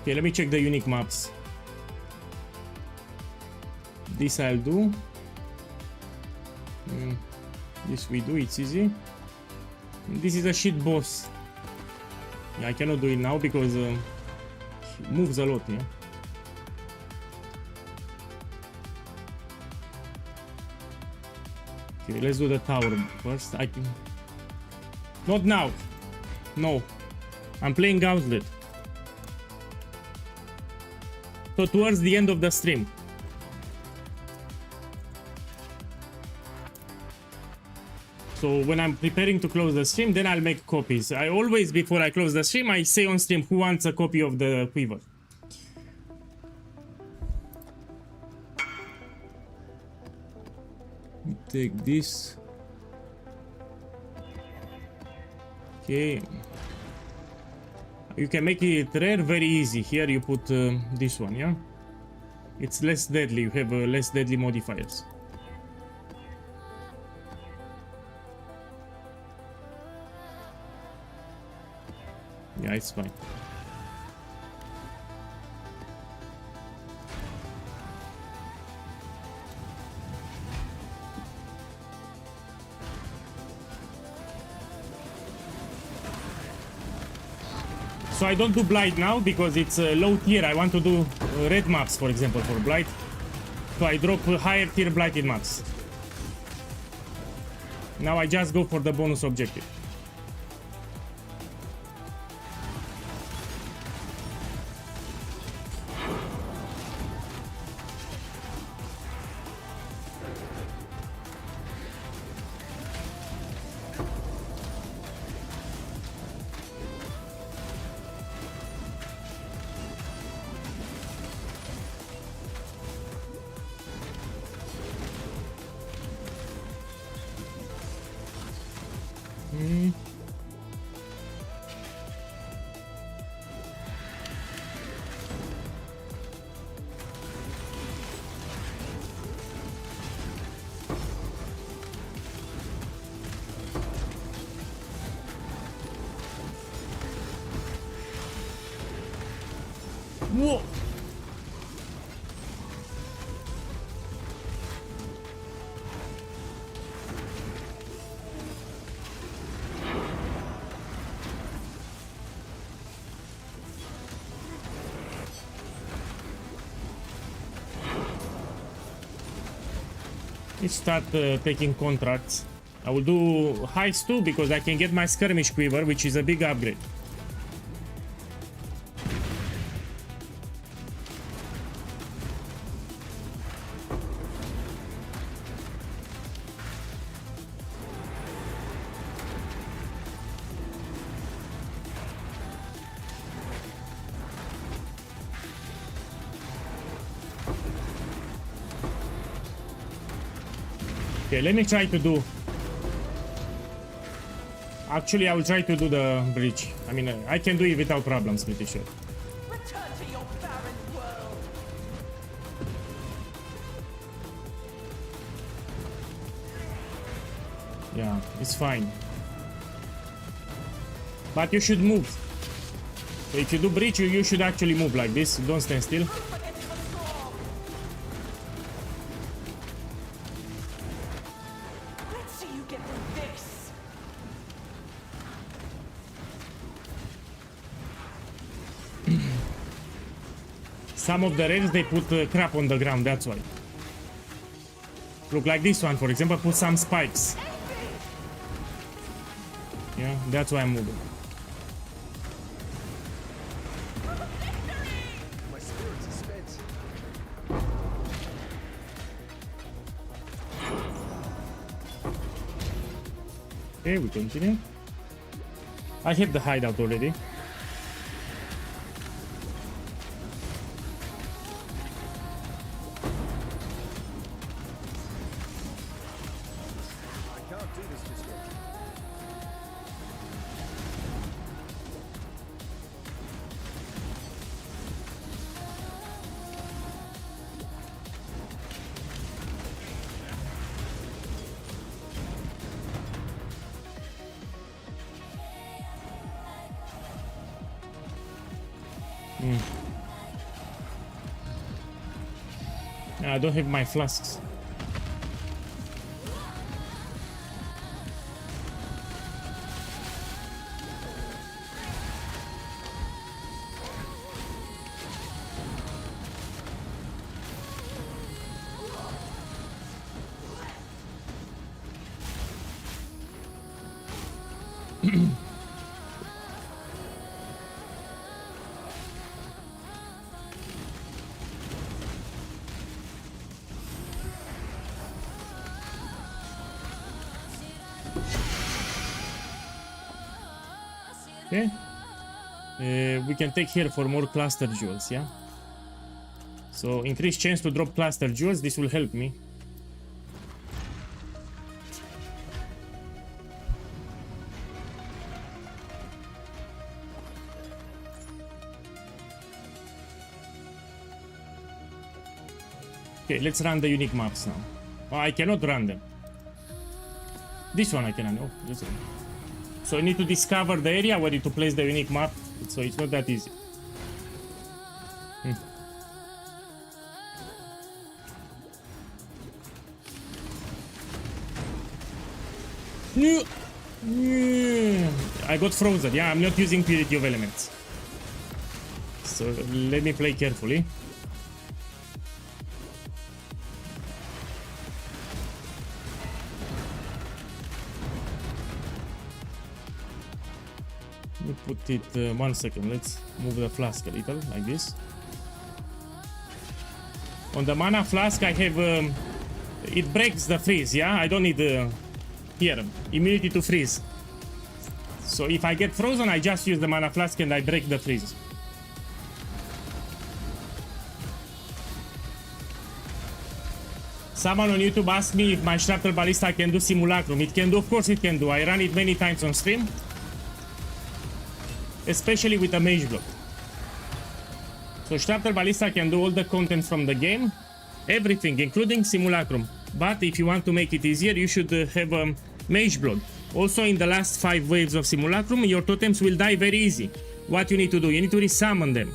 Okay, let me check the unique maps. This I'll do. This we do, it's easy. This is a shit boss. Yeah, I cannot do it now because he moves a lot, yeah. Okay, let's do the tower first. I can... Not now. No. I'm playing Gauntlet. So towards the end of the stream. So when I'm preparing to close the stream, then I'll make copies. I always, before I close the stream, I say on stream who wants a copy of the quiver. Take this. Okay. You can make it rare very easy. Here you put this one, yeah? It's less deadly. You have less deadly modifiers. Yeah, it's fine. So I don't do blight now because it's low tier. I want to do red maps, for example, for blight. So I drop higher tier blighted maps. Now I just go for the bonus objective. Whoa! Let's start taking contracts. I will do heist too because I can get my skirmish quiver, which is a big upgrade. Okay, let me try to do... Actually, I will try to do the bridge. I mean, I can do it without problems, pretty sure. Return to your barren world. Yeah, it's fine. But you should move. So if you do bridge, you should actually move like this. Don't stand still. Against the storm. Let's see you get through this. Some of the rails, they put crap on the ground, that's why. Look, like this one, for example, put some spikes. Yeah, that's why I'm moving. My spirits are spent. Okay, we continue. I hit the hideout already. I can't do this just yet. I don't have my flasks. Okay. We can take here for more cluster jewels, yeah? So increase chance to drop cluster jewels, this will help me. Okay, let's run the unique maps now. Oh, I cannot run them. This one I can run. Oh, this one. So I need to discover the area where to place the unique map. So it's not that easy. I got frozen. Yeah, I'm not using purity of elements. So let me play carefully. Let me put it 1 second. Let's move the flask a little like this. On the mana flask, I have it breaks the freeze. Yeah, I don't need here immunity to freeze. So if I get frozen, I just use the mana flask and I break the freeze. Someone on YouTube asked me if my Shrapnel Ballista can do Simulacrum. It can do, of course it can do. I ran it many times on stream. Especially with a mage block. So Shrapnel Ballista can do all the content from the game. Everything, including Simulacrum. But if you want to make it easier, you should have a mage block. Also, in the last 5 waves of Simulacrum, your totems will die very easy. What you need to do, you need to resummon them.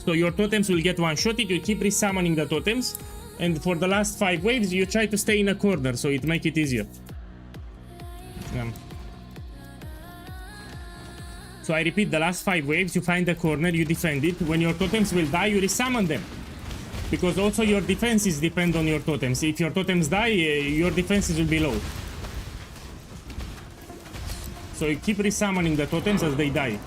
So your totems will get one-shotted, you keep resummoning the totems. And for the last 5 waves, you try to stay in a corner, so it make it easier. So I repeat, the last 5 waves, you find a corner, you defend it. When your totems will die, you resummon them. Because also your defenses depend on your totems. If your totems die, your defenses will be low. So you keep resummoning the totems as they die.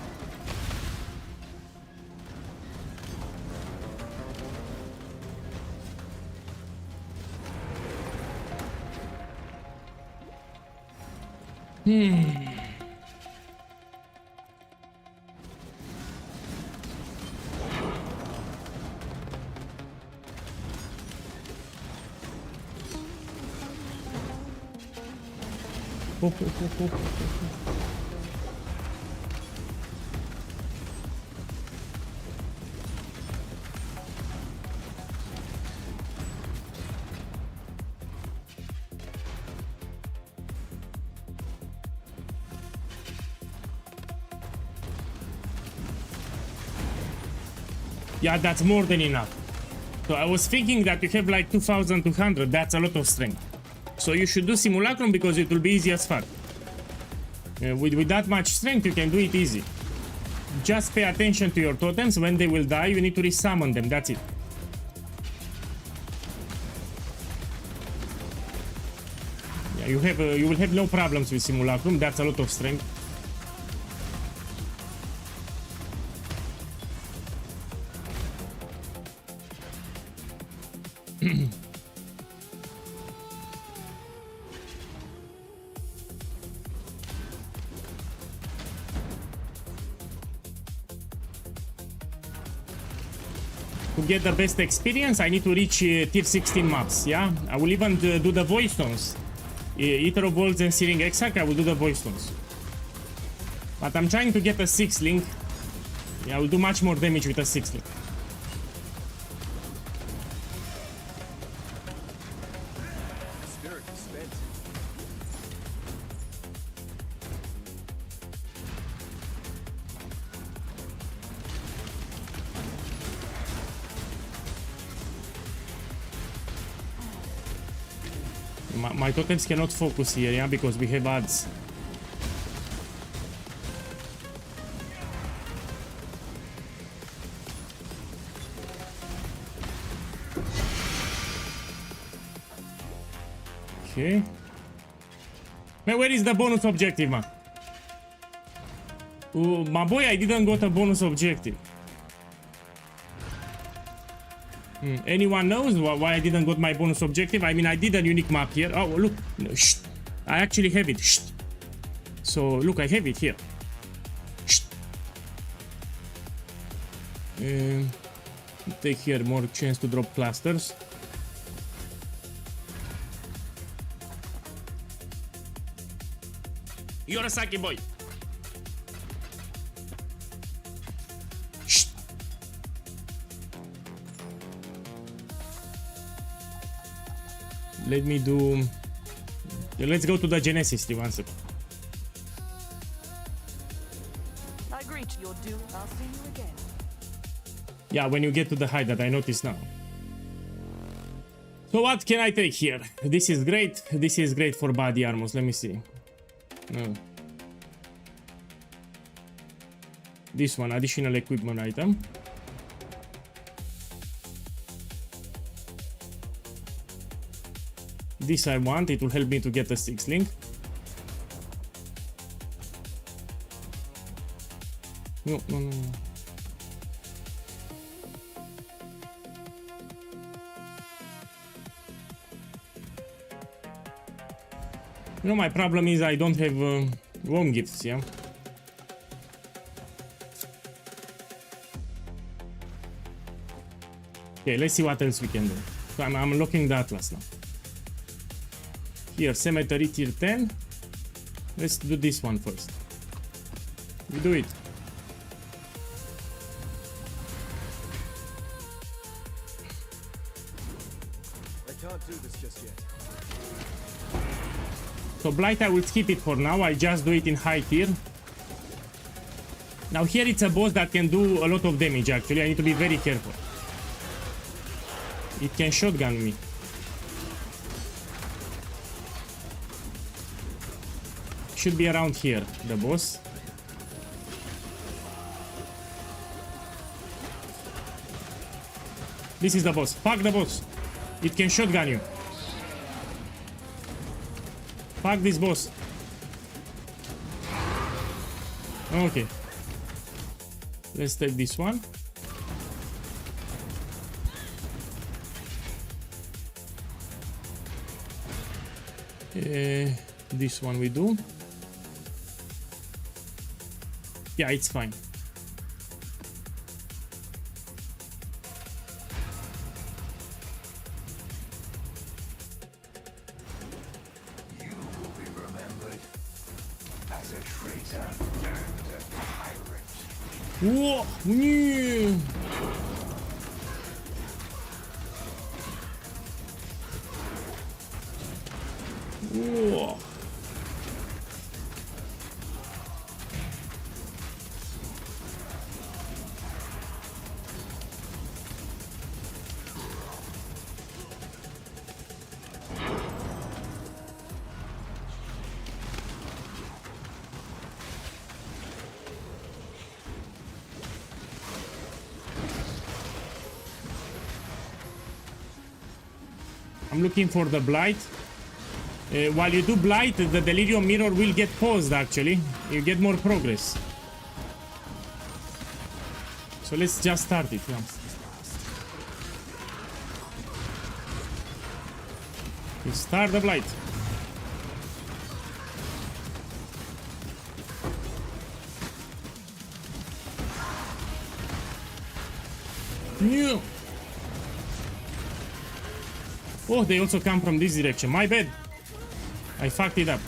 Yeah, that's more than enough. So I was thinking that you have like 2200, that's a lot of strength. So you should do Simulacrum because it will be easy as fuck. With that much strength, you can do it easy. Just pay attention to your totems. When they will die, you need to resummon them, that's it. Yeah, you will have no problems with Simulacrum, that's a lot of strength. To get the best experience, I need to reach tier 16 maps, yeah? I will even do the voice tones. Eater of Worlds and Searing Exarch, I will do the voice tones. But I'm trying to get a 6 link. Yeah, I will do much more damage with a 6 link. Spirit is spent. My totems cannot focus here, yeah, because we have ads. Okay. Man, where is the bonus objective, man? My boy, I didn't got a bonus objective. Anyone knows why I didn't got my bonus objective? I mean, I did a unique map here. Oh, look. No, shh. I actually have it. Shh. So, look, I have it here. Shh. Take here more chance to drop clusters. You're a Saki boy. Shh. Let me do. Let's go to the Genesis, one second. I greet your doom. I'll see you again. Yeah, when you get to the hideout, I notice now. So what can I take here? This is great. This is great for body armors. Let me see. No. This one, additional equipment item. This I want, it will help me to get a 6 link. No. You know, my problem is I don't have worm gifts, yeah? Okay, let's see what else we can do. So I'm unlocking the Atlas now. Here, Cemetery tier 10. Let's do this one first. We do it. I can't do this just yet. So Blight, I will skip it for now. I just do it in high tier. Now here it's a boss that can do a lot of damage actually. I need to be very careful. It can shotgun me. Should be around here, the boss. This is the boss. Fuck the boss. It can shotgun you. Fuck this boss. Okay. Let's take this one. This one we do. Yeah, it's fine. Whoa! Yeah. Whoa. I'm looking for the blight. While you do blight, the delirium mirror will get paused actually. You get more progress. So let's just start it, yeah. Let's start the blight. Yeah. Oh, they also come from this direction. My bad. I fucked it up.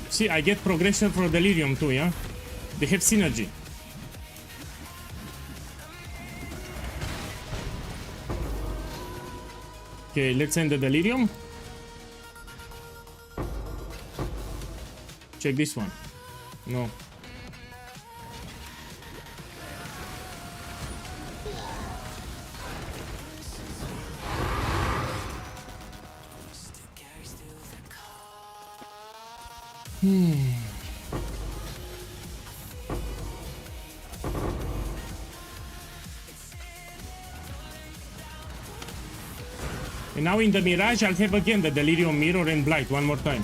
See, I get progression for delirium too, yeah? They have synergy. Okay, let's end the delirium. Check this one. No. And now in the Mirage, I'll have again the Delirium Mirror and Blight one more time.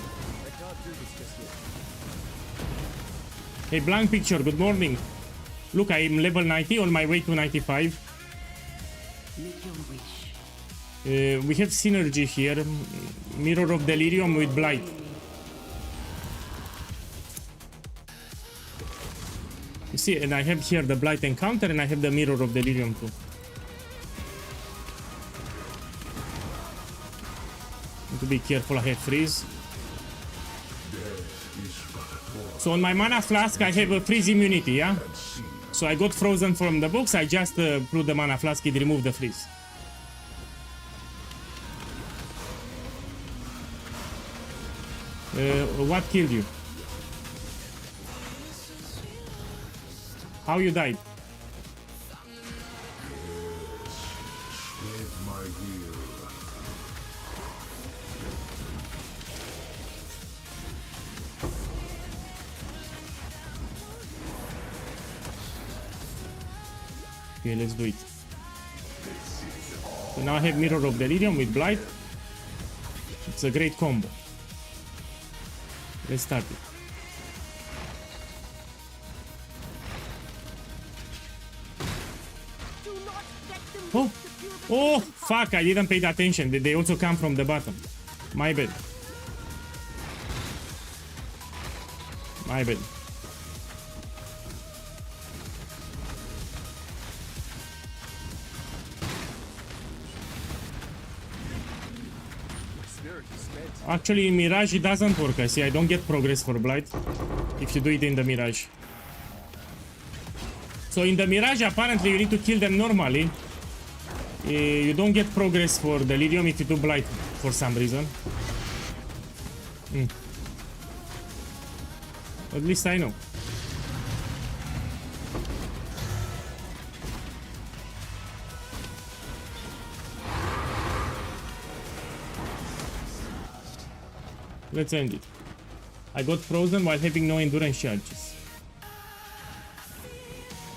Hey, Blank Picture, good morning. Look, I'm level 90, on my way to 95. Make your wish. We have synergy here. Mirror of Delirium with Blight. You see, and I have here the Blight encounter and I have the Mirror of Delirium too. Need to be careful, I have freeze. So on my mana flask I have a freeze immunity, yeah? So I got frozen from the box, I just blew the mana flask, it removed the freeze. What killed you? How you died? With my will. Okay, let's do it. So now I have Mirror of Delirium with Blight. It's a great combo. Let's start it. Do not let them Oh! reach the purification Oh! path. Fuck, I didn't pay attention. They also come from the bottom. My bad. My bad. Actually, in Mirage it doesn't work. I see. I don't get progress for Blight if you do it in the Mirage. So in the Mirage, apparently you need to kill them normally. You don't get progress for Delirium if you do Blight for some reason. At least I know. Let's end it. I got frozen while having no endurance charges.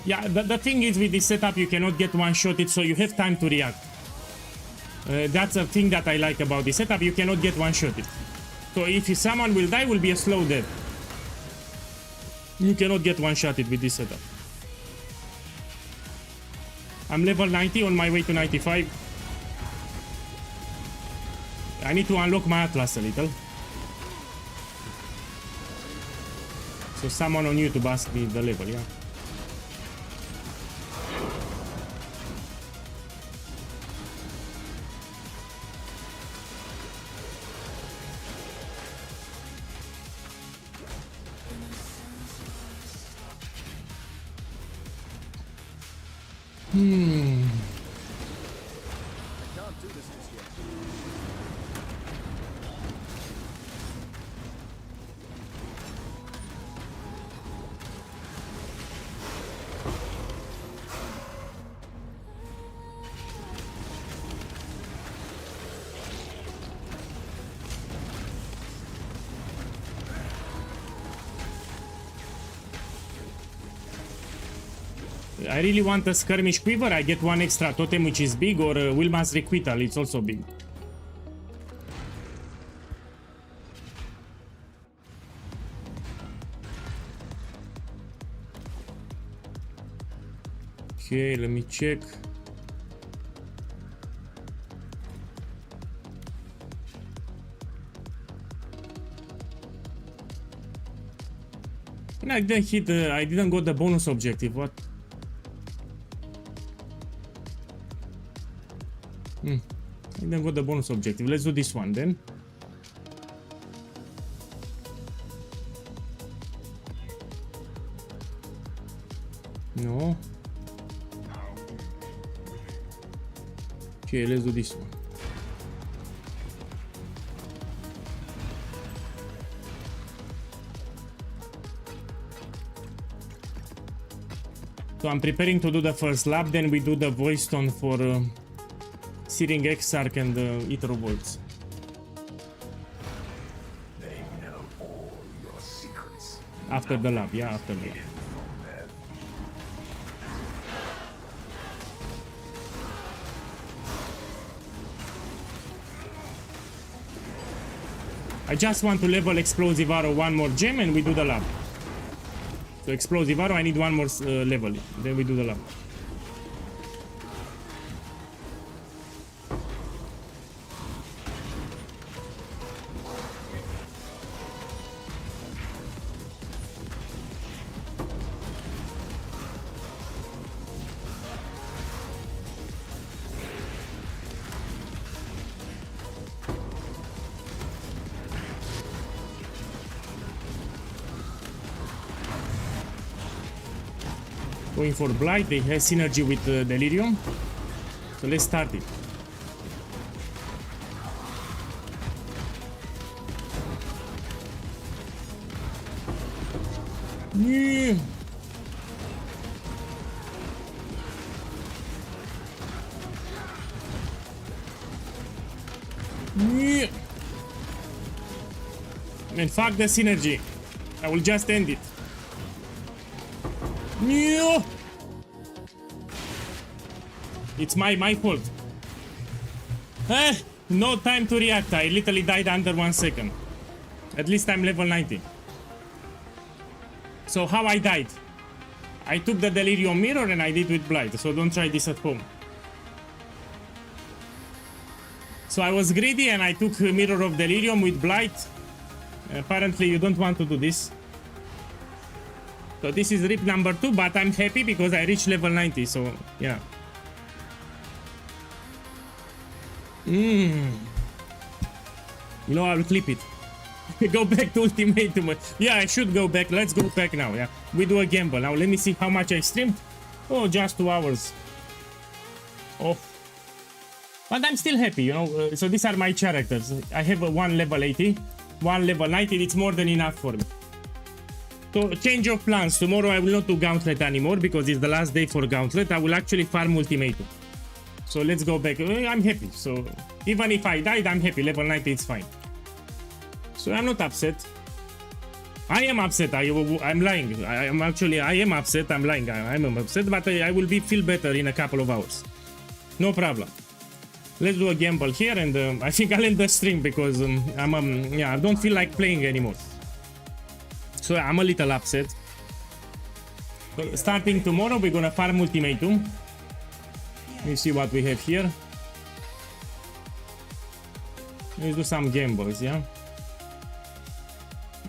Yeah, the thing is with this setup you cannot get one-shotted, so you have time to react. That's a thing that I like about this setup, you cannot get one-shotted. So if someone will die, it will be a slow death. You cannot get one-shotted with this setup. I'm level 90 on my way to 95. I need to unlock my Atlas a little. So someone on YouTube asked me the level, yeah. I really want a skirmish quiver. I get one extra totem which is big, or Wilma's requital, it's also big. Okay, let me check. I didn't hit I didn't go the bonus objective. What? I didn't go the bonus objective. Let's do this one then. No. Okay, let's do this one. So I'm preparing to do the first lap, then we do the voice tone for Searing Exarch and Ether Voids. They know all your secrets. After the lap, yeah, after the lap. I just want to level Explosive Arrow one more gem and we do the lap. So Explosive Arrow, I need one more level, then we do the lap. Going for Blight, they have synergy with Delirium. So let's start it. Yeah. Yeah. Man, fuck the synergy. I will just end it. No! It's my fault. No time to react. I literally died under 1 second. At least I'm level 90. So how I died? I took the Delirium Mirror and I did with Blight. So don't try this at home. So I was greedy and I took Mirror of Delirium with Blight. Apparently you don't want to do this. So this is rip number 2, but I'm happy because I reached level 90, so yeah. You know, I will clip it. Go back to Ultimatum. Yeah, I should go back. Let's go back now, yeah. We do a gamble. Now let me see how much I streamed. Oh, just 2 hours. Oh. But I'm still happy, you know. So these are my characters. I have one level 80, one level 90. It's more than enough for me. So, change of plans. Tomorrow I will not do Gauntlet anymore because it's the last day for Gauntlet. I will actually farm Ultimatum. So let's go back. I'm happy. So even if I died, I'm happy. Level 90, it's fine. So I'm not upset. I am upset. I'm lying. I am upset. I'm lying. I'm upset, but I will feel better in a couple of hours. No problem. Let's do a gamble here, and I think I'll end the stream because I don't feel like playing anymore. So I'm a little upset. So starting tomorrow, we're gonna farm Ultimatum. Let me see what we have here. Let's do some gambles, yeah.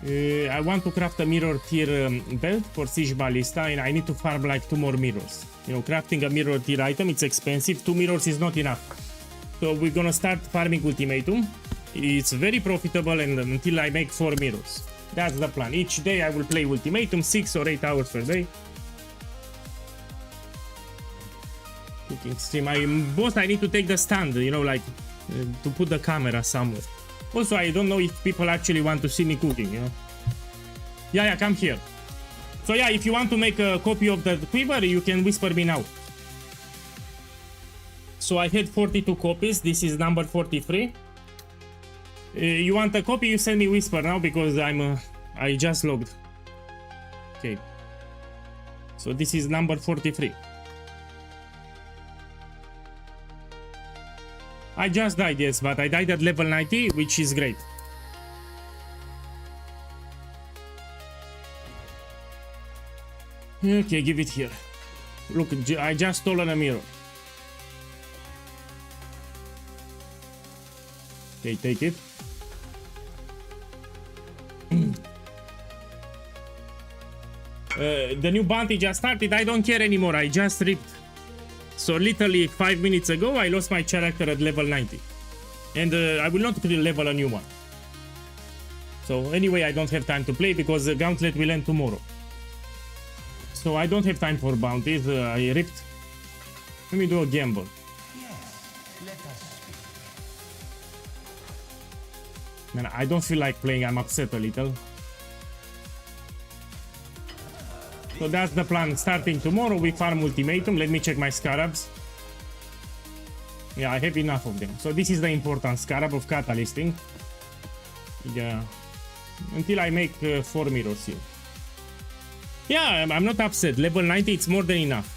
I want to craft a mirror tier belt for Siege Ballista, and I need to farm like 2 more mirrors. You know, crafting a mirror tier item, it's expensive. 2 mirrors is not enough. So we're gonna start farming Ultimatum. It's very profitable, and until I make 4 mirrors. That's the plan. Each day I will play Ultimatum 6 or 8 hours per day. cooking stream. Both I need to take the stand, you know, like to put the camera somewhere. Also, I don't know if people actually want to see me cooking, you know. Yeah, come here. So yeah, if you want to make a copy of the quiver, you can whisper me now. So I had 42 copies. This is number 43. You want a copy? You send me whisper now because I just logged. Okay. So this is number 43. I just died, yes, but I died at level 90, which is great. Okay, give it here. Look, I just stolen a mirror. Okay, take it. The new bounty just started. I don't care anymore. I just ripped. So literally 5 minutes ago, I lost my character at level 90. And I will not level a new one. So anyway, I don't have time to play because the Gauntlet will end tomorrow. So I don't have time for bounties. I ripped. Let me do a gamble. Man, I don't feel like playing. I'm upset a little. So that's the plan. Starting tomorrow, we farm ultimatum. Let me check my scarabs. Yeah, I have enough of them. So this is the important scarab of catalysting. Yeah. Until I make 4 mirrors here. Yeah, I'm not upset. Level 90, it's more than enough.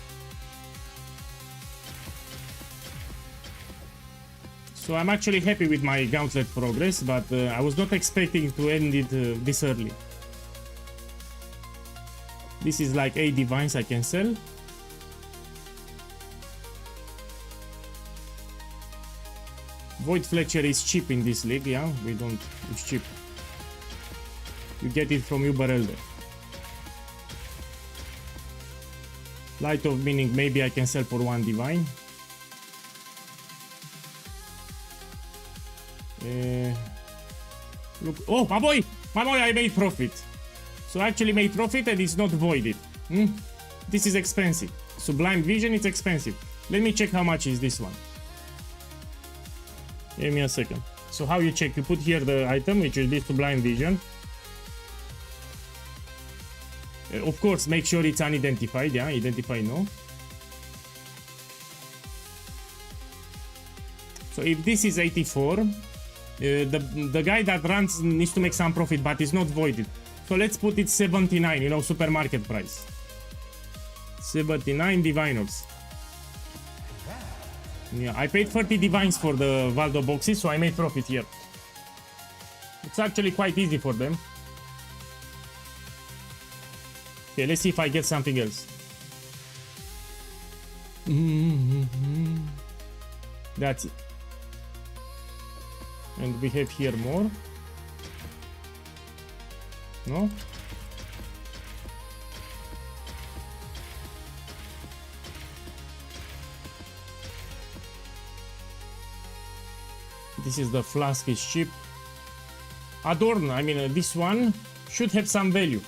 So I'm actually happy with my Gauntlet progress, but I was not expecting to end it this early. This is like 8 divines I can sell. Void Fletcher is cheap in this league, yeah? We don't... It's cheap. You get it from Uber Elder. Light of Meaning, maybe I can sell for 1 divine. Look, oh, my boy, I made profit. So I actually made profit and it's not voided. This is expensive. Sublime Vision, it's expensive. Let me check how much is this one. Give me a second. So how you check? You put here the item, which will be Sublime Vision. Of course, make sure it's unidentified. Yeah, identify no. So if this is 84, the guy that runs needs to make some profit, but it's not voided. So let's put it 79, you know, supermarket price. 79 diviners. Yeah, I paid 30 divines for the Valdo boxes, so I made profit here. It's actually quite easy for them. Okay, let's see if I get something else. That's it. And we have here more. No? This is the flask, is cheap. Adorn, I mean, this one should have some value.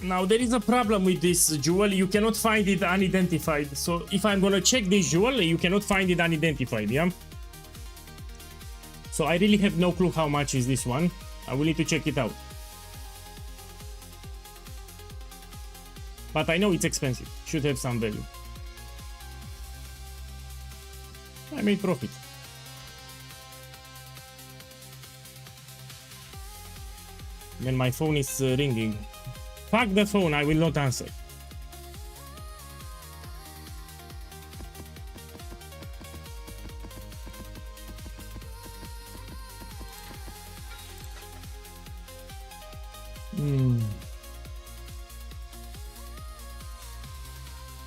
Now, there is a problem with this jewel. You cannot find it unidentified. So, if I'm gonna check this jewel, you cannot find it unidentified, yeah? So, I really have no clue how much is this one. I will need to check it out. But I know it's expensive. Should have some value. I made profit. Then my phone is ringing. Fuck the phone, I will not answer.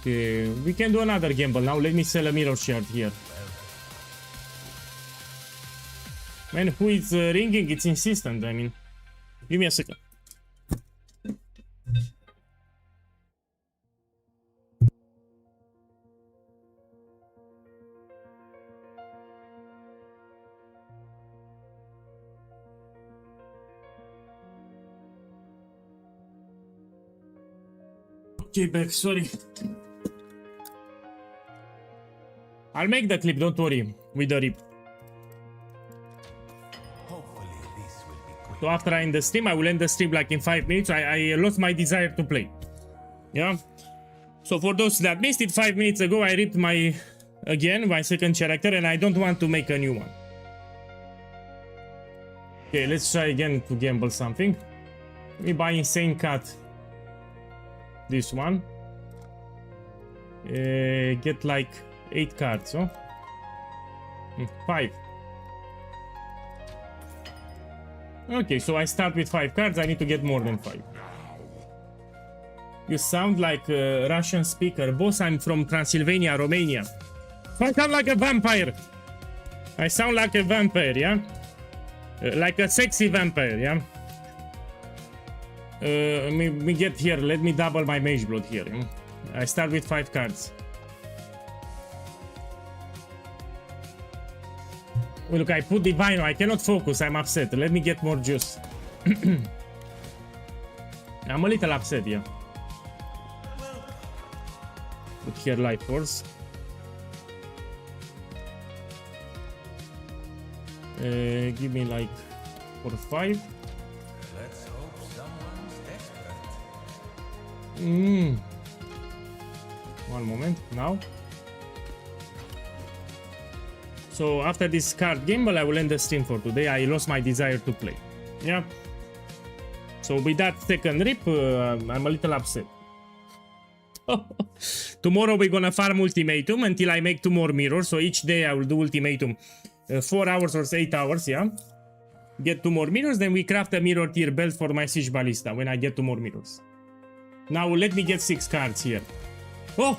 Okay, we can do another gamble now. Let me sell a mirror shard here. Man, who is ringing? It's insistent, I mean. Give me a second. Okay, back, sorry. I'll make the clip, don't worry, with the rip. So after I end the stream, I will end the stream like in 5 minutes. I lost my desire to play. Yeah. So for those that missed it, 5 minutes ago, I ripped my second character, and I don't want to make a new one. Okay, let's try again to gamble something. Let me buy Insane Cat. This one. Get like 8 cards, huh? 5. Okay, so I start with 5 cards. I need to get more than 5. You sound like a Russian speaker. Boss, I'm from Transylvania, Romania. I sound like a vampire. I sound like a vampire, yeah? Like a sexy vampire, yeah? Me get here. Let me double my mage blood here. Yeah? I start with 5 cards. Look, I put Divino. I cannot focus. I'm upset. Let me get more juice. I'm a little upset, yeah. Put here Light Force. Give me like 4 or 5. Let's hope someone's expert. One moment now. So after this card gamble, I will end the stream for today. I lost my desire to play. Yeah. So with that second rip, I'm a little upset. Tomorrow we're gonna farm ultimatum until I make 2 more mirrors. So each day I will do ultimatum 4 hours or 8 hours, yeah. Get 2 more mirrors, then we craft a mirror tier belt for my Siege Ballista when I get 2 more mirrors. Now let me get 6 cards here. Oh!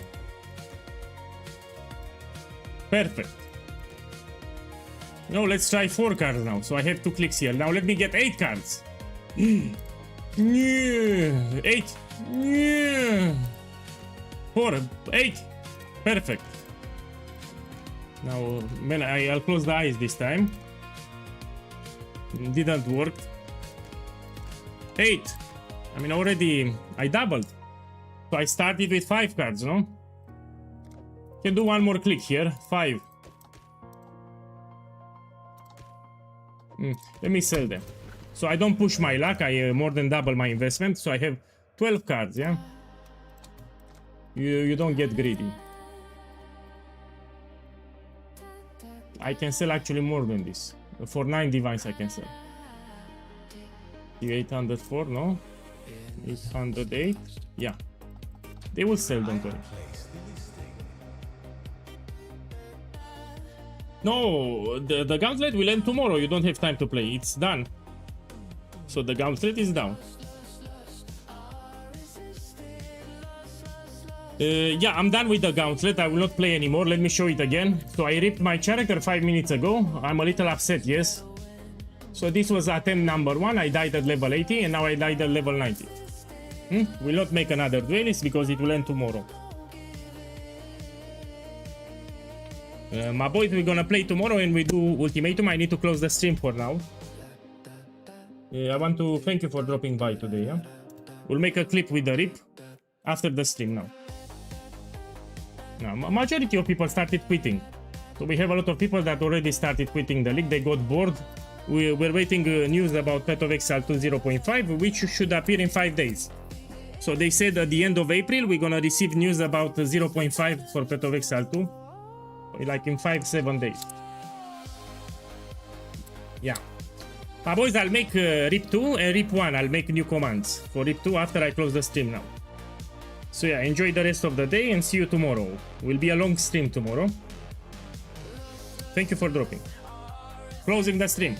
Perfect. No, let's try 4 cards now. So I have 2 clicks here. Now let me get 8 cards. 8. 4. 8. Perfect. Now, man, I'll close the eyes this time. Didn't work. 8. I mean, already I doubled. So I started with 5 cards, no? Can do one more click here. 5. Let me sell them. So I don't push my luck. I more than double my investment. So I have 12 cards, yeah? You don't get greedy. I can sell actually more than this. For 9 divines I can sell. 804, no? 808. Yeah. They will sell, don't worry. No, the Gauntlet will end tomorrow. You don't have time to play. It's done. So the Gauntlet is down. Yeah, I'm done with the Gauntlet. I will not play anymore. Let me show it again. So I ripped my character 5 minutes ago. I'm a little upset, yes. So this was attempt number 1. I died at level 80 and now I died at level 90. Will not make another duelist because it will end tomorrow. My boys, we're gonna play tomorrow and we do ultimatum. I need to close the stream for now. I want to thank you for dropping by today. Yeah? We'll make a clip with the rip after the stream now. Now, majority of people started quitting. So we have a lot of people that already started quitting the league. They got bored. We're waiting news about Path of Exile 2 0.5, which should appear in 5 days. So they said at the end of April, we're gonna receive news about 0.5 for Path of Exile 2. Like in 5-7 days. Yeah. My boys, I'll make RIP 2 and RIP 1. I'll make new commands for RIP 2 after I close the stream now. So yeah, enjoy the rest of the day and see you tomorrow. Will be a long stream tomorrow. Thank you for dropping. Closing the stream.